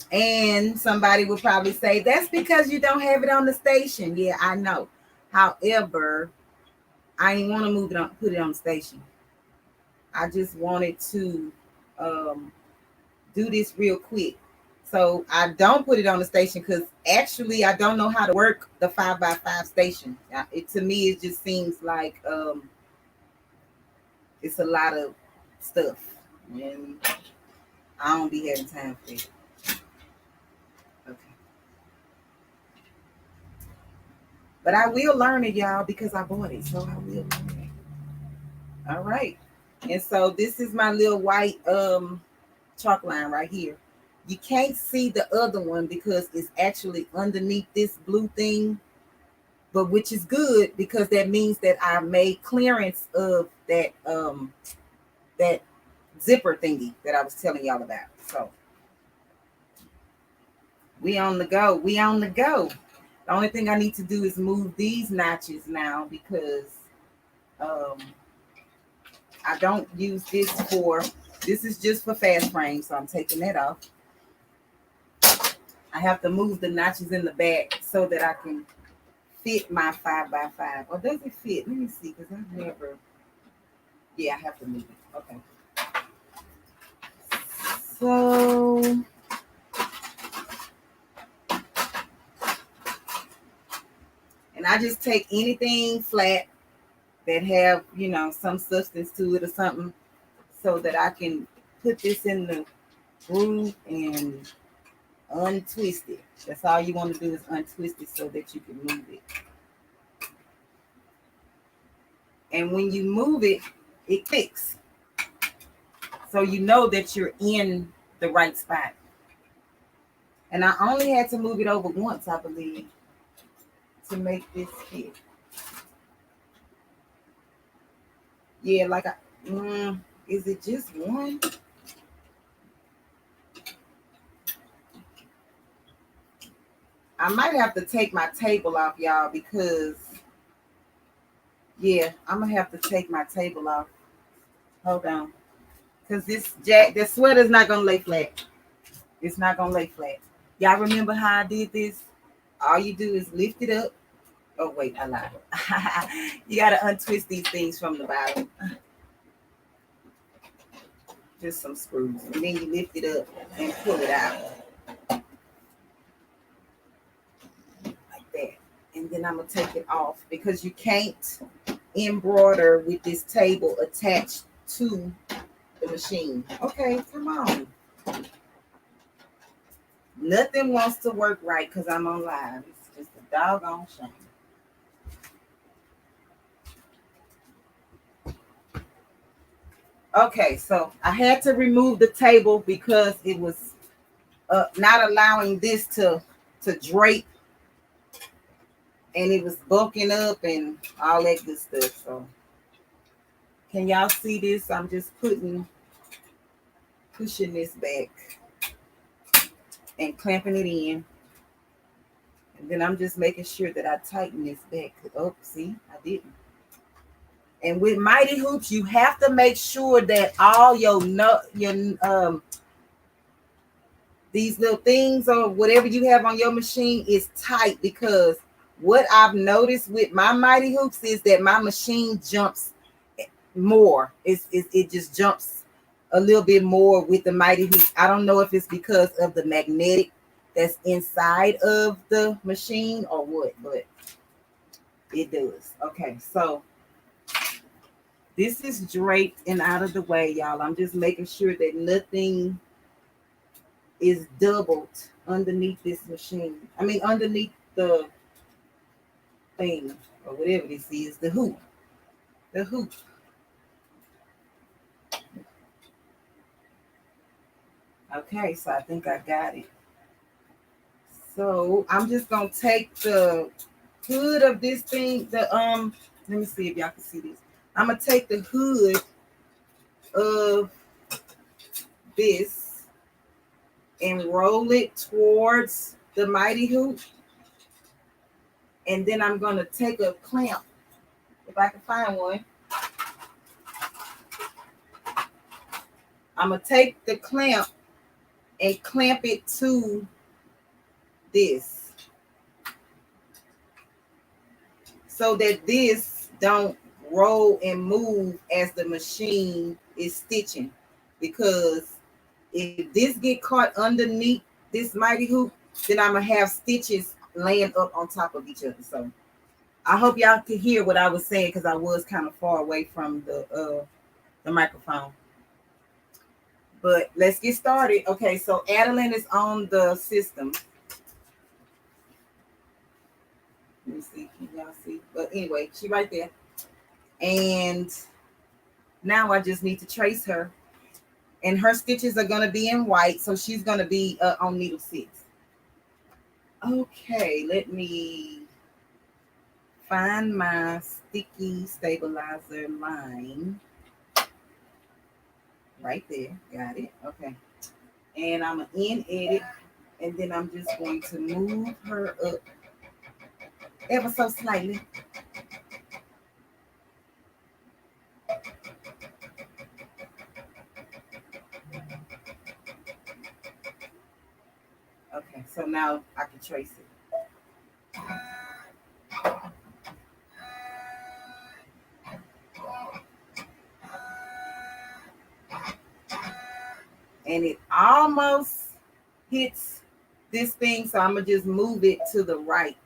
And somebody would probably say, that's because you don't have it on the station. Yeah, I know. However, I didn't want to move it on, put it on the station. I just wanted to do this real quick. So I don't put it on the station because actually I don't know how to work the 5 by 5 station. To me, it just seems like it's a lot of stuff, and I don't be having time for it. Okay, but I will learn it, y'all, because I bought it, so I will learn it. All right, and so this is my little white chalk line right here. You can't see the other one because it's actually underneath this blue thing, but which is good because that means that I made clearance of that that zipper thingy that I was telling y'all about. So we on the go. We on the go. The only thing I need to do is move these notches now because I don't use this for, this is just for fast frame, so I'm taking that off. I have to move the notches in the back so that I can fit my 5 by 5. Or does it fit? Let me see, because I've never, yeah, I have to move it. Okay. So and I just take anything flat that have, you know, some substance to it or something so that I can put this in the groove and untwist it. That's all you want to do is untwist it so that you can move it. And when you move it, it clicks. So you know that you're in the right spot. And I only had to move it over once, I believe, to make this fit. Yeah, like is it just one? I might have to take my table off, y'all, because yeah, I'm gonna have to take my table off. Hold on. Because this sweater's not gonna lay flat. It's not gonna lay flat. Y'all remember how I did this? All you do is lift it up. Oh wait, I lied. You gotta untwist these things from the bottom. Just some screws. And then you lift it up and pull it out. Like that. And then I'm gonna take it off because you can't embroider with this table attached to the machine. Okay, come on. Nothing wants to work right because I'm on live. It's just a doggone shame. Okay, so I had to remove the table because it was not allowing this to drape, and it was bulking up and all that good stuff. So can y'all see this? I'm just pushing this back and clamping it in. And then I'm just making sure that I tighten this back. Oh, see, I didn't. And with Mighty Hoops, you have to make sure that all your these little things or whatever you have on your machine is tight, because what I've noticed with my Mighty Hoops is that my machine jumps more. It just jumps a little bit more with the Mighty Hoops. I don't know if it's because of the magnetic that's inside of the machine or what, but it does. Okay, so this is draped and out of the way, y'all. I'm just making sure that nothing is doubled underneath this machine. I mean, underneath the thing or whatever this is, the hoop. The hoop. Okay, so I think I got it. So I'm just gonna take the hood of this thing. Let me see if y'all can see this. I'm gonna take the hood of this and roll it towards the Mighty Hoop. And then I'm gonna take a clamp, if I can find one. I'm gonna take the clamp and clamp it to this, so that this don't roll and move as the machine is stitching. Because if this get caught underneath this Mighty Hoop, then I'm gonna have stitches laying up on top of each other. So I hope y'all can hear what I was saying, because I was kind of far away from the microphone. But let's get started. Okay, so Adeline is on the system. Let me see, can y'all see? But anyway, she right there. And now I just need to trace her. And her stitches are going to be in white, so she's going to be on needle 6. Okay, let me find my sticky stabilizer line. Right there, got it. Okay, and I'm going to in edit, and then I'm just going to move her up ever so slightly. Okay, so now I can trace it. And it almost hits this thing, so I'm gonna just move it to the right,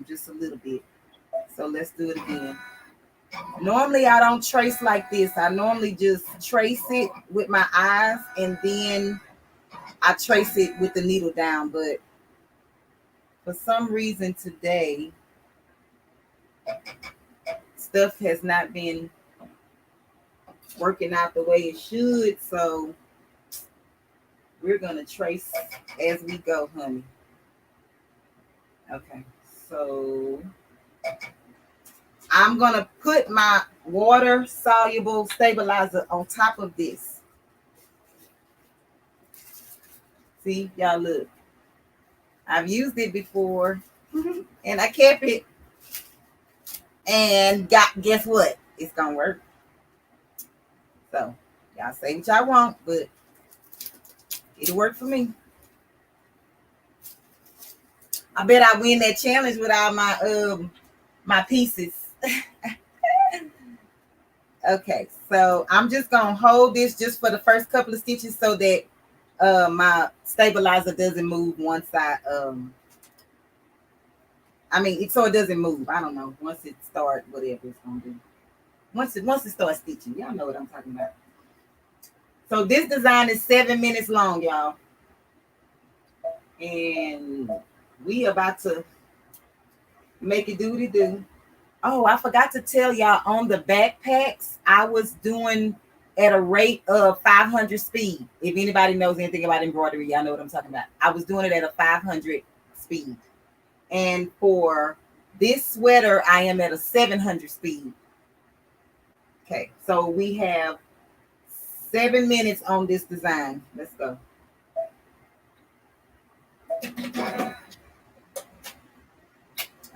just a little bit. So let's do it again. Normally I don't trace like this. I normally just trace it with my eyes, and then I trace it with the needle down. But for some reason today, stuff has not been working out the way it should. So we're gonna trace as we go, honey. Okay, so I'm gonna put my water soluble stabilizer on top of this. See, y'all look. I've used it before and I kept it and guess what? It's gonna work. So y'all say what y'all want, but it'll work for me. I bet I win that challenge with all my pieces. Okay, so I'm just gonna hold this just for the first couple of stitches so that my stabilizer doesn't move once so it doesn't move. I don't know. Once it starts, whatever it's gonna do. Once it starts stitching, y'all know what I'm talking about. So this design is 7 minutes long, y'all. And we about to make it do what it do. Oh, I forgot to tell y'all on the backpacks, I was doing at a rate of 500 speed. If anybody knows anything about embroidery, y'all know what I'm talking about. I was doing it at a 500 speed. And for this sweater, I am at a 700 speed. Okay, so we have 7 minutes on this design. Let's go.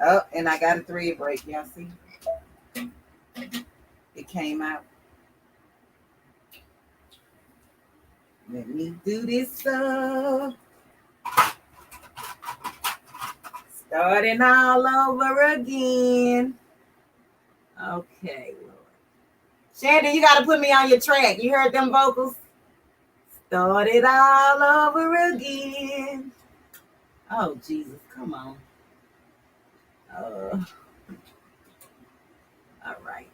Oh, and I got a thread break. Y'all see? It came out. Let me do this. Starting all over again. Okay, Lord. Shannon, you got to put me on your track. You heard them vocals? Start it all over again. Oh, Jesus, come on. All right.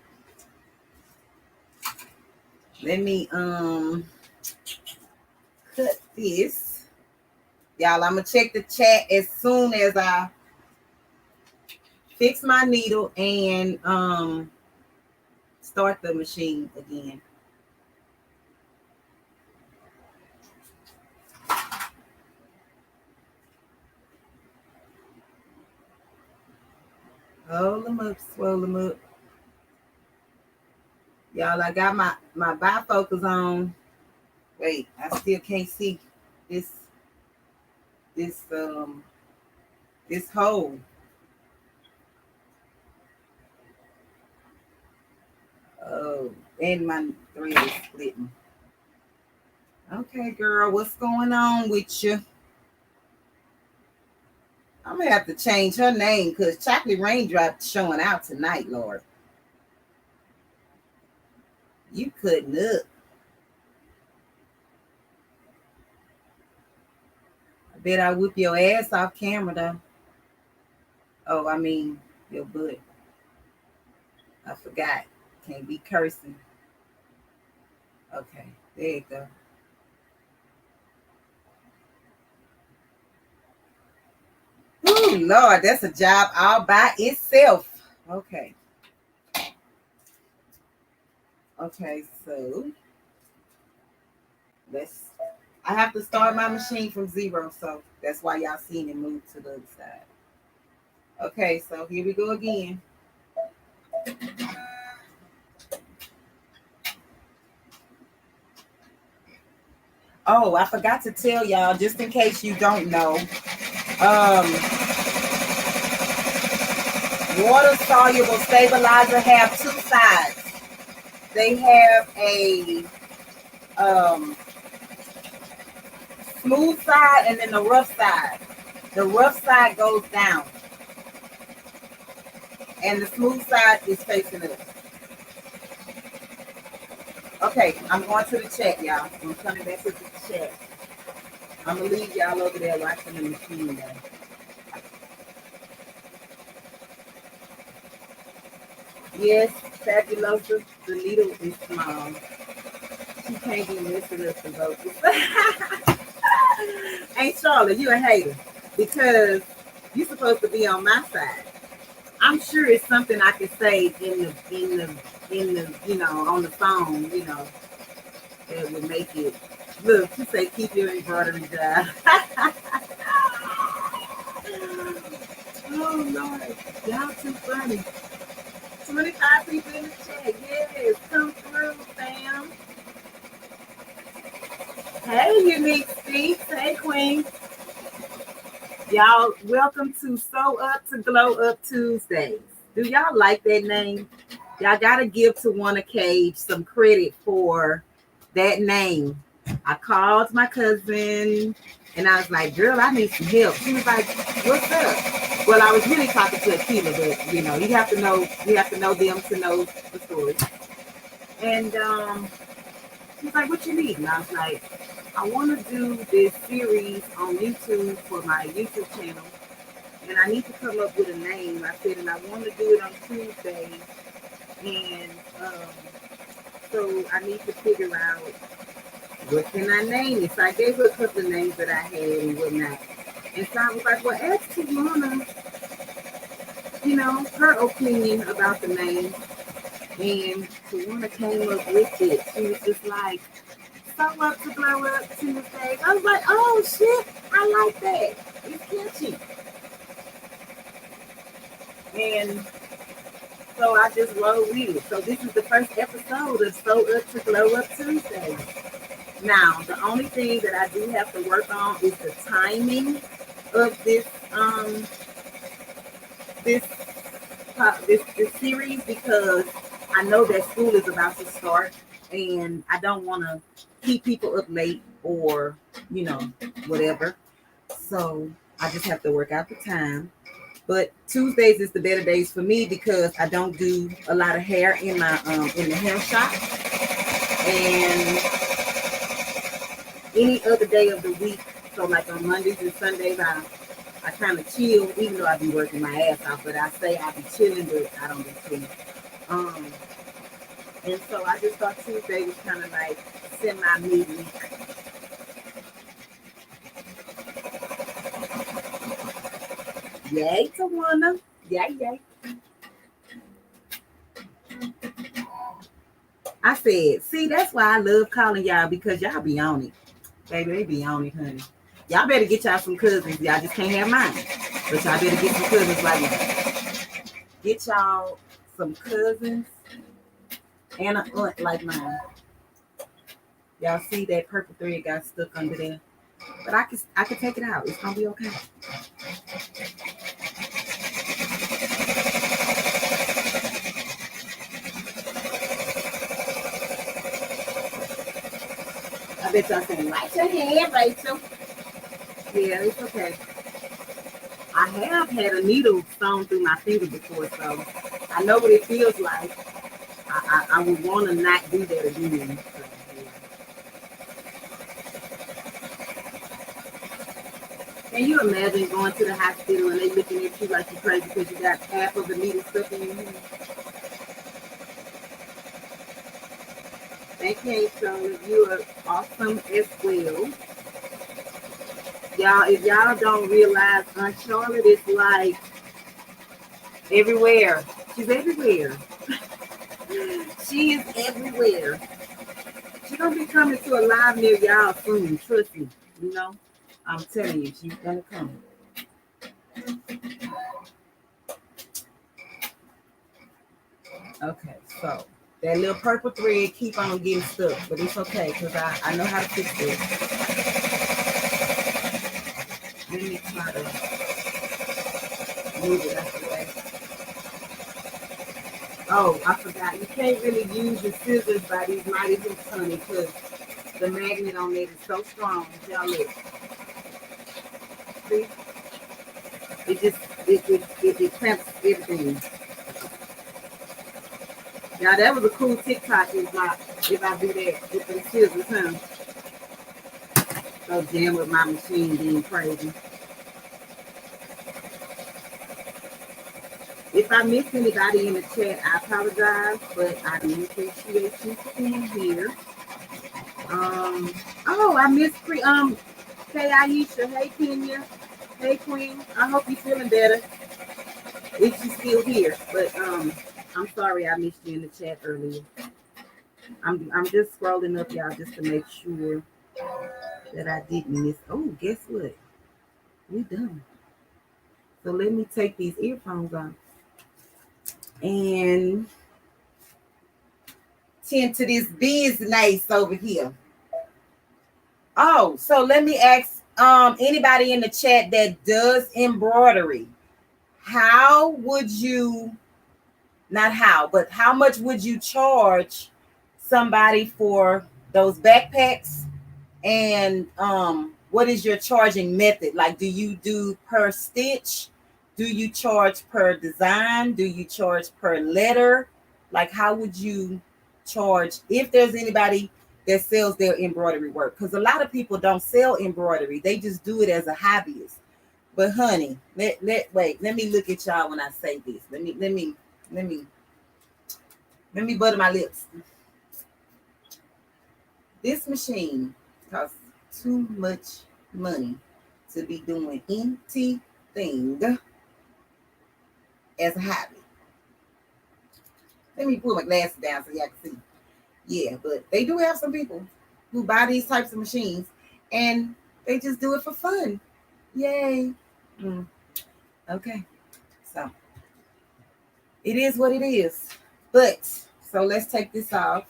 Let me cut this. Y'all, I'm going to check the chat as soon as I fix my needle and start the machine again. Hold them up, swell them up. Y'all, I got my bifocals on. Wait, I still can't see this hole. Oh, and my thread is splitting. Okay, girl, what's going on with you? I'm gonna have to change her name because Chocolate Raindrop showing out tonight, Lord. You couldn't up. I bet I whip your ass off camera though. Oh, I mean your butt. I forgot. Can't be cursing. Okay, there you go. Oh Lord, that's a job all by itself. Okay. Okay, so I have to start my machine from 0, so that's why y'all seen it move to the other side. Okay, so here we go again. Oh, I forgot to tell y'all, just in case you don't know, water-soluble stabilizer have 2 sides. They have a smooth side and then the rough side. The rough side goes down, and the smooth side is facing up. Okay, I'm going to the chat, y'all. I'm coming back to the chat. I'm going to leave y'all over there watching the machine now. Yes, Fabulosa, the needle is small. She can't be messing up the vocals. Ain't Charlotte, you a hater because you're supposed to be on my side. I'm sure it's something I can say in the on the phone, that would make it look. You say keep your embroidery dry. Oh Lord, y'all too funny. 25 people in the chat. Yes, come through, fam. Hey, Unique Speaks. Hey, Queen. Y'all, welcome to Sew Up to Glow Up Tuesdays. Do y'all like that name? Y'all gotta give Tawana Cage some credit for that name. I called my cousin and I was like, girl, I need some help. She was like, what's up? Well, I was really talking to Akila, but you have to know them to know the story. And she's like, what you need? And I was like, I want to do this series on YouTube for my YouTube channel, and I need to come up with a name. I said, and I want to do it on Tuesday, and so I need to figure out what can I name it. So I gave her a couple of names that I had and whatnot. And so I was like, well, ask Tiana, her opinion about the name. And Tiana came up with it. She was just like, Sew Up to Glow Up Tuesdays. I was like, oh shit, I like that. It's catchy. And so I just rolled with it. So this is the first episode of Sew Up to Glow Up Tuesdays. Now, the only thing that I do have to work on is the timing of this this series, because I know that school is about to start and I don't want to keep people up late or whatever. So I just have to work out the time. But Tuesdays is the better days for me because I don't do a lot of hair in my in the hair shop. And any other day of the week, so like on Mondays and Sundays, I kind of chill, even though I be working my ass off. But I say I be chilling, but I don't be chilling. And so I just thought Tuesday was kind of like semi midweek. Yay, Tawana. Yay, yay. I said, see, that's why I love calling y'all, because y'all be on it. Baby, they be on it, honey. Y'all better get y'all some cousins. Y'all just can't have mine. But y'all better get some cousins like mine. Get y'all some cousins and an aunt like mine. Y'all see that purple thread got stuck under there? But I can take it out. It's gonna be okay. I bet y'all saying, "Light your hand, Rachel." Yeah, it's okay. I have had a needle sewn through my finger before, so I know what it feels like. I would want to not do that again. So, yeah. Can you imagine going to the hospital and they looking at you like you're crazy because you got half of the needle stuck in your hand? Thank you, Charlotte. You are awesome as well. Y'all, if y'all don't realize, Aunt Charlotte is like everywhere. She's everywhere. She is everywhere. She's gonna be coming to a live near y'all soon. Trust me. I'm telling you, she's gonna come. Okay, so that little purple thread keep on getting stuck, but it's okay because I know how to fix this. Let me try to move it out the way. Oh, I forgot. You can't really use your scissors by these mighty hooks, honey, because the magnet on it is so strong. Y'all look. See? It clamps everything. Now that was a cool TikTok if I do that with the scissors, huh? So jam with my machine being crazy. If I miss anybody in the chat, I apologize, but I do appreciate you for being here. I missed Hey Aisha, hey Kenya, hey Queen. I hope you're feeling better. If you're still here, but I'm sorry I missed you in the chat earlier. I'm just scrolling up, y'all, just to make sure that I didn't miss. Oh, guess what? We done. So let me take these earphones off and tend to this business over here. Oh, so let me ask anybody in the chat that does embroidery, how would you, not how, but how much would you charge somebody for those backpacks? And what is your charging method? Like, do you do per stitch? Do you charge per design? Do you charge per letter? Like, how would you charge if there's anybody that sells their embroidery work? Because a lot of people don't sell embroidery, they just do it as a hobbyist. But honey, let me look at y'all when I say this. Let me butter my lips. This machine costs too much money to be doing anything as a hobby. Let me put my glasses down so y'all can see. Yeah, but they do have some people who buy these types of machines and they just do it for fun. Yay. Okay. So it is what it is. But so let's take this off.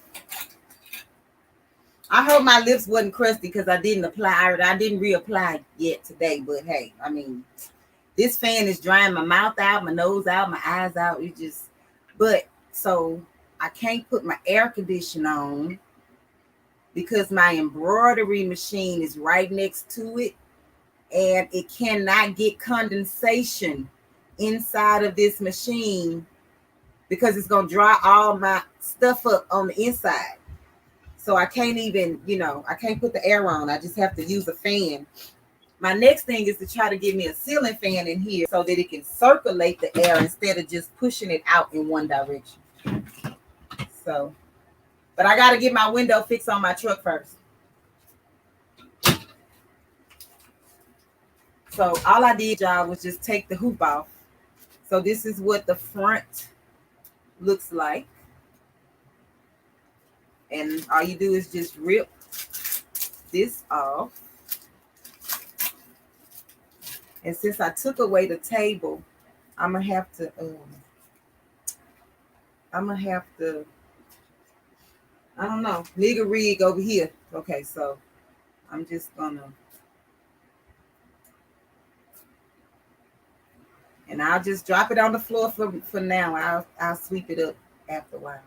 I hope my lips wasn't crusty because I didn't apply it. I didn't reapply yet today. But hey, I mean, this fan is drying my mouth out, my nose out, my eyes out. It just, but so I can't put my air conditioner on because my embroidery machine is right next to it. And it cannot get condensation inside of this machine because it's going to dry all my stuff up on the inside. So I can't even, I can't put the air on. I just have to use a fan. My next thing is to try to get me a ceiling fan in here so that it can circulate the air instead of just pushing it out in one direction. So, but I got to get my window fixed on my truck first. So all I did, y'all, was just take the hoop off. So this is what the front looks like. And all you do is just rip this off. And since I took away the table, I'm gonna have to I don't know, nigga rig over here. Okay, so I'm just gonna, and I'll just drop it on the floor for now. I'll sweep it up after a while.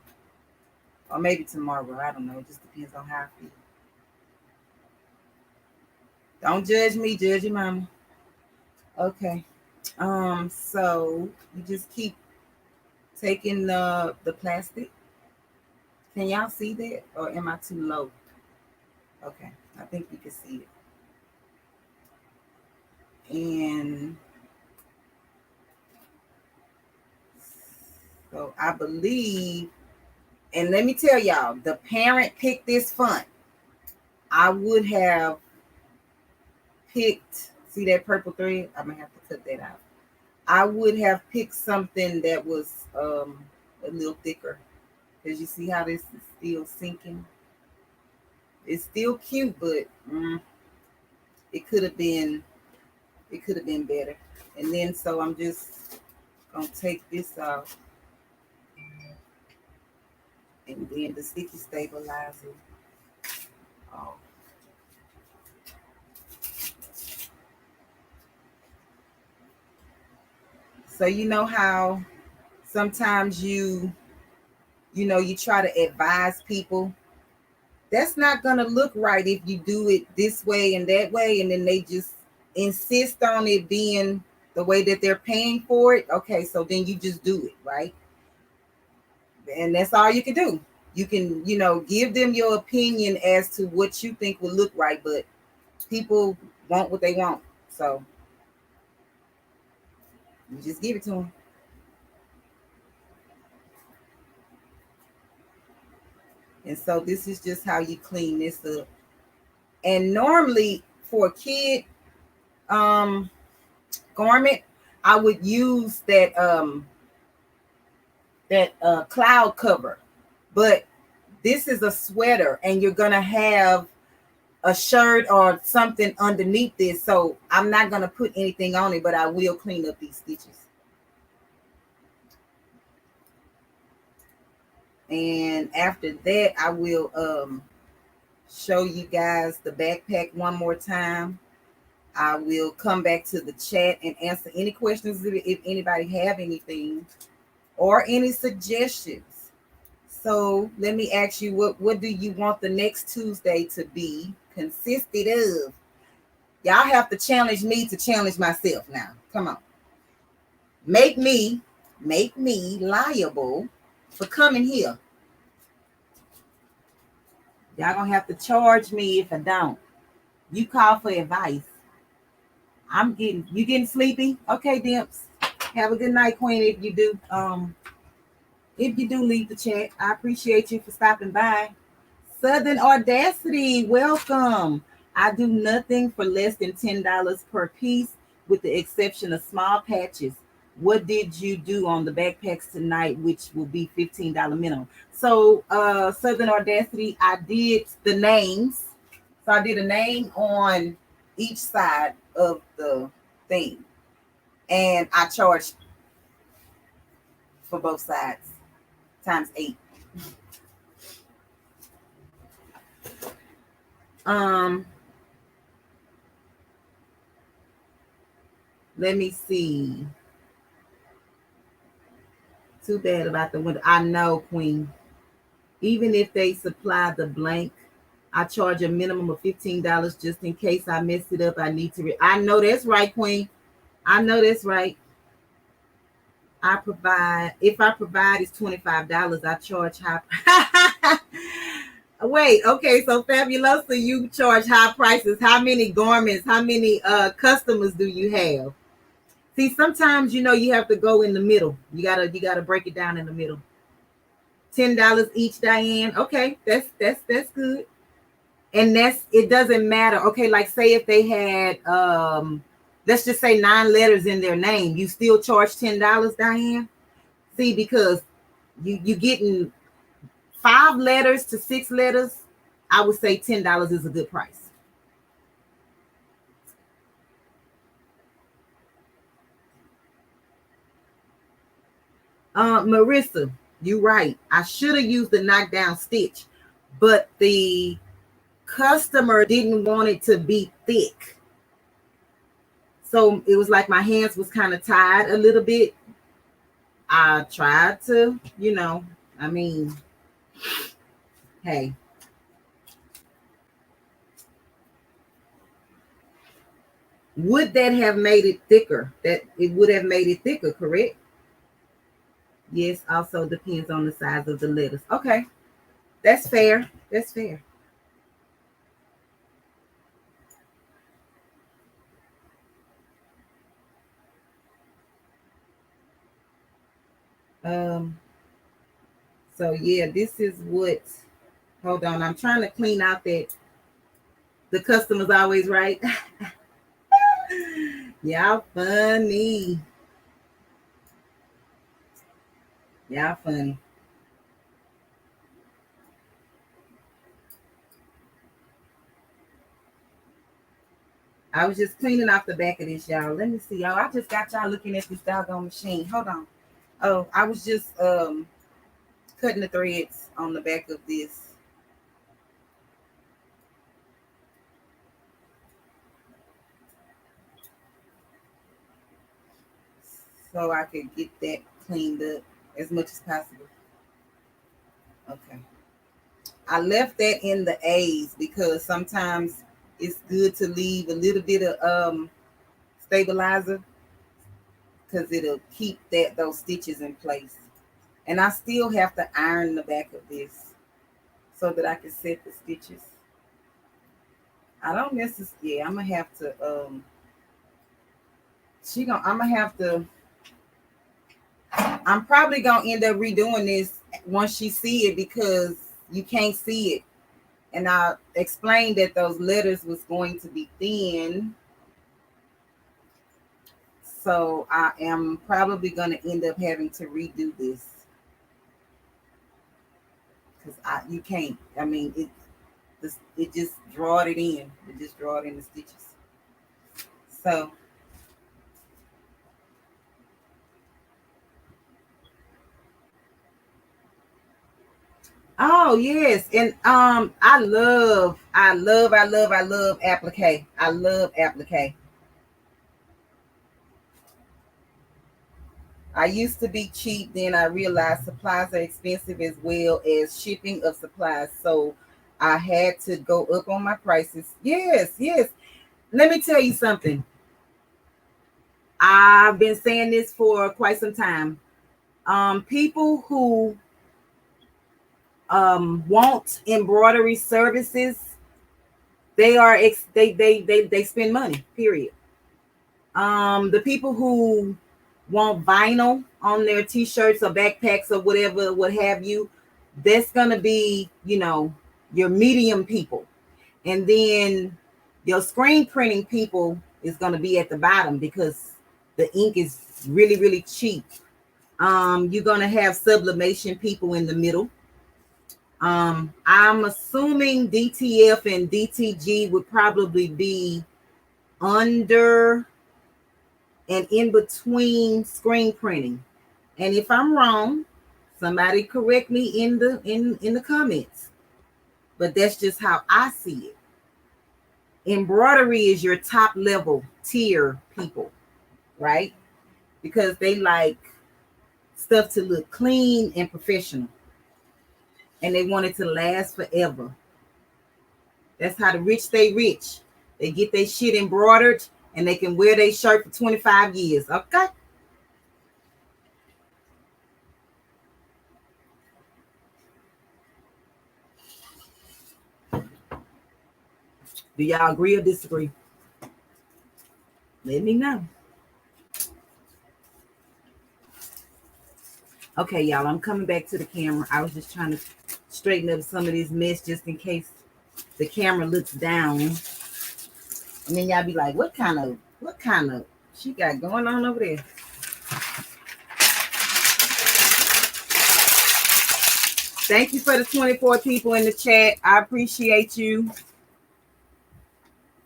Or maybe tomorrow. I don't know. It just depends on how I feel. Don't judge me, judge your mama. Okay. So you just keep taking the plastic. Can y'all see that? Or am I too low? Okay. I think you can see it. And so I believe, and let me tell y'all, the parent picked this font. I would have picked, see that purple thread? I'm gonna have to cut that out. I would have picked something that was a little thicker, because you see how this is still sinking. It's still cute, but it could have been better. And then so I'm just gonna take this off, and then the sticky stabilizer off. So you know how sometimes you try to advise people, that's not gonna look right if you do it this way and that way, and then they just insist on it being the way that they're paying for it. Okay, so then you just do it, right? And that's all you can do. You can, give them your opinion as to what you think will look right, but people want what they want. So you just give it to them. And so this is just how you clean this up. And normally for a kid garment, I would use that cloud cover. But this is a sweater and you're gonna have a shirt or something underneath this. So I'm not gonna put anything on it, but I will clean up these stitches. And after that, I will show you guys the backpack one more time. I will come back to the chat and answer any questions if anybody have anything or any suggestions. So let me ask you, what do you want the next Tuesday to be consisted of? Y'all have to challenge me to challenge myself now. Come on. Make me liable for coming here. Y'all gonna have to charge me if I don't. You call for advice. You getting sleepy? Okay, Dimps. Have a good night, Queen. If you do leave the chat, I appreciate you for stopping by. Southern Audacity, welcome. I do nothing for less than $10 per piece, with the exception of small patches. What did you do on the backpacks tonight, which will be $15 minimum? So, Southern Audacity, I did the names. So I did a name on each side of the thing, and I charged for both sides times 8. Let me see. Too bad about the window. I know, Queen. Even if they supply the blank, I charge a minimum of $15 just in case I mess it up. I need to. I know that's right, Queen. I know that's right. If I provide, it's $25. I charge high. Wait, okay, so Fabulosa, you charge high prices. How many garments, how many customers do you have? See, sometimes you have to go in the middle. You gotta break it down in the middle. $10 each, Diane. Okay, that's good. And it doesn't matter. Okay, like say if they had let's just say 9 letters in their name, you still charge $10, Diane? See, because you getting 5 letters to 6 letters, I would say $10 is a good price. Marissa, you're right. I should have used the knockdown stitch, but the customer didn't want it to be thick. So it was like my hands was kind of tied a little bit. I tried to, hey. Would that have made it thicker? That it would have made it thicker, correct? Yes, also depends on the size of the letters. Okay, that's fair. That's fair. So yeah, this is what. Hold on, I'm trying to clean out that the customer's always right. Y'all funny. Y'all funny. I was just cleaning off the back of this, y'all. Let me see, y'all. I just got y'all looking at this doggone machine. Hold on. Oh, I was just cutting the threads on the back of this. So I could get that cleaned up as much as possible. Okay. I left that in the A's because sometimes it's good to leave a little bit of stabilizer because it'll keep those stitches in place. And I still have to iron the back of this so that I can set the stitches. I don't necessarily, yeah, I'm gonna have to I'm probably gonna end up redoing this once she see it because you can't see it. And I explained that those letters was going to be thin. So I am probably gonna end up having to redo this. Because you can't. I mean it just drawed it in. It just drawed in the stitches. So oh yes, and I love applique. I love applique. I used to be cheap, then I realized supplies are expensive as well as shipping of supplies. So I had to go up on my prices. Yes, yes. Let me tell you something. I've been saying this for quite some time. People who want embroidery services, they spend money. Period. The people who want vinyl on their t-shirts or backpacks or whatever, what have you, that's gonna be, your medium people. And then your screen printing people is gonna be at the bottom because the ink is really, really cheap. You're gonna have sublimation people in the middle. I'm assuming DTF and DTG would probably be under and in between screen printing. And if I'm wrong, somebody correct me in the comments. But that's just how I see it. Embroidery is your top level tier people, right? Because they like stuff to look clean and professional. And they want it to last forever. That's how the rich stay rich. They get their shit embroidered and they can wear their shirt for 25 years. Okay. Do y'all agree or disagree? Let me know. Okay, y'all, I'm coming back to the camera. I was just trying to straighten up some of this mess just in case the camera looks down. And then y'all be like, what kind of she got going on over there? Thank you for the 24 people in the chat. I appreciate you.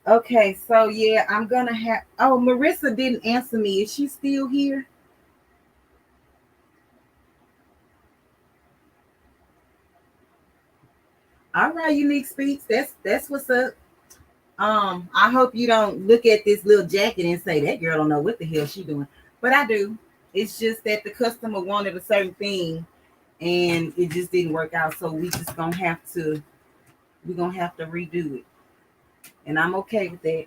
Okay, so yeah, I'm gonna have. Oh, Marissa didn't answer me. Is she still here? All right, Unique Speaks. That's what's up. I hope you don't look at this little jacket and say that girl don't know what the hell she doing. But I do. It's just that the customer wanted a certain thing and it just didn't work out. So we're gonna have to redo it. And I'm okay with that.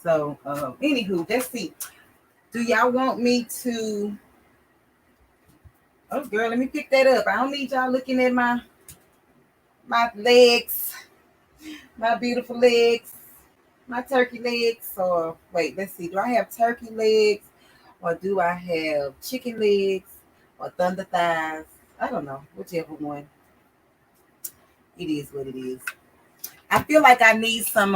So anywho, let's see. Do y'all want me to? Oh girl, let me pick that up. I don't need y'all looking at my legs, my beautiful legs, my turkey legs. Or wait, let's see. Do I have turkey legs or do I have chicken legs or thunder thighs? I don't know. Whichever one. It is what it is. I feel like I need some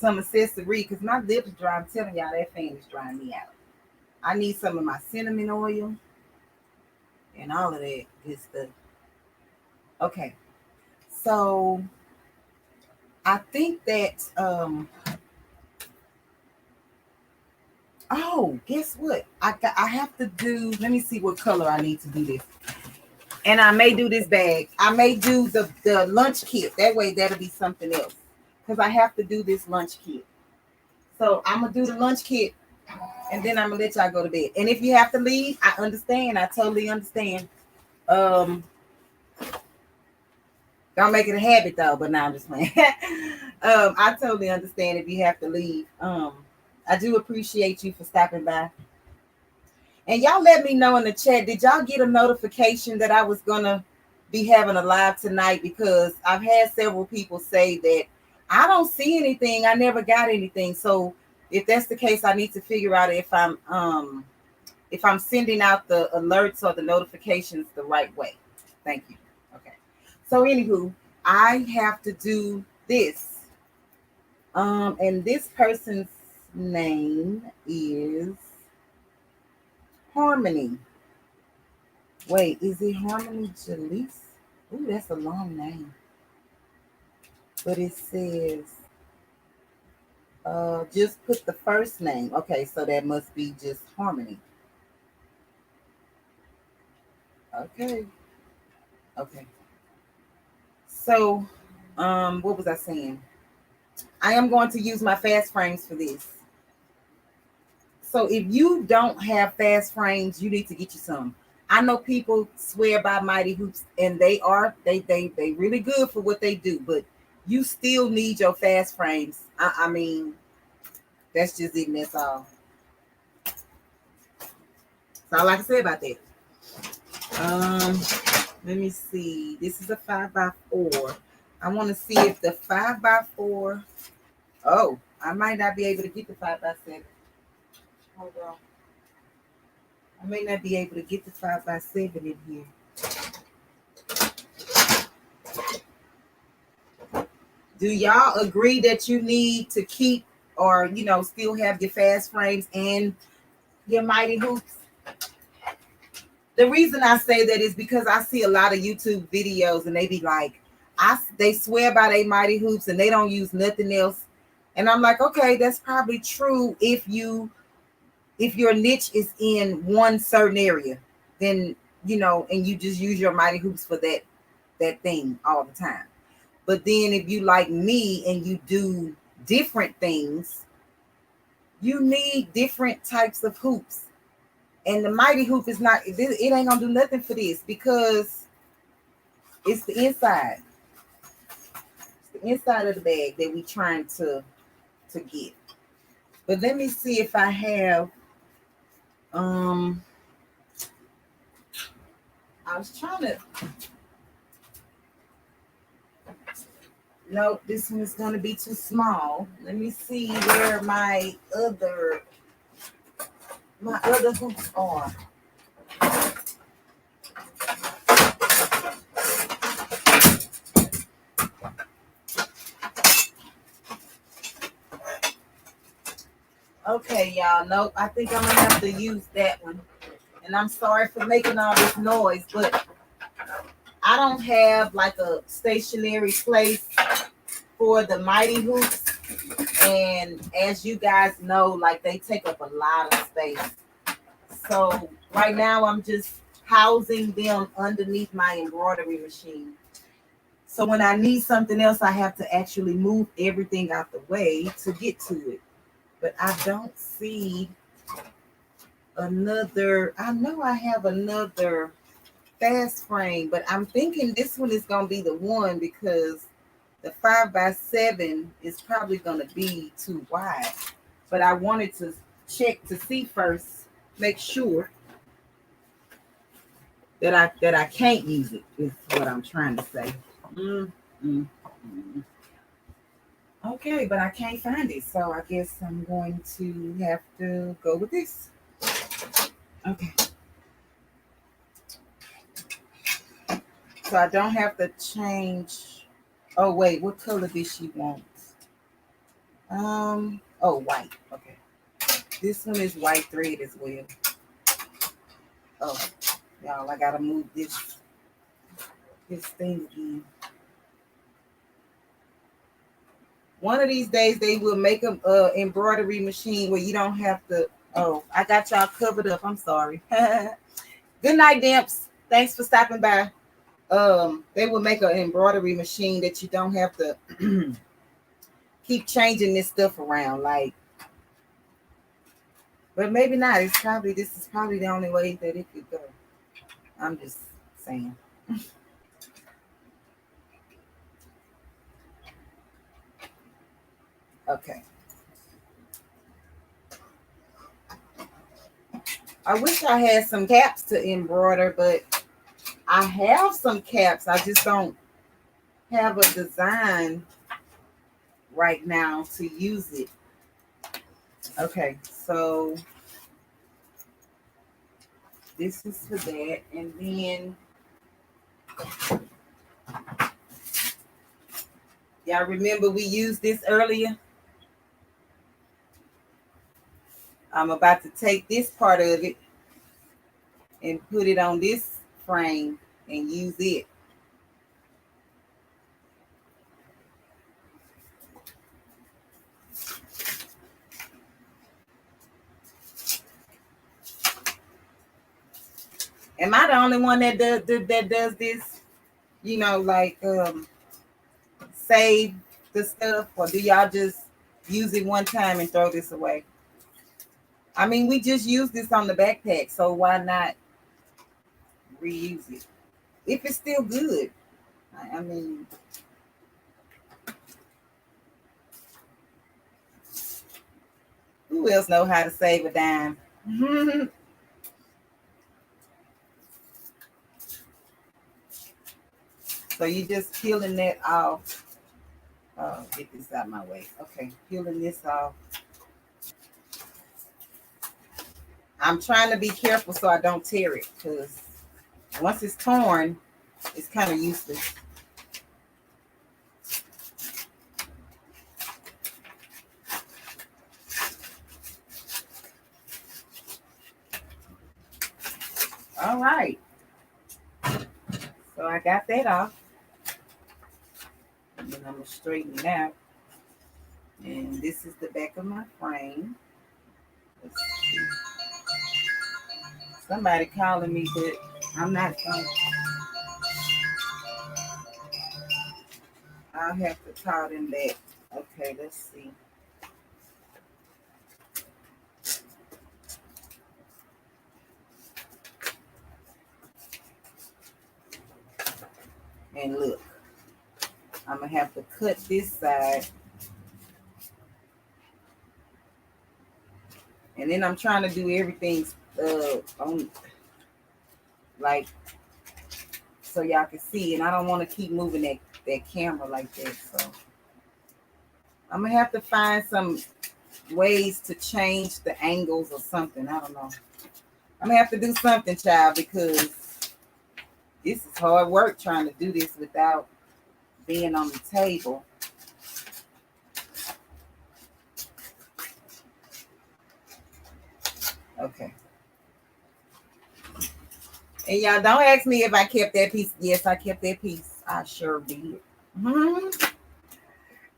accessory because my lips dry. I'm telling y'all that fan is drying me out. I need some of my cinnamon oil and all of that good stuff. Okay. So I think that oh, guess what? I have to do, let me see what color I need to do this. And I may do this bag. I may do the lunch kit. That way that'll be something else. Because I have to do this lunch kit. So I'm gonna do the lunch kit and then I'm gonna let y'all go to bed. And if you have to leave, I understand. I totally understand. Don't make it a habit though, but now I'm just playing. I totally understand if you have to leave. I do appreciate you for stopping by. And y'all let me know in the chat, did y'all get a notification that I was gonna be having a live tonight? Because I've had several people say that I don't see anything, I never got anything. So if that's the case, I need to figure out if I'm sending out the alerts or the notifications the right way. Thank you. Okay. So anywho, I have to do this. And this person's name is Harmony. Wait, is it Harmony Jalise? Ooh, that's a long name. But it says just put the first name. Okay, so that must be just Harmony. Okay. Okay. So what was I saying? I am going to use my fast frames for this. So if you don't have fast frames, you need to get you some. I know people swear by Mighty Hoops, and they really good for what they do, but you still need your fast frames. I mean, that's just it, and that's all. That's all I can say about that. Um, Let me see. This is a 5x4. I want to see if the 5x4. Oh, I might not be able to get the 5x7. Hold on. I may not be able to get the 5x7 in here. Do y'all agree that you need to keep or still have your fast frames and your Mighty Hoops? The reason I say that is because I see a lot of YouTube videos and they be like, they swear by their Mighty Hoops and they don't use nothing else. And I'm like, okay, that's probably true if your niche is in one certain area, then and you just use your Mighty Hoops for that thing all the time. But then if you like me and you do different things, you need different types of hoops. And the Mighty Hoop is not, it ain't gonna do nothing for this because it's the inside. It's the inside of the bag that we trying to get. But let me see if I have I was trying to. No, this one is going to be too small. Let me see where my other hoops are. Okay, y'all. Nope, I think I'm gonna have to use that one. And I'm sorry for making all this noise, but I don't have like a stationary place for the Mighty Hoops. And as you guys know, like they take up a lot of space. So right now I'm just housing them underneath my embroidery machine. So when I need something else, I have to actually move everything out the way to get to it. But I don't see another. I know I have another fast frame, but I'm thinking this one is going to be the one because the 5x7 is probably going to be too wide. But I wanted to check to see first, make sure that I can't use it is what I'm trying to say. Okay, but I can't find it, so I guess I'm going to have to go with this. Okay. So I don't have to change. Oh wait, what color did she want? Oh, white. Okay. This one is white thread as well. Oh, y'all, I gotta move this thing again. One of these days they will make an embroidery machine where you don't have to. Oh, I got y'all covered up. I'm sorry. Good night, Dimps. Thanks for stopping by. They will make an embroidery machine that you don't have to keep changing this stuff around. Like, but maybe not. This is probably the only way that it could go. I'm just saying. Okay. I wish I had some caps to embroider, but I have some caps. I just don't have a design right now to use it. Okay, so this is for that. And then y'all remember we used this earlier? I'm about to take this part of it and put it on this frame and use it. Am I the only one that does this? Like save the stuff, or do y'all just use it one time and throw this away? I mean, we just used this on the backpack, so why not reuse it if it's still good? I mean, who else know how to save a dime? So you just peeling that off. Oh, get this out of my way. Okay, peeling this off. I'm trying to be careful so I don't tear it, because once it's torn, it's kind of useless. All right. So I got that off. And then I'm going to straighten it out. And this is the back of my frame. Somebody calling me, but I'm not going. I'll have to call them back. Okay, let's see. And look, I'm going to have to cut this side. And then I'm trying to do everything on, like, so y'all can see. And I don't want to keep moving that camera like that. So I'm going to have to find some ways to change the angles or something. I don't know. I'm going to have to do something, child, because this is hard work trying to do this without being on the table. Okay. And y'all don't ask me if I kept that piece. Yes, I kept that piece. I sure did.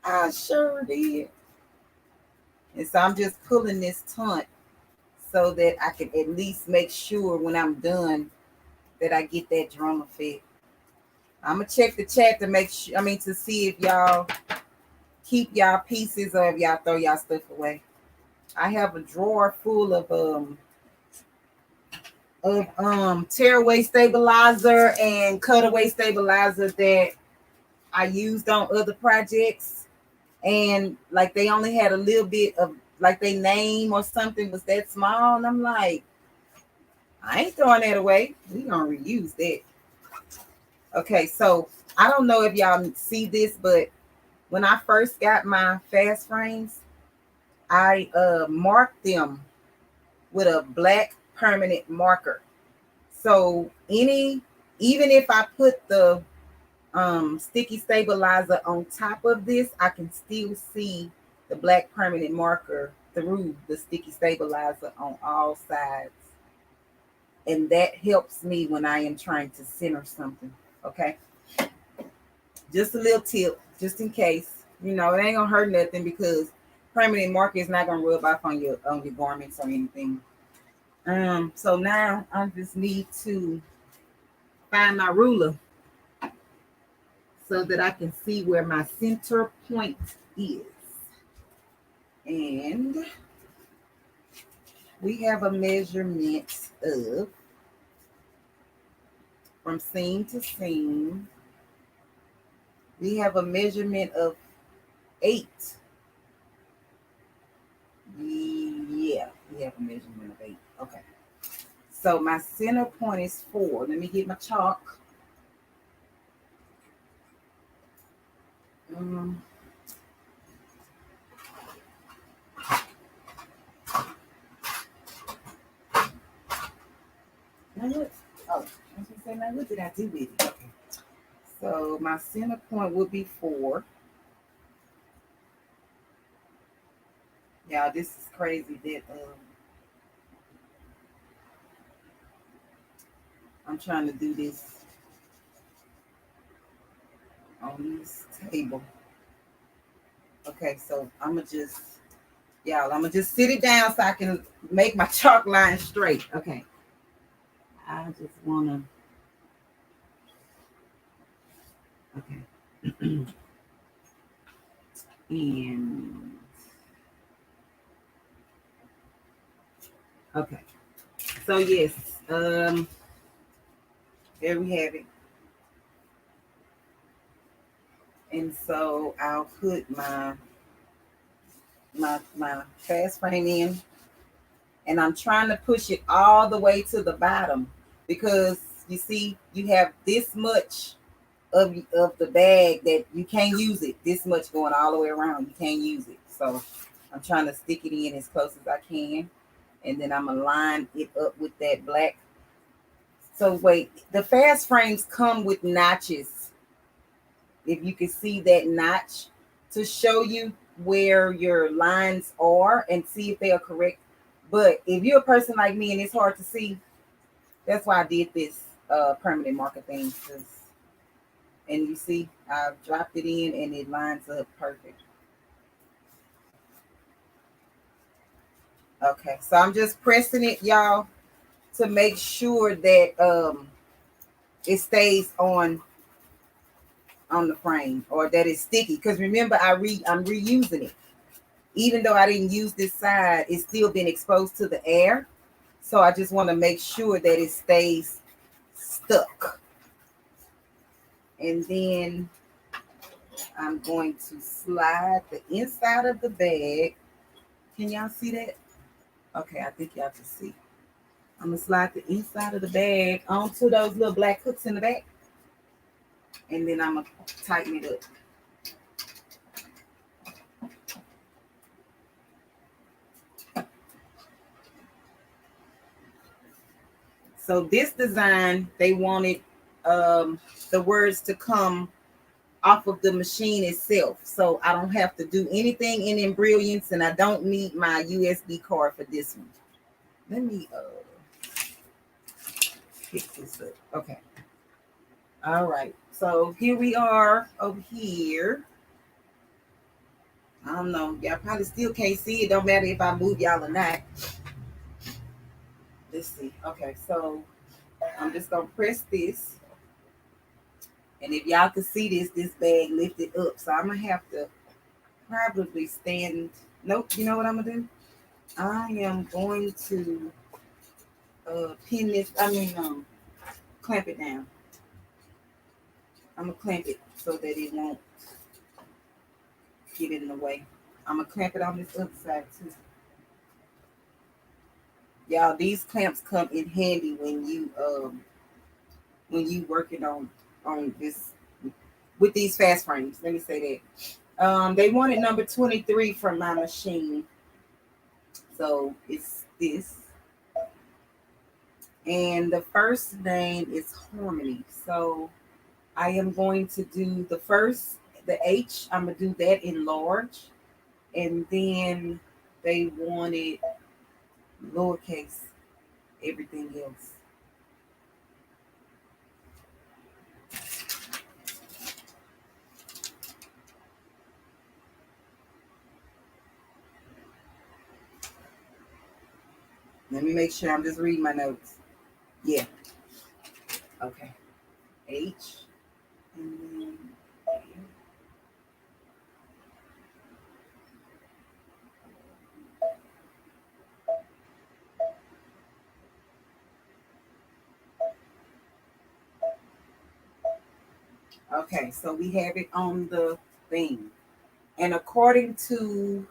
I sure did. And so I'm just pulling this taunt so that I can at least make sure when I'm done that I get that drum effect. I'm gonna check the chat to make sure, to see if y'all keep y'all pieces or if y'all throw y'all stuff away. I have a drawer full of tearaway stabilizer and cutaway stabilizer that I used on other projects, and like they only had a little bit of, like, their name or something was that small, and I'm like, I ain't throwing that away. We gonna reuse that. Okay, so I don't know if y'all see this, but when I first got my fast frames, I marked them with a black permanent marker. So even if I put the sticky stabilizer on top of this, I can still see the black permanent marker through the sticky stabilizer on all sides. And that helps me when I am trying to center something. Okay. Just a little tip, just in case. It ain't gonna hurt nothing, because permanent marker is not gonna rub off on your garments or anything. So now I just need to find my ruler so that I can see where my center point is. And we have a measurement of, from seam to seam, we have a measurement of 8. Yeah, we have a measurement of 8. Okay. So my center point is 4. Let me get my chalk. Now what? Oh, I was gonna say, now what did I do with it? Okay. So my center point would be 4. Yeah, this is crazy that I'm trying to do this on this table. Okay, so I'm gonna just sit it down so I can make my chalk line straight. Okay. I just wanna. Okay. And okay, so yes, there we have it. And so I'll put my fast frame in, and I'm trying to push it all the way to the bottom because you see you have this much of the bag that you can't use it. This much going all the way around, you can't use it. So I'm trying to stick it in as close as I can, and then I'm gonna line it up with that black. So wait, the fast frames come with notches. If you can see that notch to show you where your lines are and see if they are correct. But if you're a person like me and it's hard to see, that's why I did this permanent marker thing. And you see, I've dropped it in and it lines up perfect. Okay, so I'm just pressing it, y'all, to make sure that it stays on the frame or that it's sticky. Because remember, I'm reusing it. Even though I didn't use this side, it's still been exposed to the air. So I just want to make sure that it stays stuck. And then I'm going to slide the inside of the bag. Can y'all see that? Okay, I think y'all can see. I'm gonna slide the inside of the bag onto those little black hooks in the back, and then I'm gonna tighten it up. So this design, they wanted the words to come off of the machine itself. So I don't have to do anything in Embroidery, and I don't need my USB card for this one. Let me pick this up. Okay. All right. So here we are over here. I don't know. Y'all probably still can't see it. Don't matter if I move y'all or not. Let's see. Okay. So I'm just going to press this. And if y'all can see this bag lifted up. So I'm going to have to probably stand. Nope. You know what I'm going to do? I am going to pin this. Clamp it down. I'm going to clamp it so that it won't get in the way. I'm going to clamp it on this other side too. Y'all, these clamps come in handy when you working on this with these fast frames. Let me say that. They wanted number 23 from my machine. So it's this. And the first name is Harmony. So I am going to do the H, I'm gonna do that in large. And then they wanted lowercase everything else. Let me make sure I'm just reading my notes. Yeah. Okay. H. And then okay, so we have it on the thing. And according to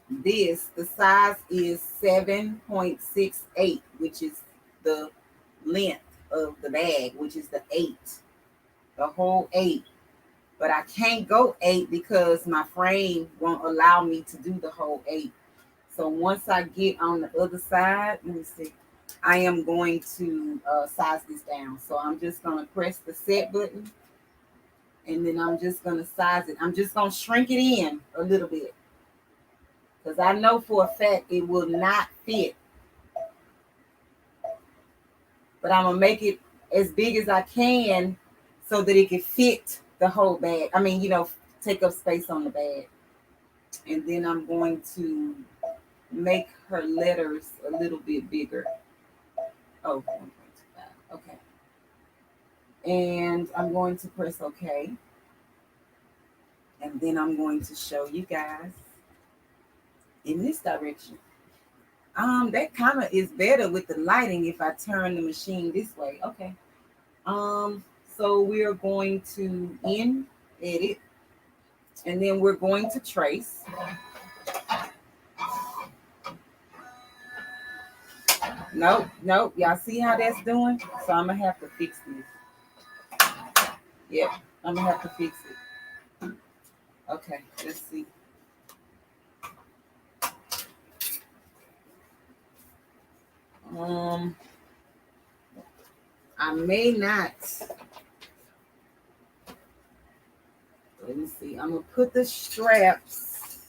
this, the size is 7.68, which is the length of the bag, which is the whole 8. But I can't go 8 because my frame won't allow me to do the whole 8. So once I get on the other side, let me see, I am going to size this down. So I'm just going to press the set button, and then I'm just going to size it. I'm just going to shrink it in a little bit because I know for a fact it will not fit. But I'm going to make it as big as I can so that it can fit the whole bag. I mean, take up space on the bag. And then I'm going to make her letters a little bit bigger. Oh, 1.25. Okay. And I'm going to press OK. And then I'm going to show you guys in this direction. That kind of is better with the lighting if I turn the machine this way. Okay. So we're going to edit, and then we're going to trace. Nope, nope. Y'all see how that's doing? So I'm gonna have to fix this. Yep, I'm gonna have to fix it. Okay, let's see. Um, I may not. Let me see. I'm gonna put the straps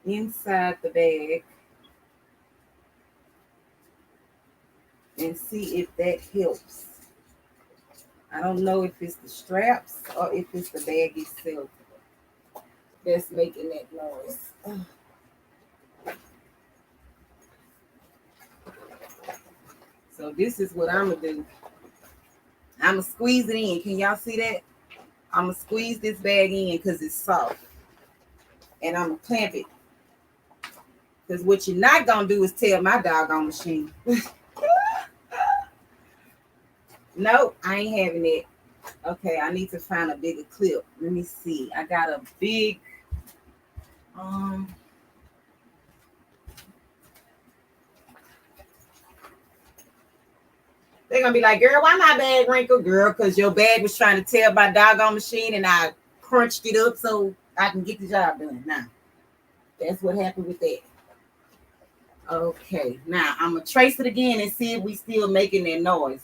inside the bag and see if that helps. I don't know if it's the straps or if it's the bag itself that's making that noise. So this is what I'm gonna do. I'm gonna squeeze it in. Can y'all see that? I'm gonna squeeze this bag in because it's soft, and I'm gonna clamp it. Because what you're not gonna do is tell my doggone machine. Nope, I ain't having it. Okay, I need to find a bigger clip. Let me see. I got a big they're gonna be like, girl, why my bag wrinkled? Girl, because your bag was trying to tell my doggone machine and I crunched it up so I can get the job done. Now, that's what happened with that. Okay, now I'm gonna trace it again and see if we still making that noise.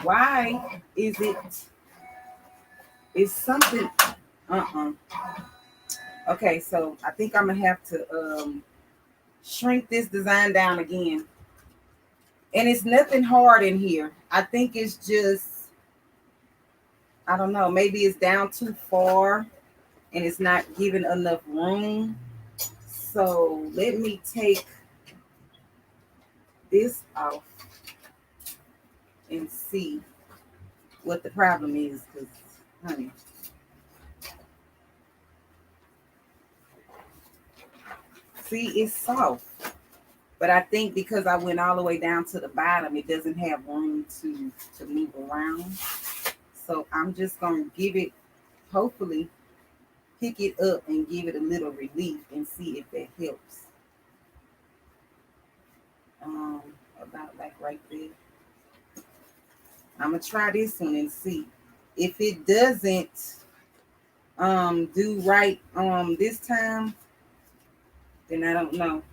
Why is it? It's something. Okay, so I think I'm gonna have to shrink this design down again. And it's nothing hard in here. I think it's just, I don't know, maybe it's down too far and it's not giving enough room. So let me take this off and see what the problem is, because, honey, see, it's soft. But I think because I went all the way down to the bottom, it doesn't have room to move around. So I'm just going to give it, hopefully, pick it up and give it a little relief and see if that helps. About like right there. I'm going to try this one and see. If it doesn't do right this time, then I don't know.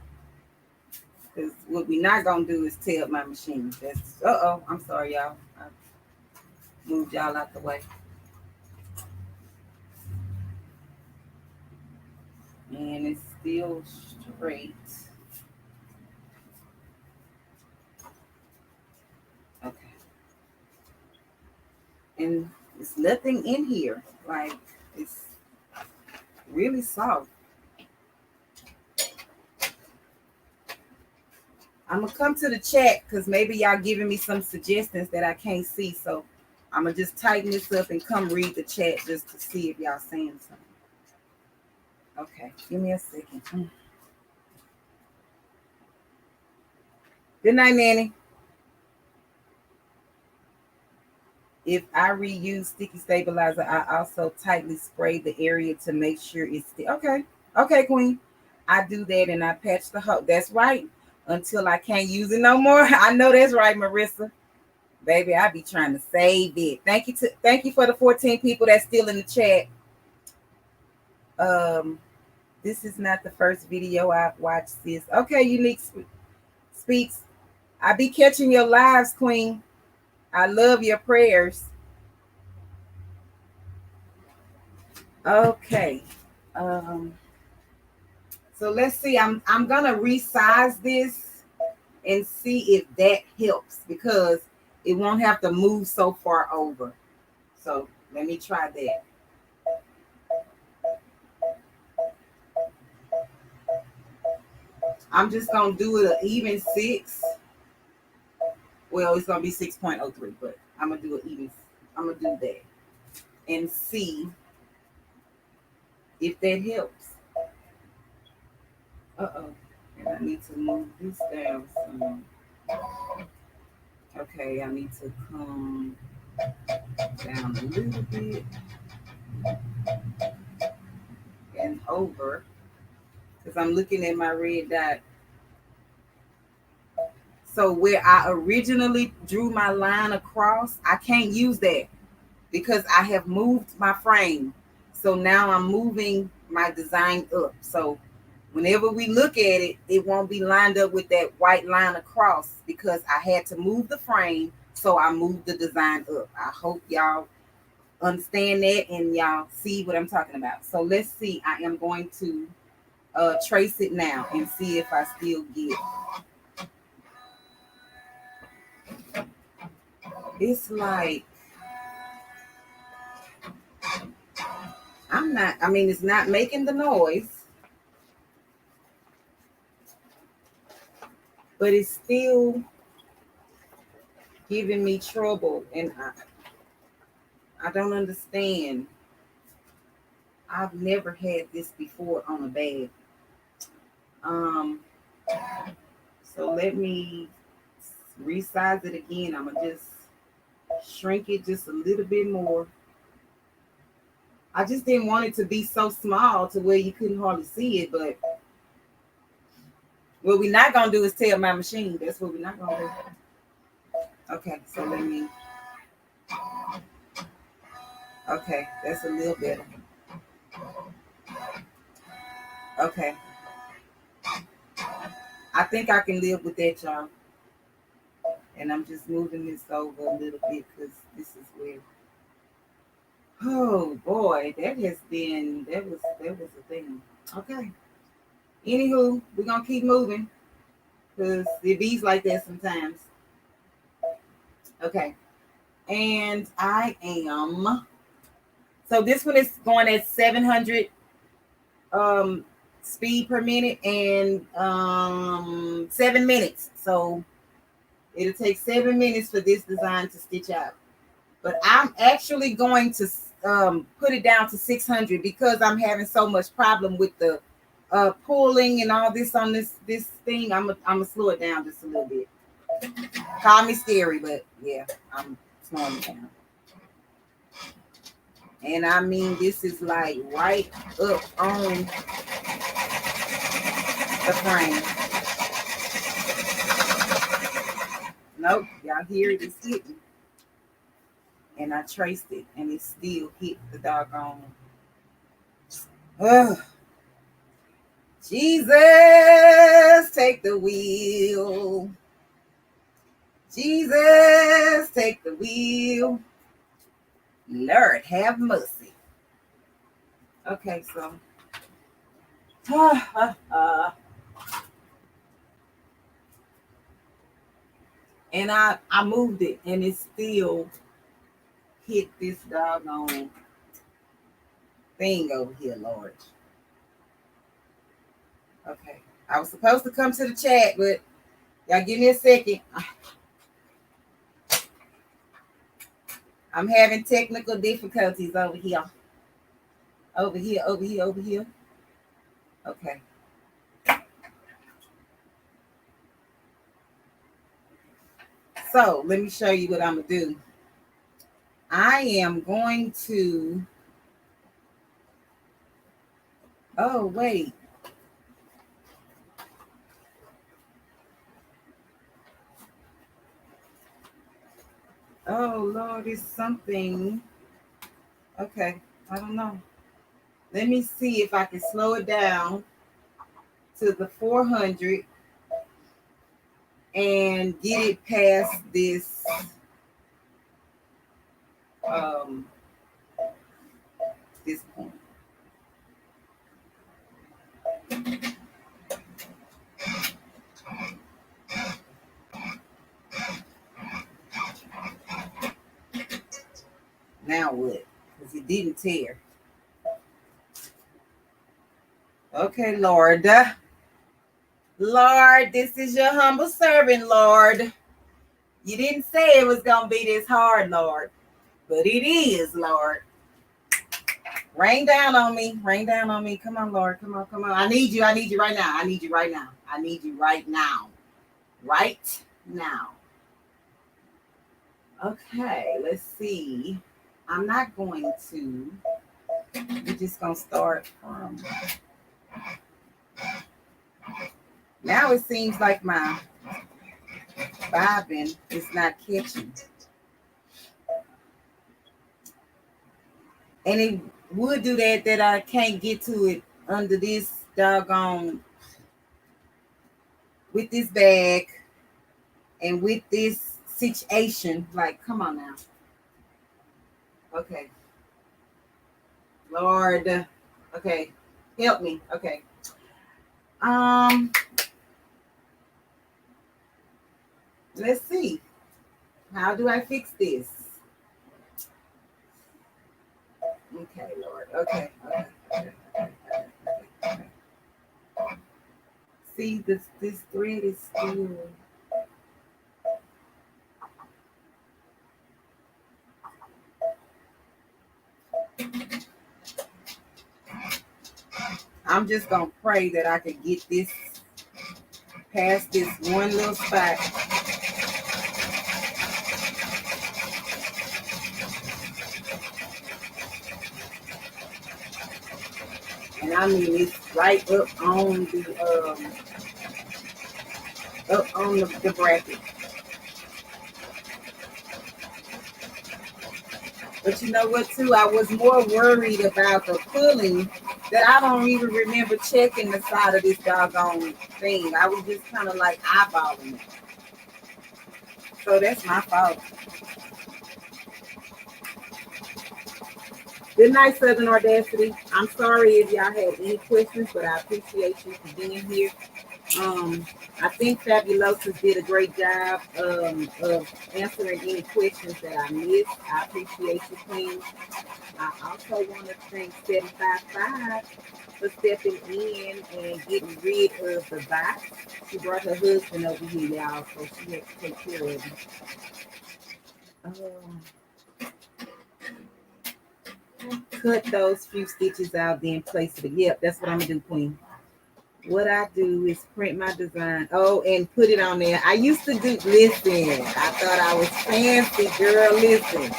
Because what we're not going to do is tear up my machine. That's, I'm sorry, y'all. I moved y'all out the way. And it's still straight. Okay. And there's nothing in here. Like, it's really soft. I'm going to come to the chat because maybe y'all giving me some suggestions that I can't see. So I'm going to just tighten this up and come read the chat just to see if y'all saying something. Okay, give me a second. Good night, Nanny. If I reuse sticky stabilizer, I also tightly spray the area to make sure it's still okay. Okay, Queen. I do that and I patch the hole. That's right. Until I can't use it no more. I know that's right, Marissa. Baby, I be trying to save it. Thank you for the 14 people that's still in the chat. This is not the first video I've watched this. Okay, Unique Speaks. I be catching your lives, Queen. I love your prayers. Okay. So let's see. I'm gonna resize this and see if that helps because it won't have to move so far over. So let me try that. I'm just gonna do it an even 6. Well, it's gonna be 6.03, but I'm gonna do it even. I'm gonna do that and see if that helps. Uh-oh. And I need to move this down some. Okay, I need to come down a little bit and over because I'm looking at my red dot. So where I originally drew my line across, I can't use that because I have moved my frame. So now I'm moving my design up. So whenever we look at it, it won't be lined up with that white line across because I had to move the frame. So I moved the design up. I hope y'all understand that and y'all see what I'm talking about. So let's see. I am going to trace it now and see if I still get. It's like I mean, it's not making the noise, but it's still giving me trouble. And I don't understand. I've never had this before on a bag. So let me resize it again. I'm gonna just shrink it just a little bit more. I just didn't want it to be so small to where you couldn't hardly see it, but what we're not gonna do is tell my machine. That's what we're not gonna do. Okay, so let me. Okay, that's a little better. Okay, I think I can live with that, y'all. And I'm just moving this over a little bit because this is where. Oh boy, that was a thing. Okay. Anywho, we're gonna keep moving because it bees like that sometimes. Okay. And I am so this one is going at 700 speed per minute and 7 minutes. So it'll take 7 minutes for this design to stitch out. But I'm actually going to put it down to 600 because I'm having so much problem with the pulling and all this on this thing. I'm gonna slow it down just a little bit. Call me scary, but yeah, I'm slowing it down. And I mean, this is like right up on the frame. Nope, y'all hear it? It's hitting. And I traced it, and it still hit the doggone. Ugh. Jesus, take the wheel. Jesus, take the wheel. Lord, have mercy. Okay, so. And I moved it, and it still hit this doggone thing over here, Lord. Okay. I was supposed to come to the chat, but y'all give me a second. I'm having technical difficulties over here. Over here. Okay. So let me show you what I'm going to do. I am going to. Oh, wait. Oh, Lord, it's something. Okay. I don't know. Let me see if I can slow it down to the 400 and get it past this this point. Now what? Because it didn't tear. Okay, Lord. Lord, this is your humble servant, Lord. You didn't say it was going to be this hard, Lord, but it is, Lord. Rain down on me. Rain down on me. Come on, Lord. Come on, come on. I need you. I need you right now. I need you right now. I need you right now. Right now. Okay, let's see. I'm not going to. We're just going to start from. Now it seems like my bobbin is not catching. And it would do that I can't get to it under this doggone, with this bag and with this situation. Like, come on now. Okay. Lord. Okay. Help me. Okay. Let's see. How do I fix this? Okay, Lord. Okay. See, this thread is still. I'm just gonna pray that I can get this past this one little spot. And I mean, it's right up on the bracket. But you know what, too? I was more worried about the pulling that I don't even remember checking the side of this doggone thing. I was just kind of like eyeballing it. So that's my fault. Good night, Southern Audacity. I'm sorry if y'all had any questions, but I appreciate you for being here. I think Fabulosus did a great job of answering any questions that I missed. I appreciate you, Queen. I also want to thank 755 for stepping in and getting rid of the box. She brought her husband over here, y'all, so she had to take care of him. Cut those few stitches out, then place it. Yep, that's what I'm gonna do, Queen. What I do is print my design. Oh, and put it on there. I used to do, listen, I thought I was fancy, girl. Listen.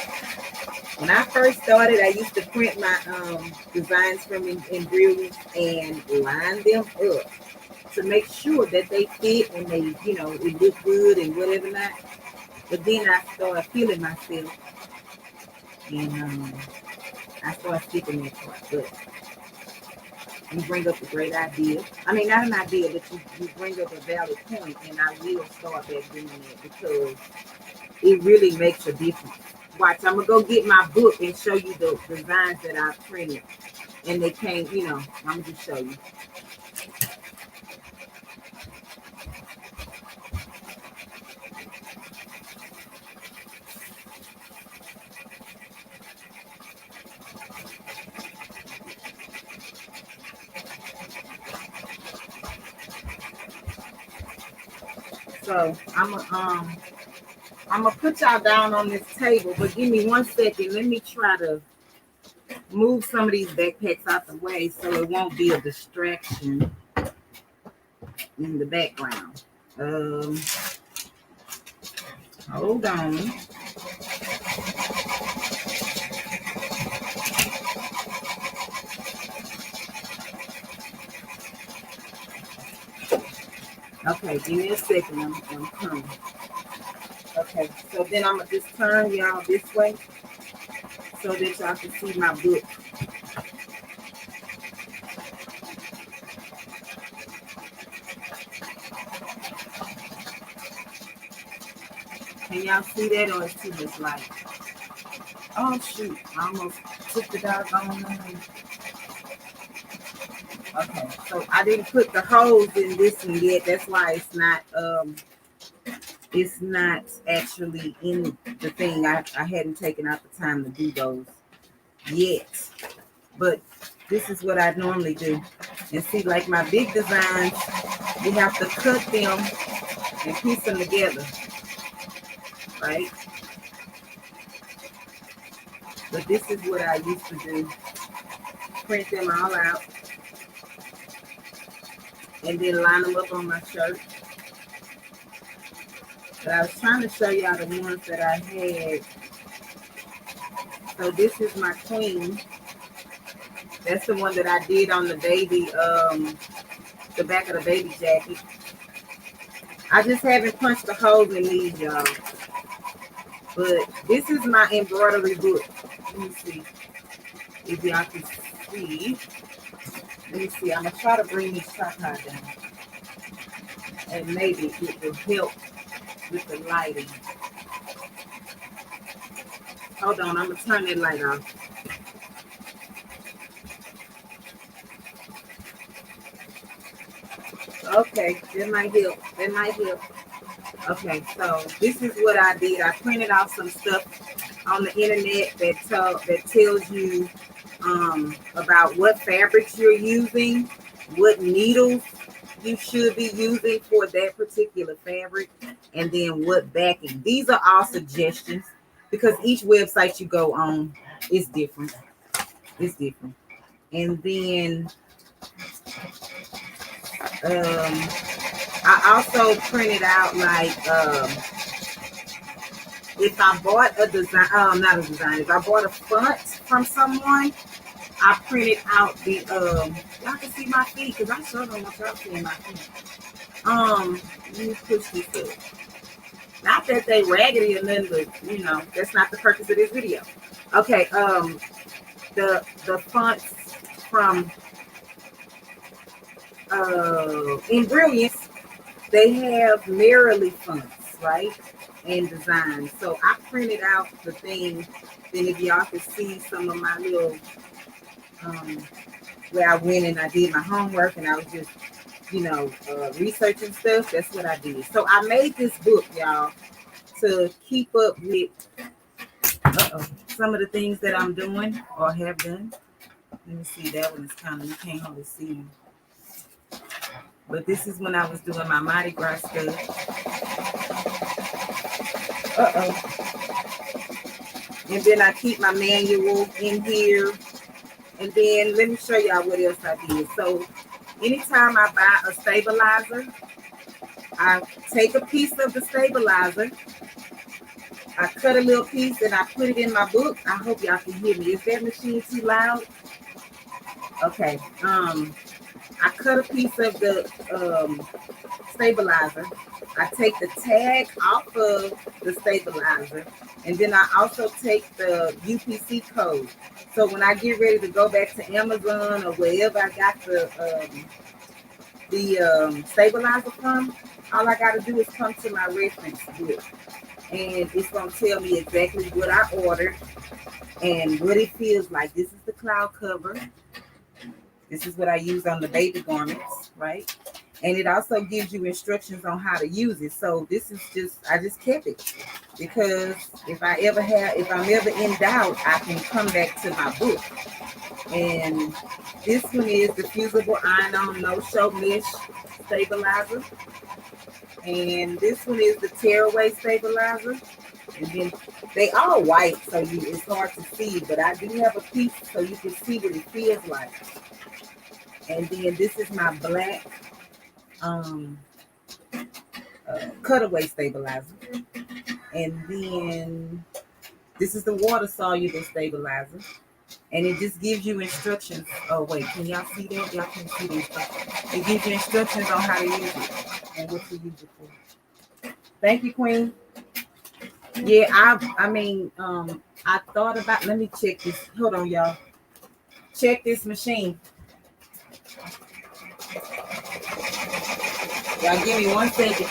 When I first started, I used to print my designs from Embroidery and line them up to make sure that they fit and they, it look good and whatever not. But then I started feeling myself and I started skipping that part. But you bring up a great idea. I mean, not an idea, but you bring up a valid point, and I will start back doing that because it really makes a difference. Watch, I'm going to go get my book and show you the designs that I printed. And they came, I'm going to just show you. So I'm gonna put y'all down on this table, but give me 1 second. Let me try to move some of these backpacks out the way so it won't be a distraction in the background. Hold on. Okay, give me a second. I'm coming. Okay, so then I'm gonna just turn y'all this way so that y'all can see my book. Can y'all see that, or it's too much light? Oh shoot, I almost took the doggone line. Okay, so I didn't put the holes in this one yet. That's why it's not actually in the thing. I hadn't taken out the time to do those yet. But this is what I normally do. And see, like my big designs, you have to cut them and piece them together. right? But this is what I used to do. Print them all out and then line them up on my shirt. But I was trying to show y'all the ones that I had. So this is my queen. That's the one that I did on the baby, the back of the baby jacket. I just haven't punched the holes in these, y'all. But this is my embroidery book. Let me see if y'all can see. Let me see. I'm going to try to bring this tripod down. And maybe it will help with the lighting. Hold on. I'm going to turn that light off. Okay. That might help. That might help. Okay. So this is what I did. I printed out some stuff on the internet that tells you about what fabrics you're using, what needles you should be using for that particular fabric, and then what backing. These are all suggestions because each website you go on is different. It's different. And then I also printed out like if I bought a design, not a design, if I bought a font from someone, I printed out the y'all can see my feet because I sure don't want y'all seeing my feet. Let me push this up. Not that they raggedy or nothing, but you know, that's not the purpose of this video. Okay, the fonts from Embroidery, they have Merrily fonts, right? And designs. So I printed out the thing. Then if y'all can see some of my little where I went and I did my homework and I was just, you know, researching stuff. That's what I did. So I made this book, y'all, to keep up with some of the things that I'm doing or have done. Let me see. That one is kind of, you can't hardly see them. But this is when I was doing my Mardi Gras stuff. And then I keep my manual in here. And then let me show y'all what else I did. So anytime I buy a stabilizer, I take a piece of the stabilizer. I cut a little piece and I put it in my book. I hope y'all can hear me. Is that machine too loud? Okay. I cut a piece of the stabilizer. I take the tag off of the stabilizer, and then I also take the UPC code. So when I get ready to go back to Amazon or wherever I got the stabilizer from, all I got to do is come to my reference book, and it's going to tell me exactly what I ordered and what it feels like. This is the cloud cover. This is what I use on the baby garments, right? And it also gives you instructions on how to use it. So this is I just kept it because if I'm ever in doubt, I can come back to my book. And this one is the fusible iron-on no-show mesh stabilizer. And this one is the tearaway stabilizer. And then they all white, so it's hard to see, but I do have a piece so you can see what it feels like. And then this is my black cutaway stabilizer. And then this is the water soluble stabilizer. And it just gives you instructions. Oh, wait, can y'all see that? Y'all can see this. It gives you instructions on how to use it and what to use it for. Thank you, Queen. Yeah, I thought about, let me check this. Hold on, y'all. Check this machine. Y'all give me 1 second.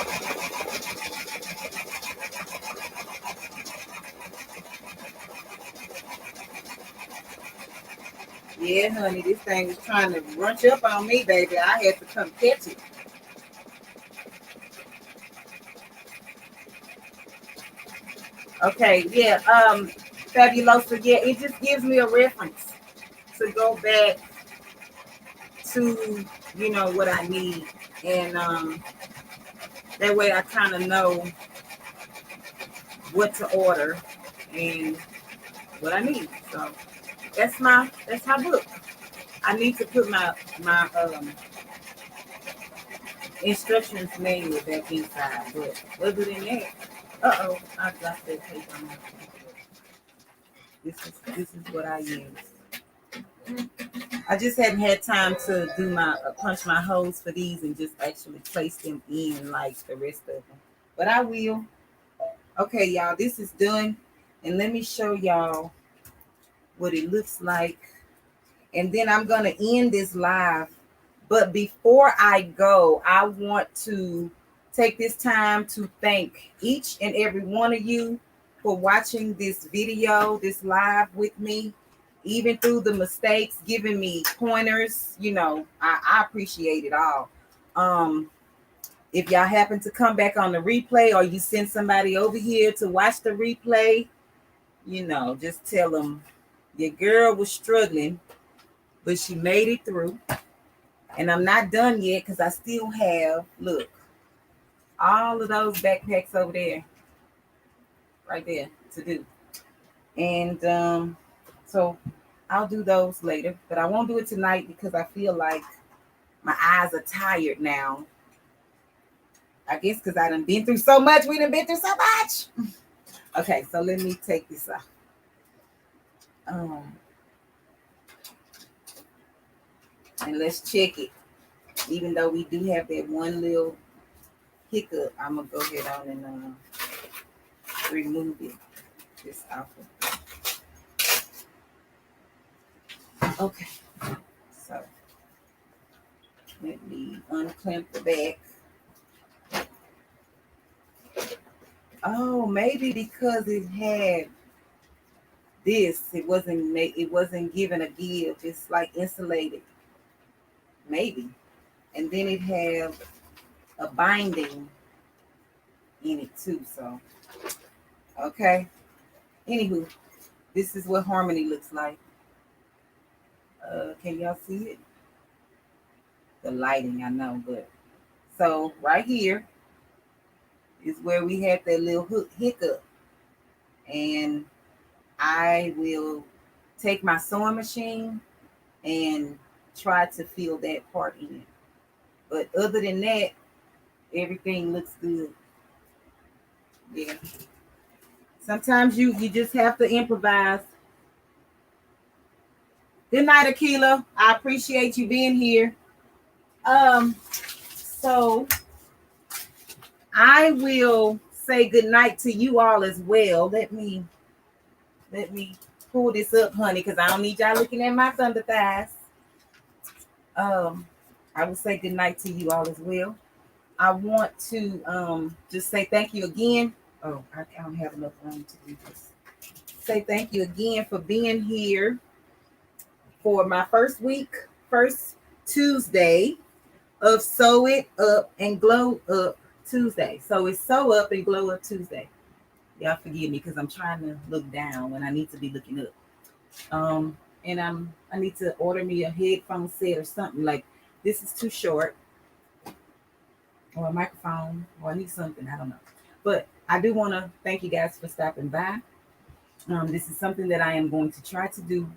Yeah, honey, this thing was trying to runch up on me, baby. I had to come catch it. Okay, yeah, Fabulosa, yeah, it just gives me a reference to go back to, you know, what I need. And that way I kind of know what to order and what I need. So that's my book. I need to put my instructions manual back inside, but other than that, I got that paper on my computer. This is what I use. I just hadn't had time to do my punch my holes for these and just actually place them in like the rest of them. But I will. Okay, y'all, this is done. And let me show y'all what it looks like. And then I'm going to end this live. But before I go, I want to take this time to thank each and every one of you for watching this video, this live with me, even through the mistakes, giving me pointers. You know, I appreciate it all. If y'all happen to come back on the replay or you send somebody over here to watch the replay, you know, just tell them your girl was struggling, but she made it through. And I'm not done yet because I still have, look, all of those backpacks over there, right there to do. And so I'll do those later, but I won't do it tonight because I feel like my eyes are tired now. I guess because I done been through so much. We done been through so much. Okay, so let me take this off. And let's check it. Even though we do have that one little hiccup, I'm going to go ahead on and remove it. This off. Okay, so let me unclamp the back. Oh, maybe because it had this, it wasn't given a give. It's like insulated, maybe. And then it had a binding in it too. So, okay. Anywho, this is what harmony looks like. Can y'all see it? The lighting, I know, but so right here is where we had that little hiccup. And I will take my sewing machine and try to fill that part in. But other than that, everything looks good. Yeah. Sometimes you just have to improvise. Good night, Akila. I appreciate you being here. So I will say good night to you all as well. Let me pull this up, honey, because I don't need y'all looking at my thunder thighs. I will say good night to you all as well. I want to just say thank you again. Oh, I don't have enough room to do this. Say thank you again for being here for my first Tuesday of Sew It Up and Glow Up Tuesday. So it's Sew Up and Glow Up Tuesday. Y'all forgive me because I'm trying to look down when I need to be looking up. And I need to order me a headphone set or something. Like this is too short, or a microphone, or I need something. I don't know. But I do want to thank you guys for stopping by. This is something that I am going to try to do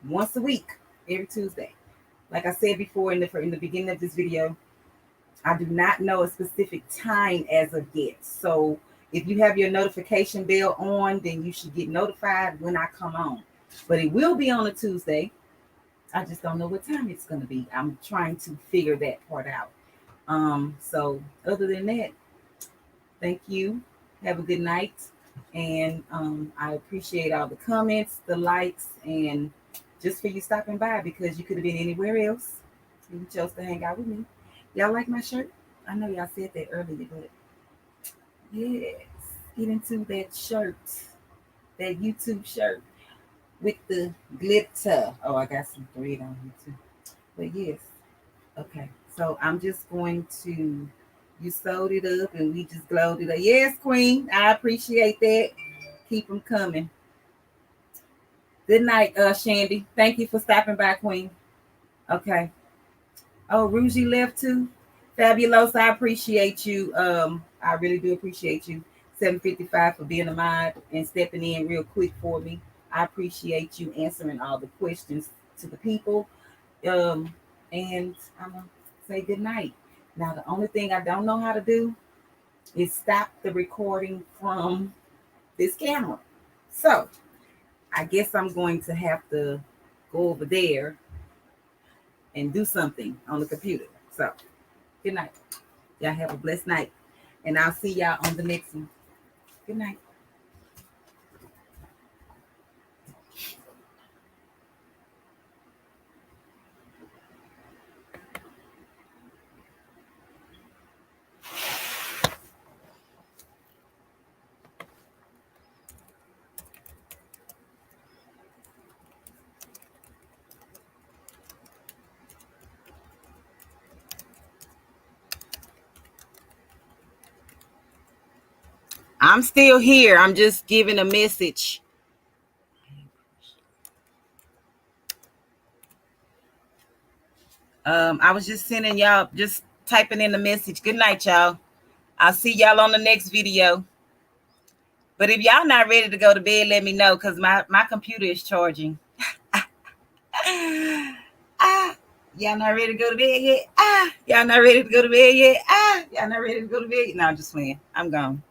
once a week, every Tuesday. Like I said before in the beginning of this video, I do not know a specific time as of yet. So if you have your notification bell on, then you should get notified when I come on. But it will be on a Tuesday. I just don't know what time it's going to be. I'm trying to figure that part out. So other than that, thank you. Have a good night. And I appreciate all the comments, the likes, and just for you stopping by because you could have been anywhere else. You chose to hang out with me. Y'all like my shirt? I know y'all said that earlier, but yes, get into that shirt, that YouTube shirt with the glitter. Oh, I got some thread on here too. But yes, okay. So I'm just going to, you sewed it up and we just glowed it up. Yes, Queen, I appreciate that. Keep them coming. Good night, Shandy. Thank you for stopping by, Queen. Okay. Oh, Rougie left too. Fabulous. I appreciate you. I really do appreciate you. 755 for being a mod and stepping in real quick for me. I appreciate you answering all the questions to the people. And I'm going to say good night. Now, the only thing I don't know how to do is stop the recording from this camera. So I guess I'm going to have to go over there and do something on the computer. So good night. Y'all have a blessed night. And I'll see y'all on the next one. Good night. I'm still here. I'm just giving a message. I was just sending y'all, just typing in the message. Good night, y'all. I'll see y'all on the next video. But if y'all not ready to go to bed, let me know, because my computer is charging. Y'all not ready to go to bed yet? Y'all not ready to go to bed yet? Y'all not ready to go to bed? No, I'm just playing. I'm gone.